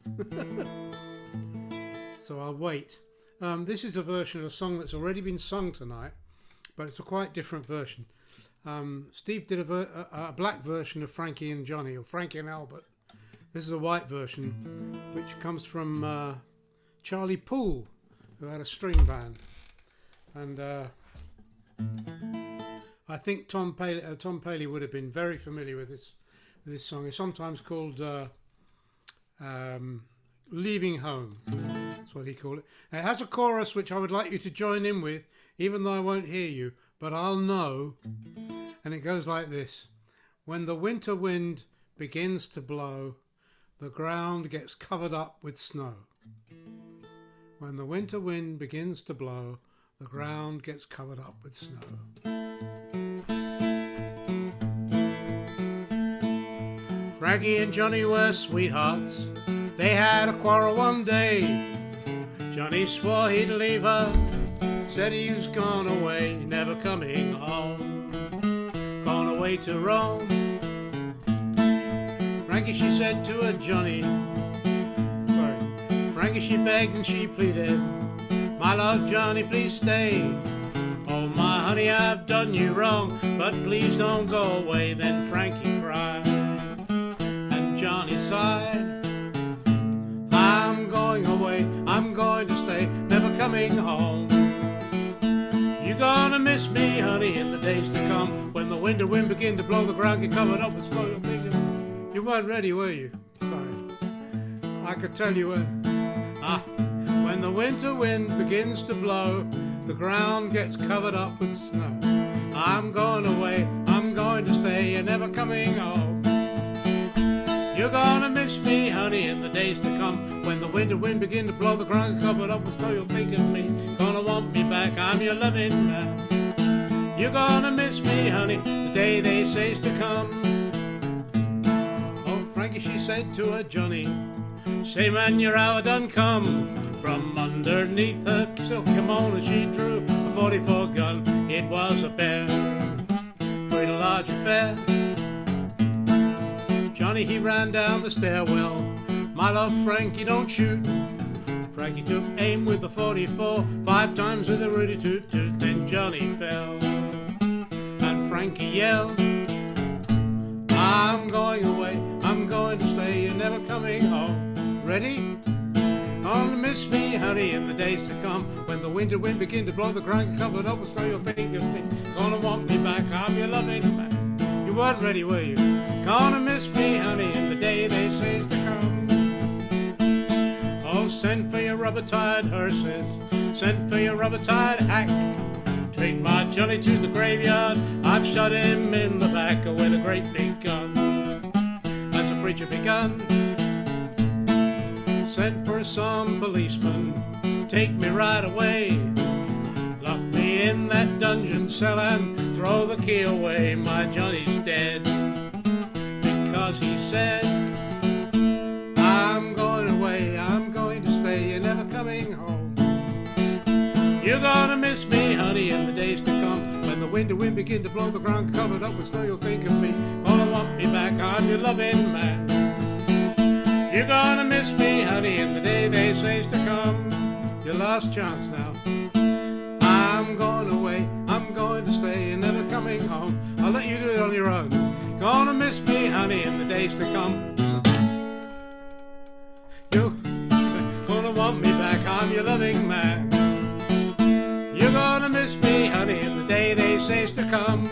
Speaker 1: So I'll wait. This is a version of a song that's already been sung tonight, but it's a quite different version. Steve did a black version of Frankie and Johnny, or Frankie and Albert. This is a white version, which comes from Charlie Poole, who had a string band. And I think Tom Paley would have been very familiar with this song. It's sometimes called Leaving Home. That's what he called it. And it has a chorus which I would like you to join in with, even though I won't hear you, but I'll know. And it goes like this. When the winter wind begins to blow, the ground gets covered up with snow. When the winter wind begins to blow, the ground gets covered up with snow. Frankie and Johnny were sweethearts. They had a quarrel one day. Johnny swore he'd leave her, said he was gone away, never coming home, gone away to Rome. Frankie, she said to her Johnny, Frankie, she begged and she pleaded, my love, Johnny, please stay. Oh, my honey, I've done you wrong, but please don't go away. Then Frankie cried, and Johnny sighed, I'm going away, I'm going to stay, never coming home. You're gonna miss me, honey, in the days to come. When the winter wind begin to blow, the ground get covered up with snow. You're thinking, you weren't ready, were you? Sorry. I could tell you when. When the winter wind begins to blow, the ground gets covered up with snow. I'm going away, I'm going to stay, you're never coming home. You're gonna miss me, honey, in the days to come. When the winter wind begin to blow, the ground covered up with snow, you'll think of me, gonna want me back, I'm your loving man. You're gonna miss me, honey, the day they say's to come. Oh, Frankie, she said to her Johnny, say, man, you're how I done come. From underneath her silk kimono she drew a 44 gun. It was a bear, pretty large affair. Johnny, he ran down the stairwell. My love, Frankie, don't shoot. Frankie took aim with the 44, 5 times with a Rudy toot toot. Then Johnny fell, and Frankie yelled, I'm going away, I'm going to stay, you're never coming home. Ready? Gonna miss me, honey, in the days to come. When the winter wind begin to blow, the ground covered up with snow, you'll think of me, gonna want me back, I'm your loving man. You weren't ready, were you? Gonna miss me, honey, in the day they say's to come. Oh, send for your rubber-tied hearses, send for your rubber-tied hack. Take my Johnny to the graveyard, I've shot him in the back with a great big gun. As the preacher begun, send for some policeman, take me right away. Lock me in that dungeon cell and throw the key away. My Johnny's dead, because he said, I'm going away, I'm going to stay, you're never coming home. You're gonna miss me, honey, in the days to come. When the winter wind begin to blow, the ground covered up with snow, you'll think of me, gonna want me back, I'm your loving man. You're gonna miss me, honey, in the day they say's to come. Your last chance now. I'm going away, I'm going to stay, you're never coming home. I'll let you do it on your own. Gonna miss me, honey, in the days to come. You're gonna want me back, I'm your loving man. You're gonna miss me, honey, in the day they say's to come.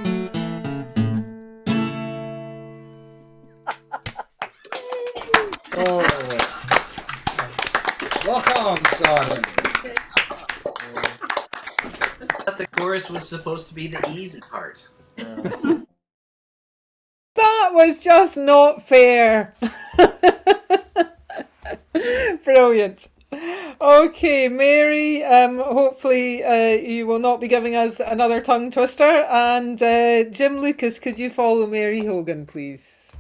Speaker 16: Oh, rock on, Simon.
Speaker 17: I thought the chorus was supposed to be the easy part.
Speaker 2: That was just not fair. Brilliant. Okay, Mary, hopefully you will not be giving us another tongue twister. And Jim Lucas, could you follow Mary Hogan, please?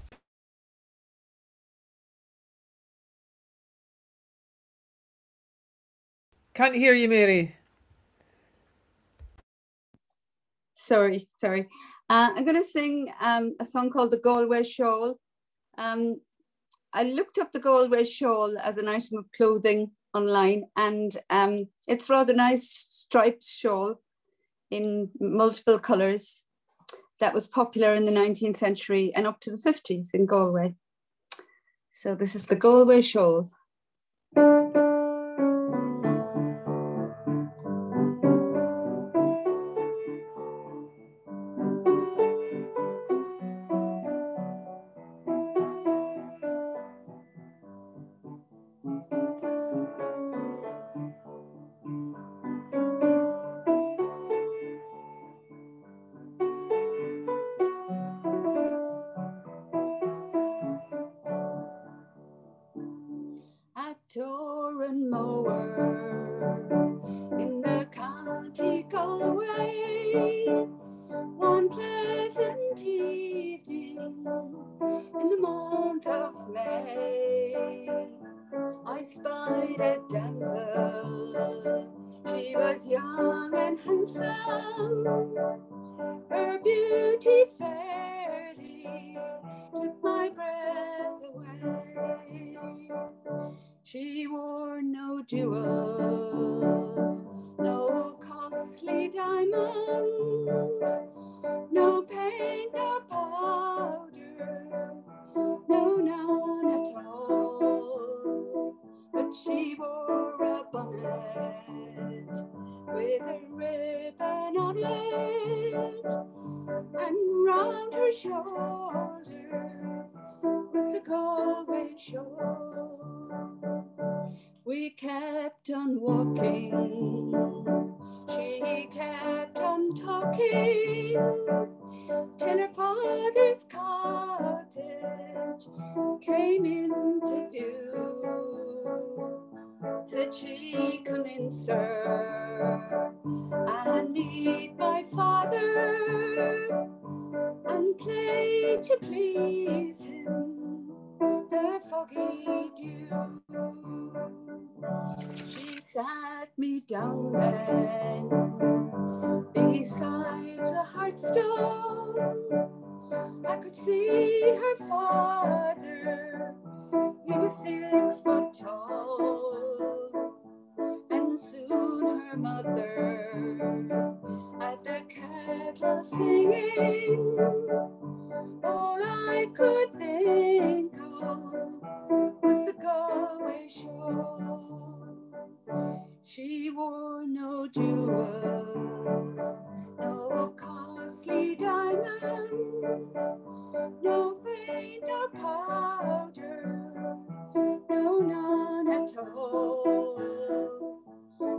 Speaker 2: Can't hear you, Mary.
Speaker 3: Sorry. I'm going to sing a song called The Galway Shawl. I looked up the Galway shawl as an item of clothing online, and it's rather nice striped shawl in multiple colours that was popular in the 19th century and up to the 50s in Galway. So this is the Galway shawl. Doran Mower in the county Galway, one pleasant evening in the month of May, I spied a damsel. She was young and handsome, her beauty fairly took my breath away. She wore no jewels, no costly diamonds, no paint, no powder, no, none at all. But she wore a bonnet with a ribbon on it, and round her shoulders was the Galway shawl. We kept on walking, she kept on talking, till her father's cottage came into view. Said she, "Come in, sir, and meet my father, and play to please him the foggy dew." She sat me down then beside the hearthstone. I could see her father, he was 6 foot tall, and soon her mother at the kettle singing. All I could think of was the Galway shawl. She wore no jewels, no costly diamonds, no paint nor powder, no, none at all.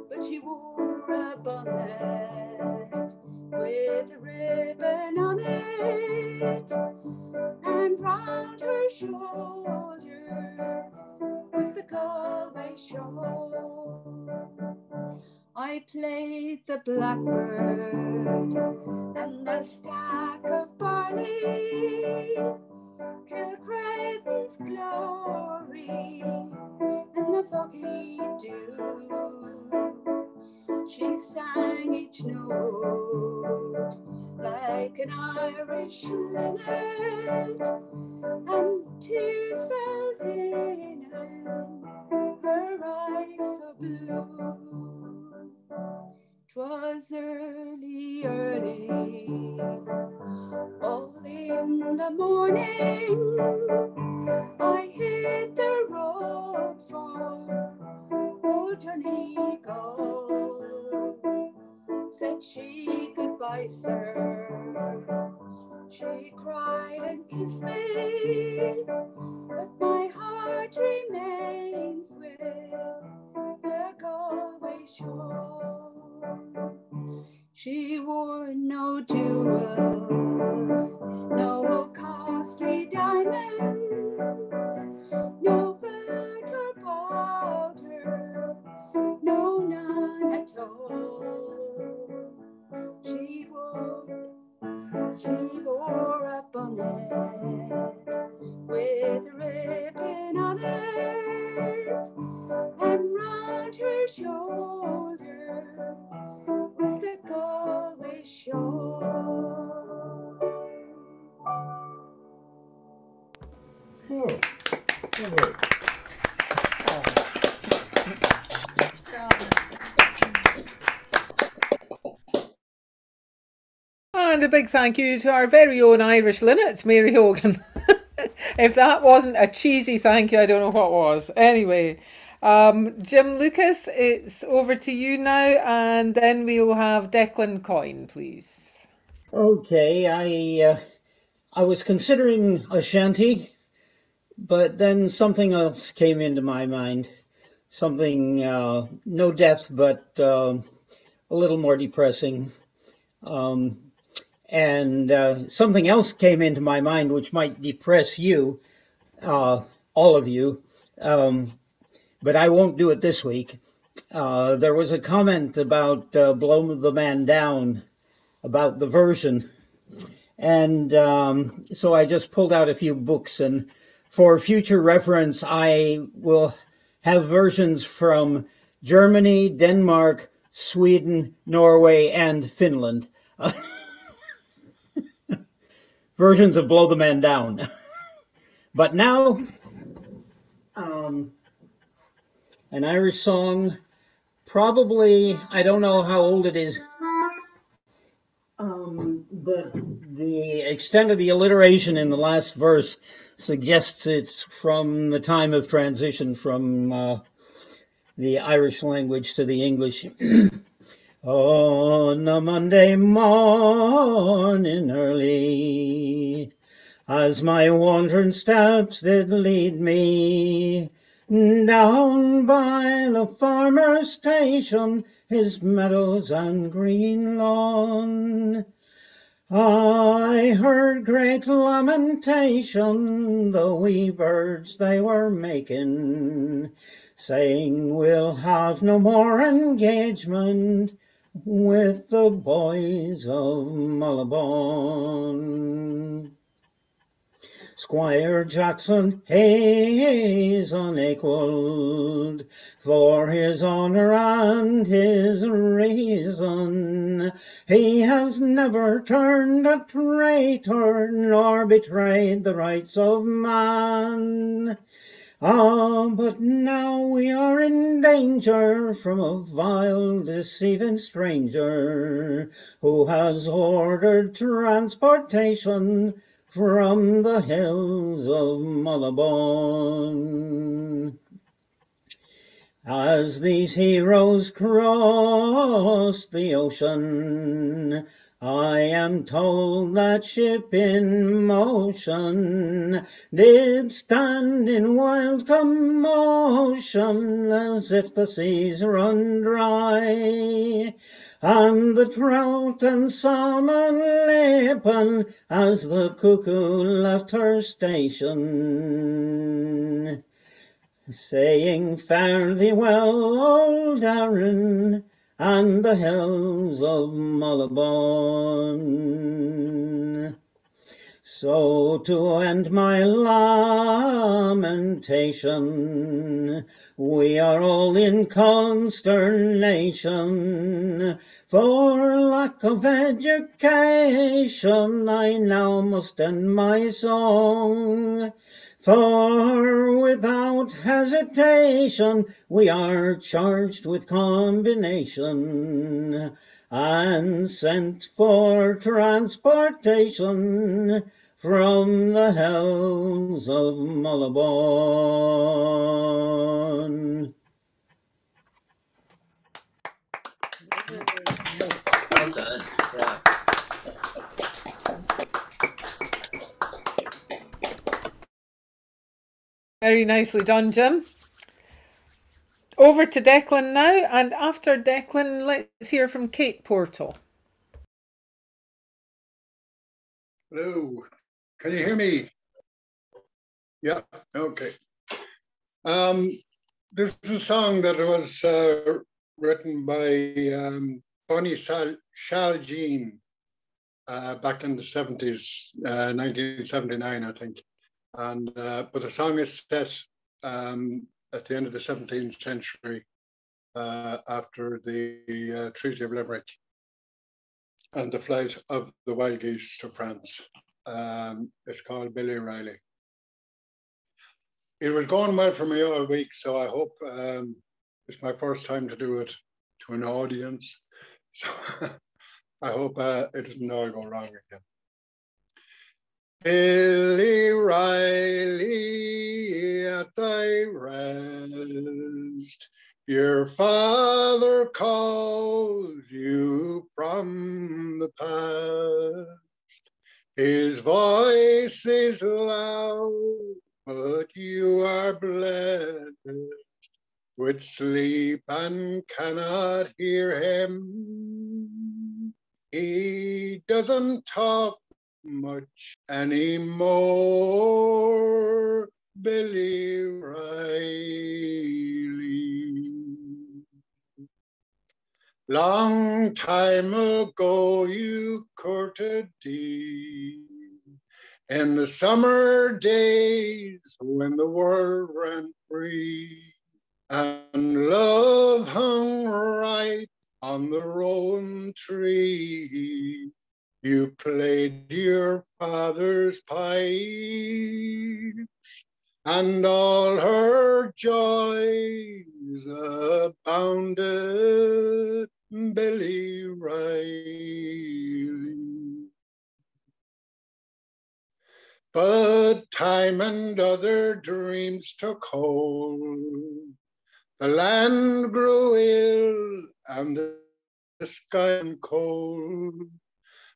Speaker 3: But she wore a bonnet with a ribbon on it, and round her shoulders was the Galway shawl. I played the blackbird and the stack of barley, Kilcreden's glory and the foggy dew. She sang each note like an Irish linnet, and tears fell in her eyes so blue. 'Twas early, all in the morning, I hit the road for old Donegal. Said she, "Goodbye, sir." She cried and kissed me, but my heart remains with the Galway shawl. She wore no jewels, no costly diamonds, no felt or powder,
Speaker 14: She wore a bonnet with a ribbon on it, and round her shoulders was the Galway shawl.
Speaker 7: Oh, lovely.
Speaker 2: And a big thank you to our very own Irish Linnet, Mary Hogan. If that wasn't a cheesy thank you, I don't know what was. Anyway, Jim Lucas, it's over to you now, and then we'll have Declan Coyne, please.
Speaker 19: Okay, I was considering a shanty, but then something else came into my mind. Something, no death, but a little more depressing. And something else came into my mind which might depress you, all of you, but I won't do it this week. There was a comment about Blow the Man Down, about the version. And so I just pulled out a few books, and for future reference, I will have versions from Germany, Denmark, Sweden, Norway, and Finland. Versions of Blow the Man Down. But now, an Irish song, probably, I don't know how old it is, but the extent of the alliteration in the last verse suggests it's from the time of transition from the Irish language to the English. On a Monday morning early, as my wandering steps did lead me down by the farmer's station, his meadows and green lawn, I heard great lamentation, the wee birds they were making, saying we'll have no more engagement with the boys of Mullabone. Squire Jackson he's unequalled for his honour and his reason. He has never turned a traitor nor betrayed the rights of man. But now we are in danger from a vile, deceiving stranger who has ordered transportation from the hills of Mullabone. As these heroes crossed the ocean, I am told that ship in motion did stand in wild commotion as if the seas run dry, and the trout and salmon leaping as the cuckoo left her station, saying fare thee well, old Arran, and the hills of Mullabone. So to end my lamentation, we are all in consternation. For lack of education, I now must end my song. For without hesitation, we are charged with combination and sent for transportation from the hells of Mullabone.
Speaker 17: Well done. Yeah.
Speaker 2: Very nicely done, Jim. Over to Declan now, and after Declan, let's hear from Kate Portal.
Speaker 20: Hello, can you hear me? Yeah, okay. This is a song that was written by Bunny Shall Jeanne back in the 70s, 1979, I think. And but the song is set at the end of the 17th century after the Treaty of Limerick and the flight of the wild geese to France. It's called Billy Riley. It was going well for me all week, so I hope it's my first time to do it to an audience. So I hope it doesn't all go wrong again. Billy Riley, at thy rest, your father calls you from the past. His voice is loud, but you are blessed with sleep and cannot hear him. He doesn't talk much anymore, Billy Riley. Long time ago you courted thee in the summer days when the world ran free and love hung right on the rowan tree. You played your father's pipes, and all her joys abounded, Billy Riley. But time and other dreams took hold. The land grew ill, and the sky cold.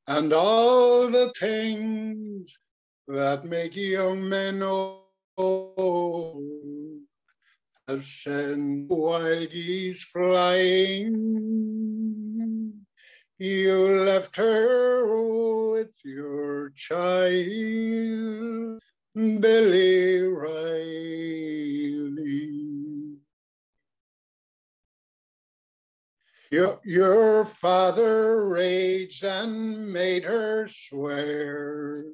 Speaker 20: And all the things that make young men old has sent wild geese flying. You left her with your child, Billy Riley. Your father raged and made her swear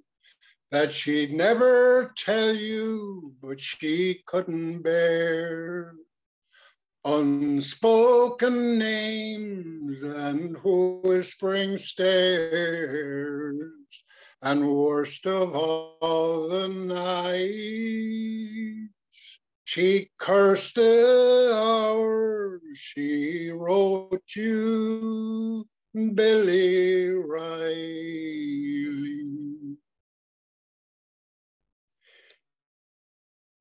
Speaker 20: that she'd never tell you, but she couldn't bear unspoken names and whispering stares, and worst of all the nights, she cursed the hours she wrote you, Billy Riley.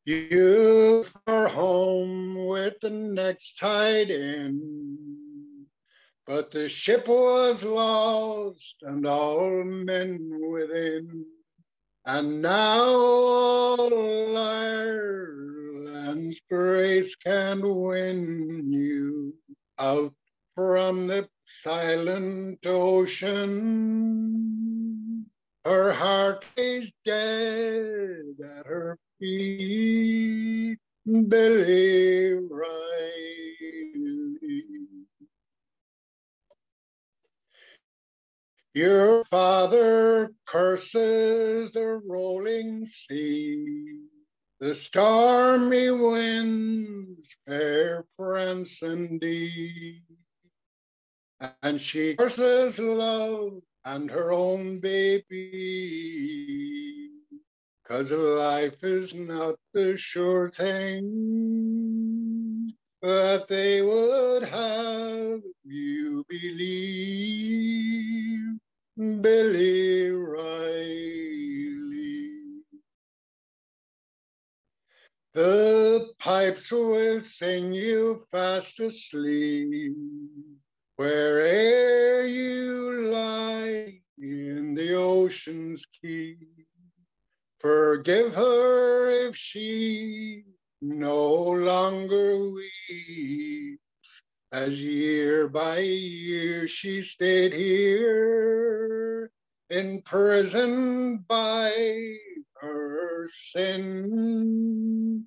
Speaker 20: You were home with the next tide in, but the ship was lost and all men within. And now all Ireland's grace can win you out from the silent ocean. Her heart is dead at her feet, Billy Riley. Your father curses the rolling sea, the stormy winds, fair France and thee. And she curses love and her own baby, 'cause life is not the sure thing that they would have you believe, Billy Riley. The pipes will sing you fast asleep, where'er you lie in the ocean's key. Forgive her if she no longer weeps, as year by year she stayed here, imprisoned by her sin.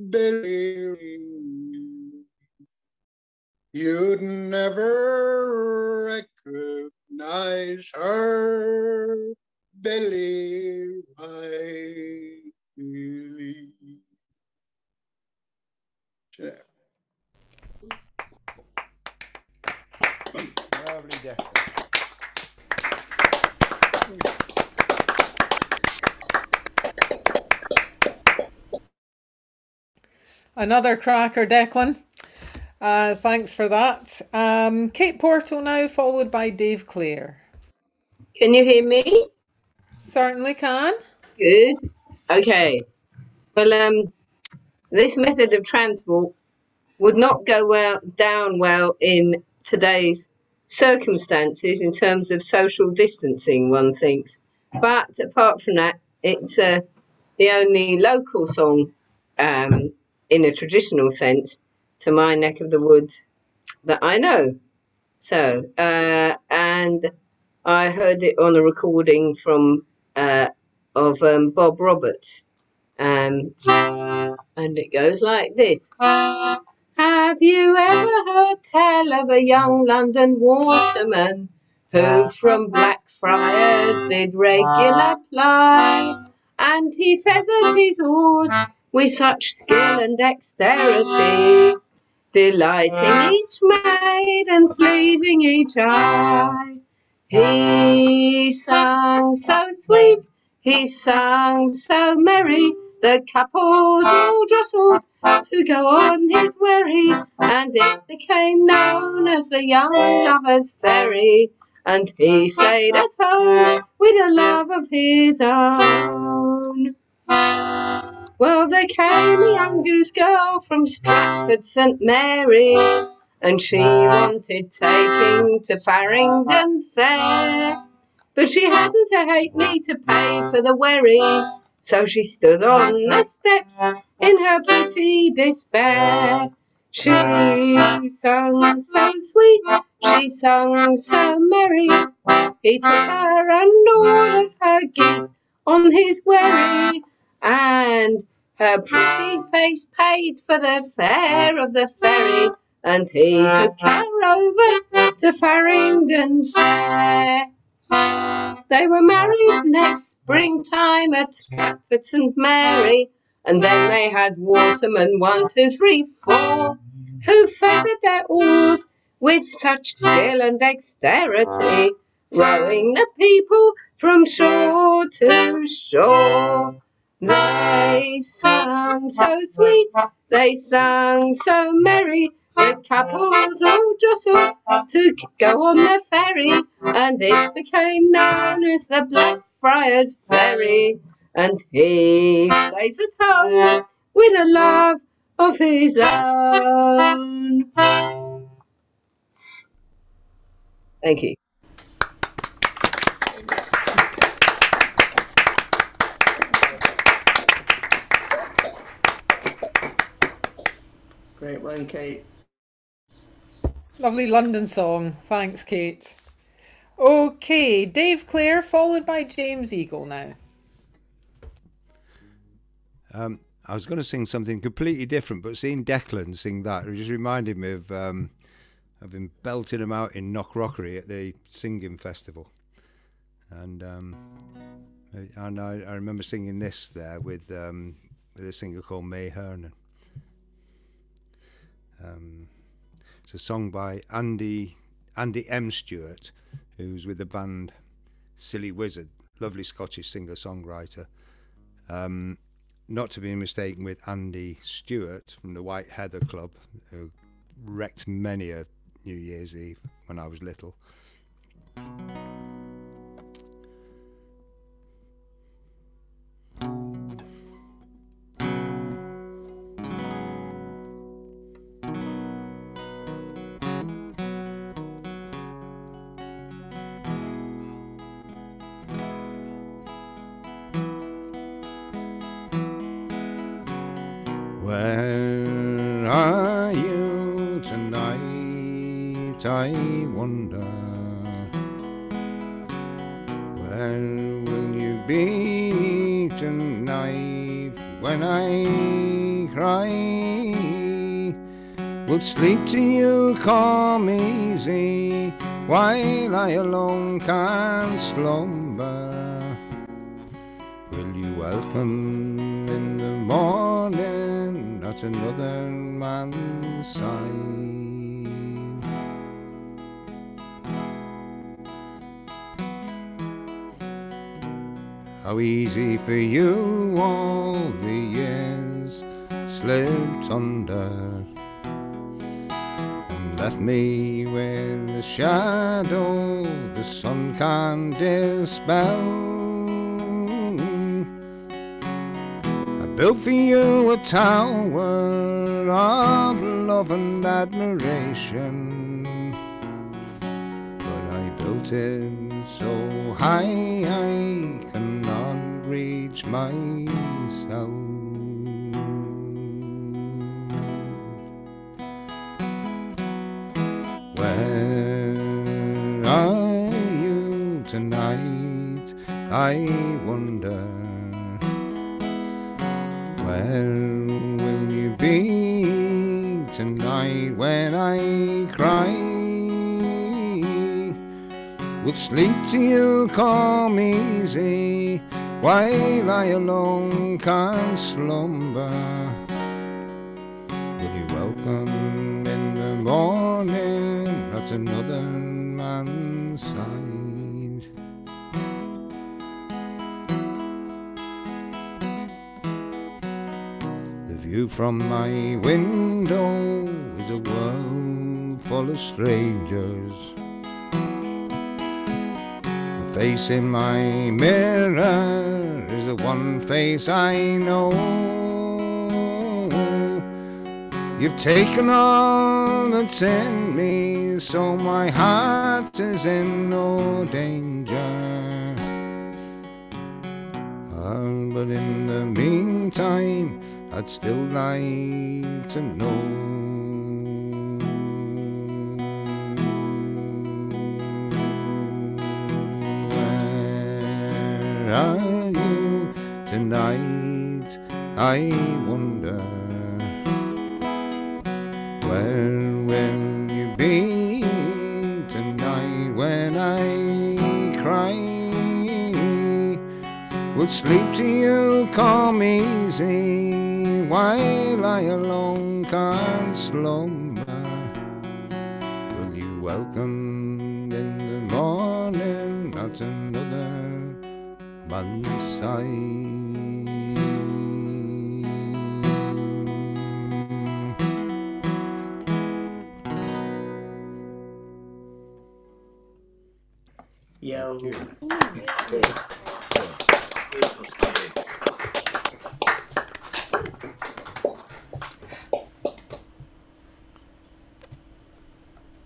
Speaker 20: Billy. you'd never recognize her, Billy Riley.
Speaker 16: Lovely, Declan.
Speaker 2: Another cracker, Declan. Thanks for that. Kate Portal now, followed by Dave Clare.
Speaker 22: Can you hear me?
Speaker 2: Certainly can.
Speaker 22: Good. Okay. Well, this method of transport would not go down well in today's circumstances in terms of social distancing, one thinks. But apart from that, it's the only local song in a traditional sense to my neck of the woods that I know. So, and I heard it on a recording from of Bob Roberts, and it goes like this. Have you ever heard tell of a young London waterman who from Blackfriars did regular ply, and he feathered his oars with such skill and dexterity, delighting each maid and pleasing each eye? He sang so sweet, he sang so merry, the couples all jostled to go on his wherry, and it became known as the young lovers' ferry, and he stayed at home with a love of his own. Well, there came a young goose girl from Stratford St Mary, and she wanted taking to Farringdon Fair, but she hadn't a halfpenny to pay for the wherry, so she stood on the steps in her pretty despair. She sung so sweet, she sung so merry, he took her and all of her geese on his wherry, and her pretty face paid for the fare of the ferry, and he took her over to Farringdon Fair. They were married next springtime at Stratford St Mary, and then they had watermen 1, 2, 3, 4, who feathered their oars with such skill and dexterity, rowing the people from shore to shore. They sang so sweet, they sang so merry, the couples all jostled to go on the ferry, and it became known as the Blackfriars Ferry, and he stays at home with a love of his own. Thank you. Great one, Kate.
Speaker 2: Lovely London song. Thanks, Kate. Okay, Dave Clare, followed by James Eagle now.
Speaker 6: I was going to sing something completely different, but seeing Declan sing that, it just reminded me of I've been belting them out in Knockrockery at the singing festival, and I remember singing this there with a singer called May Hernan. It's a song by Andy M. Stewart, who's with the band Silly Wizard, lovely Scottish singer-songwriter. Not to be mistaken with Andy Stewart from the White Heather Club, who wrecked many a New Year's Eve when I was little. Where are you tonight, I wonder? Where will you be tonight when I cry? Will sleep till you come easy, while I alone can slumber. Will you welcome in the morning at another man's side? How easy for you all the years slipped under, and left me with a shadow the sun can't dispel. I built for you a tower of love and admiration, but I built it so high I cannot reach myself. Where are you tonight, I wonder? Where will you be tonight when I cry? Will sleep till you come easy, while I alone can't slumber? Will you welcome in the morning at another man's side? The view from my window is a world full of strangers. The face in my mirror is the one face I know. You've taken all that's in me, so my heart is in no danger. But in the meantime, I'd still like to know. Where are you tonight, I wonder? Where will you be tonight when I cry? Will sleep till you come easy, while I alone can't slumber? Will you welcome in the morning at another man's side?
Speaker 5: Yo.
Speaker 17: Beautiful story.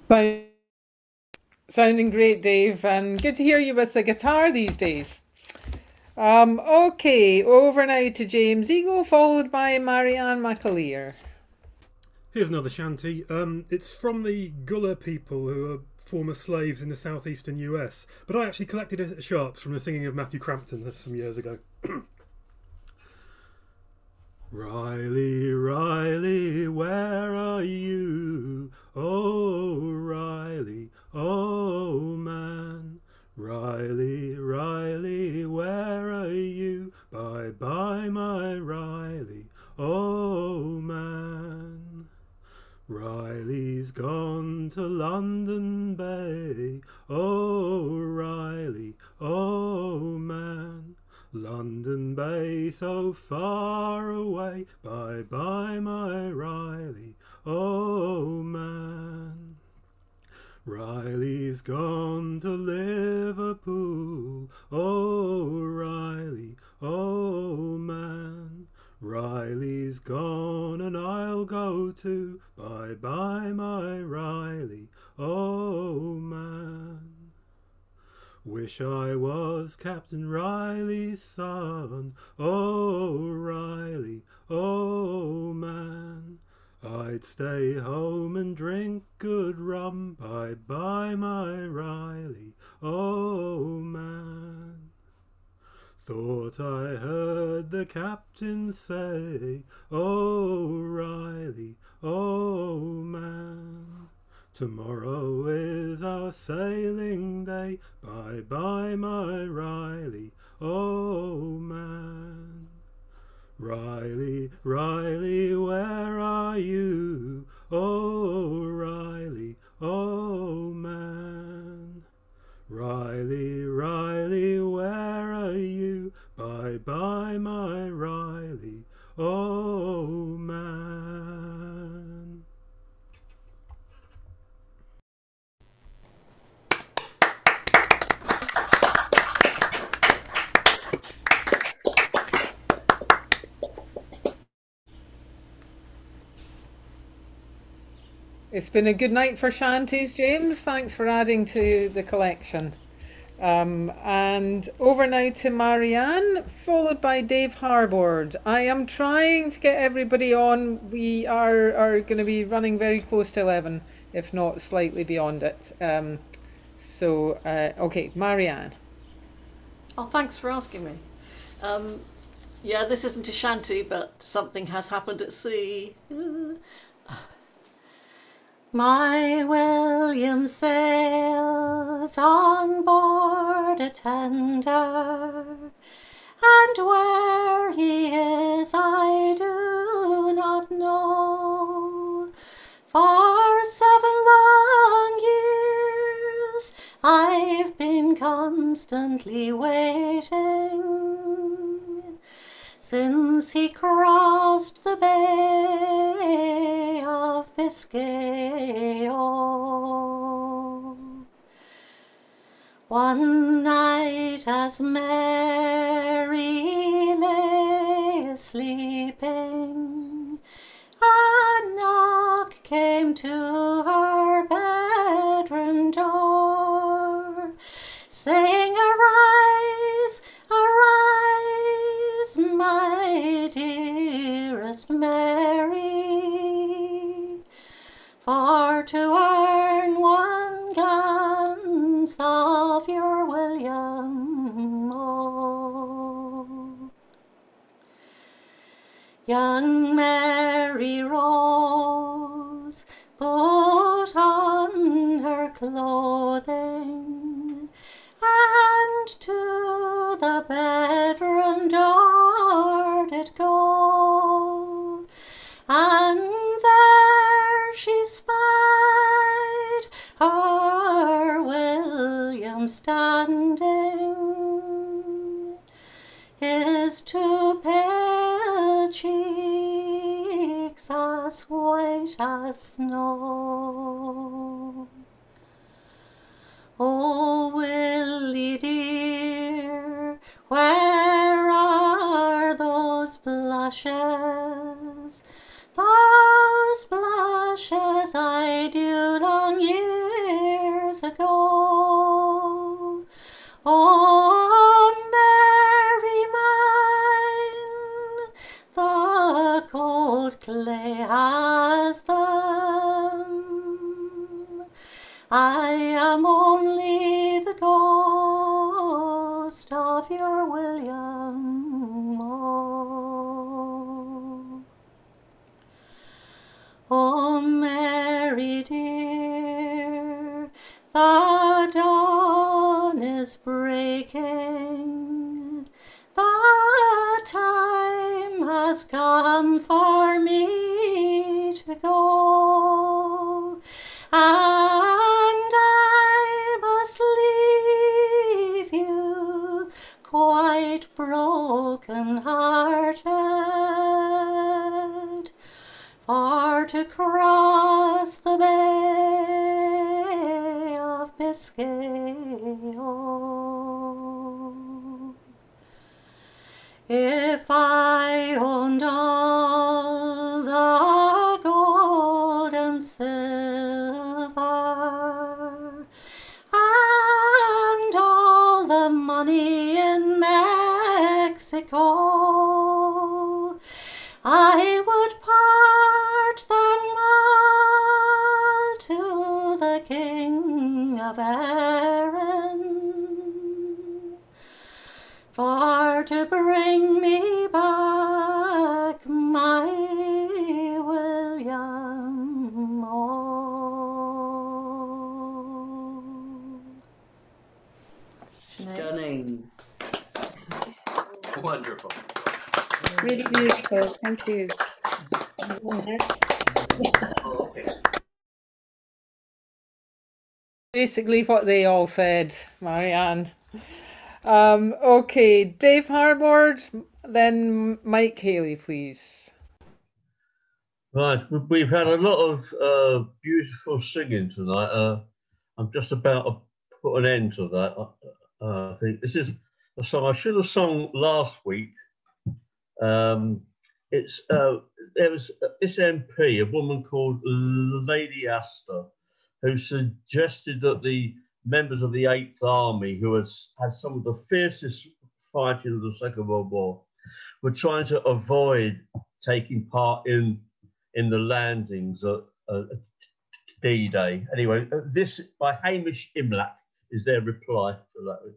Speaker 2: Bye. Sounding great, Dave, and good to hear you with the guitar these days. Okay, over now to James Eagle, followed by Marianne McAleer.
Speaker 9: Here's another shanty. It's from the Gullah people, who are former slaves in the southeastern US, but I actually collected it at Sharps from the singing of Matthew Crampton some years ago. Riley, Riley, where are you? Oh, Riley, oh man. Riley, Riley, where are you? Bye bye, my Riley, oh man. Riley's gone to London Bay, oh Riley, oh man. London Bay so far away, bye bye, my Riley, oh man. Riley's gone to Liverpool, oh Riley, oh man. Riley's gone and I'll go too, bye bye, my Riley, oh man. Wish I was Captain Riley's son, oh Riley, oh man. I'd stay home and drink good rum, bye bye, my Riley, oh man. Thought I heard the captain say, oh Riley, oh man. Tomorrow is our sailing day, bye bye my Riley, oh man. Riley, Riley, where are you? Oh Riley, oh man. Riley, Riley, where are you? Bye bye my Riley, oh man.
Speaker 2: It's been a good night for shanties, James. Thanks for adding to the collection. And over now to Marianne, followed by Dave Harbord. I am trying to get everybody on. We are going to be running very close to 11, if not slightly beyond it. Okay, Marianne.
Speaker 4: Oh, thanks for asking me. Yeah, this isn't a shanty, but something has happened at sea. My William sails on board a tender, and where he is I do not know. For 7 long years I've been constantly waiting, since he crossed the Bay of Biscay. One night as Mary lay sleeping, a knock came to her bedroom door, saying, "Arise, arise, my dearest Mary, for to earn 1 glance of your William, oh." Young Mary rose, put on her clothing, and to the bedroom door did go, and there she spied her William standing, his 2 pale cheeks as white as snow. "Oh, Willie dear, where are those blushes, those blushes I knew long years ago? Oh, Mary mine, the cold clay has them. I am only the ghost of your William, oh." "Oh, Mary dear, the dawn is breaking, the time has come for me to go, and I must leave you quite broken-hearted, for to cross the Bay of Biscay, oh. If I owned all the gold and silver, and all the money in Mexico, I would part them all to the King of Erin, for to bring me back my William.
Speaker 17: Stunning. Wonderful.
Speaker 3: Really beautiful. Thank you.
Speaker 17: Okay.
Speaker 2: Basically what they all said, Marianne. Okay, Dave Harbord, then Mike Haley, please.
Speaker 11: Right, we've had a lot of beautiful singing tonight. I'm just about to put an end to that. I think this is a song I should have sung last week. There was this MP, a woman called Lady Astor, who suggested that the members of the 8th Army, who had some of the fiercest fighting of the Second World War, were trying to avoid taking part in the landings at D-Day. Anyway, this by Hamish Imlach is their reply to that.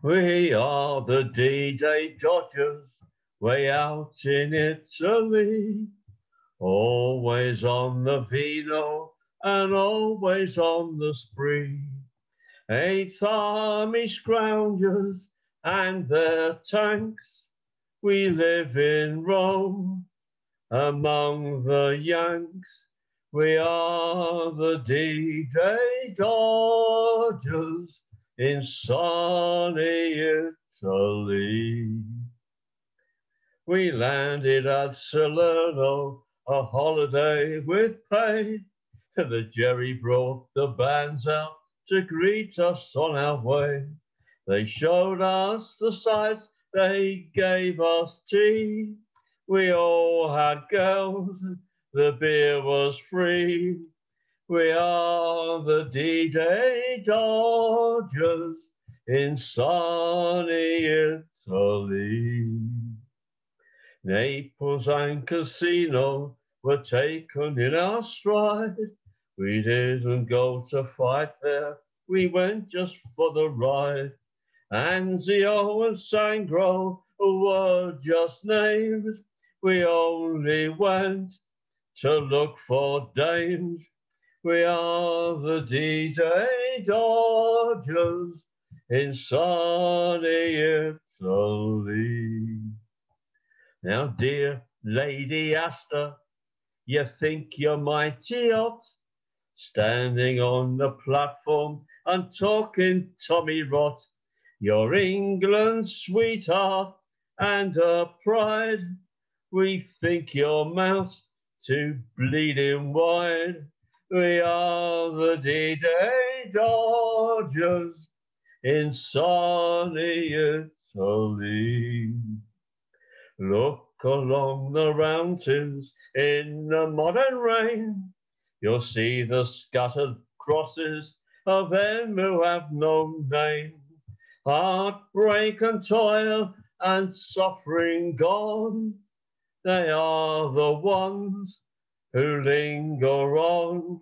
Speaker 11: We are the D-Day Dodgers, way out in Italy, always on the vino and always on the spree. 8th Army scroungers and their tanks, we live in Rome among the Yanks. We are the D-Day Dodgers in sunny Italy. We landed at Salerno, a holiday with pay. The Jerry brought the bands out to greet us on our way. They showed us the sights, they gave us tea. We all had girls, the beer was free. We are the D-Day Dodgers in sunny Italy. Naples and Casino were taken in our stride. We didn't go to fight there, we went just for the ride. Anzio and Sangro were just names. We only went to look for dames. We are the D-Day Dodgers in sunny Italy. Now, dear Lady Astor, you think you're mighty hot, standing on the platform and talking Tommy rot. You're England's sweetheart and her pride. We think your mouth too bleeding wide. We are the D-Day Dodgers in sunny Italy. Look along the mountains in the modern rain. You'll see the scattered crosses of them who have no name. Heartbreak and toil and suffering gone, they are the ones who linger on.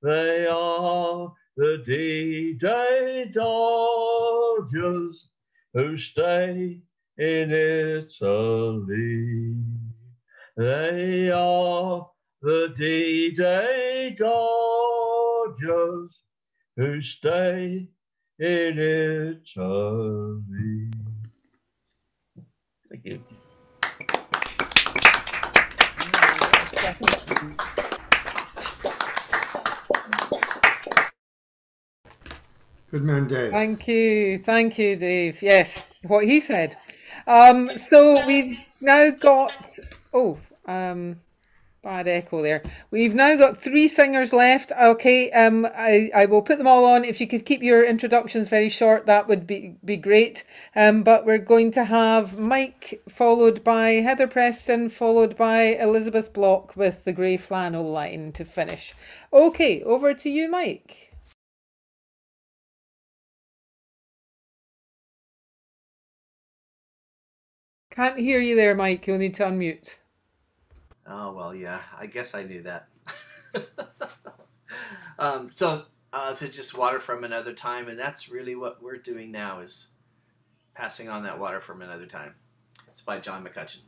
Speaker 11: They are the D-Day Dodgers who stay in Italy. They are the D-Day Dodgers who stay in Italy. Thank you.
Speaker 1: Good man, Dave.
Speaker 2: Thank you, Dave. Yes, what he said. So we've now got bad echo there. We've now got 3 singers left. Okay, I will put them all on. If you could keep your introductions very short, that would be great. But we're going to have Mike, followed by Heather Preston, followed by Elizabeth Block with the Grey Flannel line to finish. Okay, over to you, Mike. Can't hear you there, Mike. You'll need to unmute.
Speaker 17: Oh, well, yeah, I guess I knew that. So to just water from another time, and that's really what we're doing now, is passing on that water from another time. It's by John McCutcheon.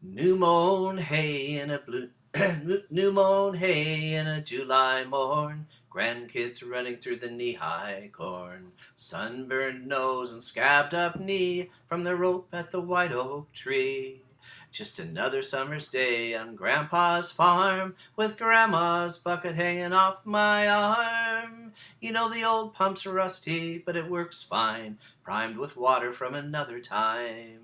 Speaker 17: New mown hay in a blue, new mown hay in a July morn, grandkids running through the knee-high corn, sunburned nose and scabbed up knee from the rope at the white oak tree. Just another summer's day on Grandpa's farm, with Grandma's bucket hanging off my arm. You know the old pump's rusty, but it works fine, primed with water from another time.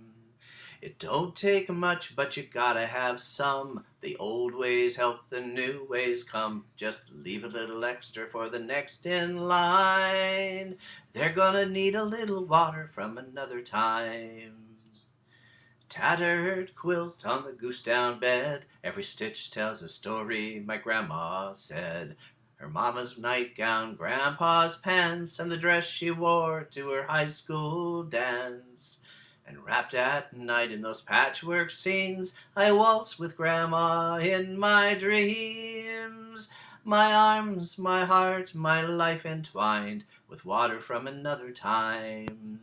Speaker 17: It don't take much, but you gotta have some. The old ways help the new ways come. Just leave a little extra for the next in line. They're gonna need a little water from another time. Tattered quilt on the goose-down bed, every stitch tells a story, my grandma said. Her mama's nightgown, grandpa's pants, and the dress she wore to her high school dance. And wrapped at night in those patchwork scenes, I waltz with grandma in my dreams. My arms, my heart, my life entwined with water from another time.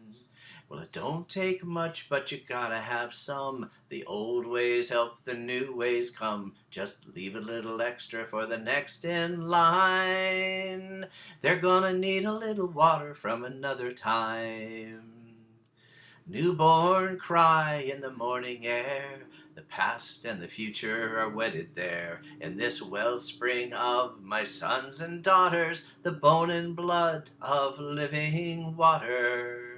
Speaker 17: Well, it don't take much, but you gotta have some. The old ways help the new ways come. Just leave a little extra for the next in line. They're gonna need a little water from another time. Newborn cry in the morning air. The past and the future are wedded there. In this wellspring of my sons and daughters, the bone and blood of living water.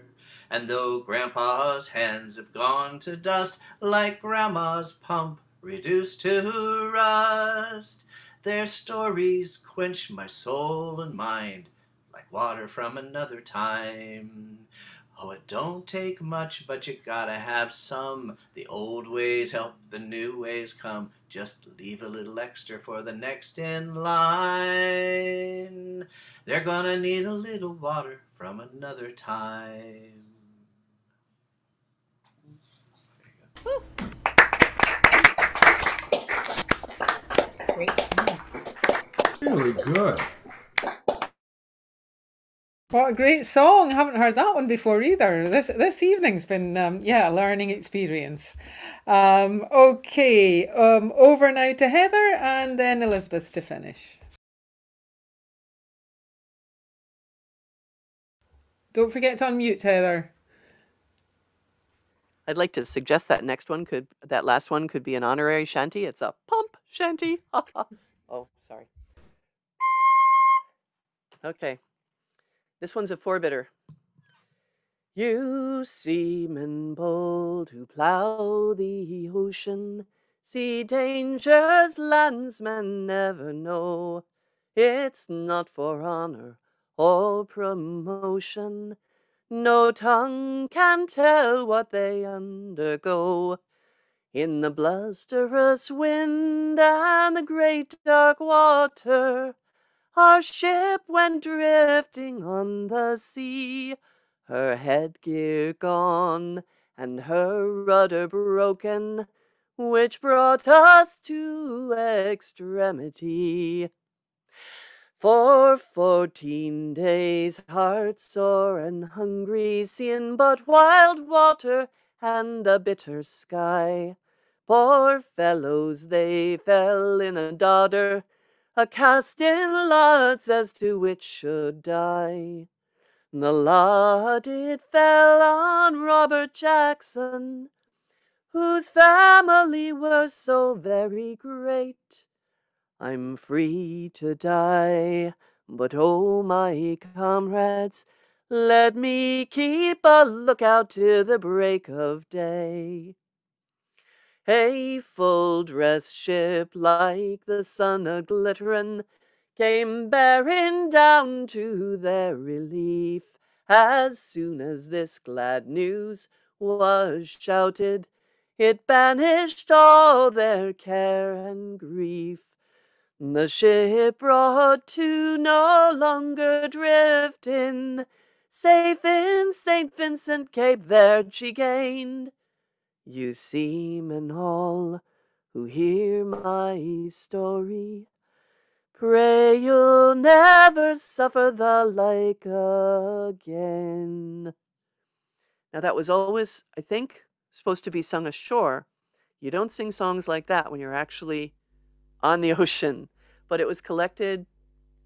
Speaker 17: And though Grandpa's hands have gone to dust, like Grandma's pump reduced to rust, their stories quench my soul and mind, like water from another time. Oh, it don't take much, but you gotta have some. The old ways help the new ways come. Just leave a little extra for the next in line. They're gonna need a little water from another time.
Speaker 18: Great song.
Speaker 1: Really good.
Speaker 2: What a great song! I haven't heard that one before either. This evening's been a learning experience. Okay, over now to Heather and then Elizabeth to finish. Don't forget to unmute, Heather.
Speaker 12: I'd like to suggest that that last one could be an honorary shanty. It's a pump shanty. Oh, sorry. Okay. This one's a four-bitter. You seamen bold who plough the ocean, see dangers landsmen never know. It's not for honor or promotion. No tongue can tell what they undergo. In the blusterous wind and the great dark water, our ship went drifting on the sea, her headgear gone and her rudder broken, which brought us to extremity. For 14 days, heartsore and hungry, seeing but wild water and a bitter sky. Poor fellows, they fell in a dodder, a casting lots as to which should die. The lot it fell on Robert Jackson, whose family were so very great. I'm free to die, but oh my comrades, let me keep a lookout till the break of day. A full-dress ship like the sun a-glittering came bearing down to their relief. As soon as this glad news was shouted, it banished all their care and grief. The ship brought to no longer drifting, safe in St. Vincent Cape there she gained. You seamen all who hear my story, pray you'll never suffer the like again. Now that was always, I think, supposed to be sung ashore. You don't sing songs like that when you're actually on the ocean. But it was collected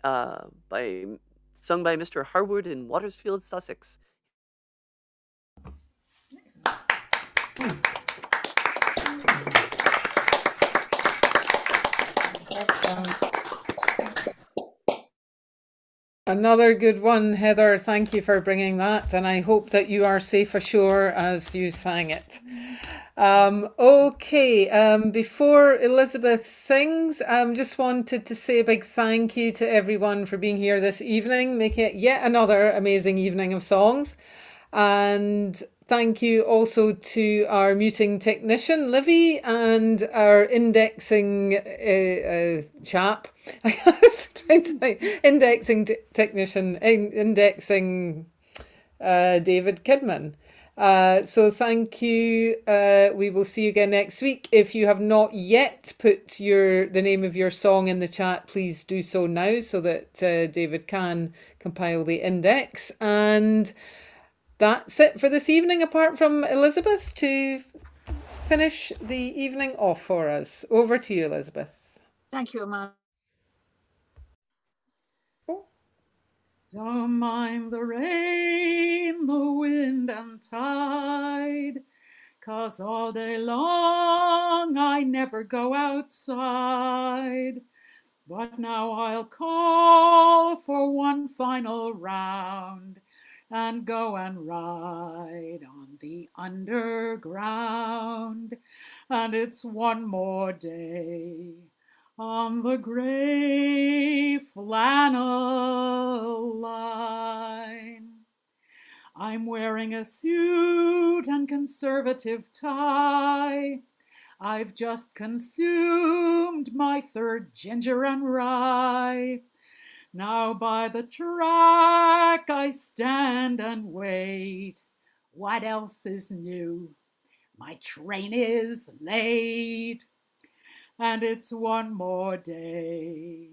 Speaker 12: sung by Mr. Harwood in Watersfield, Sussex.
Speaker 2: Another good one, Heather. Thank you for bringing that, and I hope that you are safe ashore as you sang it. Before Elizabeth sings, just wanted to say a big thank you to everyone for being here this evening, making it yet another amazing evening of songs. And thank you also to our muting technician, Livy, and our indexing chap. I was trying to think, indexing David Kidman. So thank you. We will see you again next week. If you have not yet put the name of your song in the chat, please do so now so that David can compile the index. And that's it for this evening, apart from Elizabeth to finish the evening off for us. Over to you, Elizabeth.
Speaker 15: Thank you, Amanda.
Speaker 10: Don't mind the rain, the wind and tide, 'cause all day long I never go outside. But now I'll call for one final round and go and ride on the underground. And it's one more day on the grey flannel line. I'm wearing a suit and conservative tie. I've just consumed my third ginger and rye. Now by the track I stand and wait. What else is new? My train is late. And it's one more day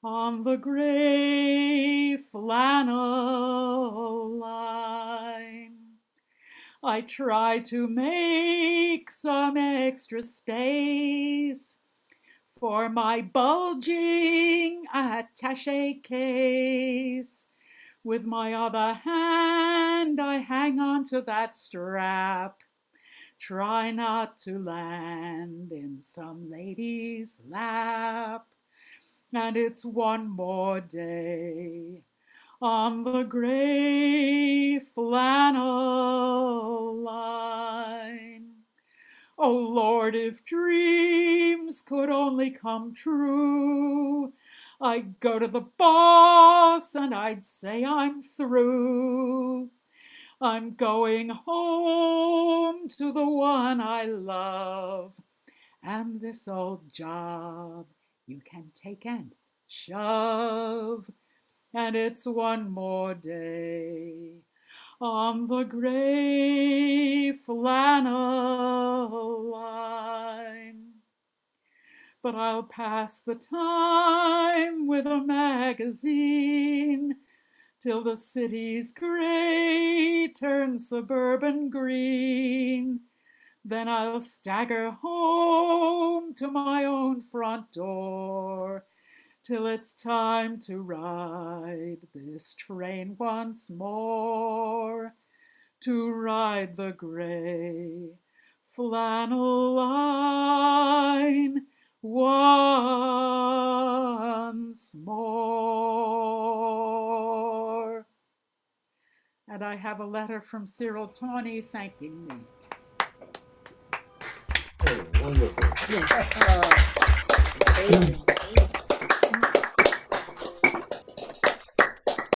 Speaker 10: on the grey flannel line. I try to make some extra space for my bulging attaché case. With my other hand I hang on to that strap. Try not to land in some lady's lap. And it's one more day on the grey flannel line. Oh Lord, if dreams could only come true, I'd go to the boss and I'd say I'm through. I'm going home to the one I love, and this old job you can take and shove. And it's one more day on the grey flannel line. But I'll pass the time with a magazine till the city's grey turns suburban green. Then I'll stagger home to my own front door till it's time to ride this train once more, to ride the grey flannel line once more. And I have a letter from Cyril Tawney thanking me.
Speaker 11: Oh, wonderful.
Speaker 18: Yes. Amazing.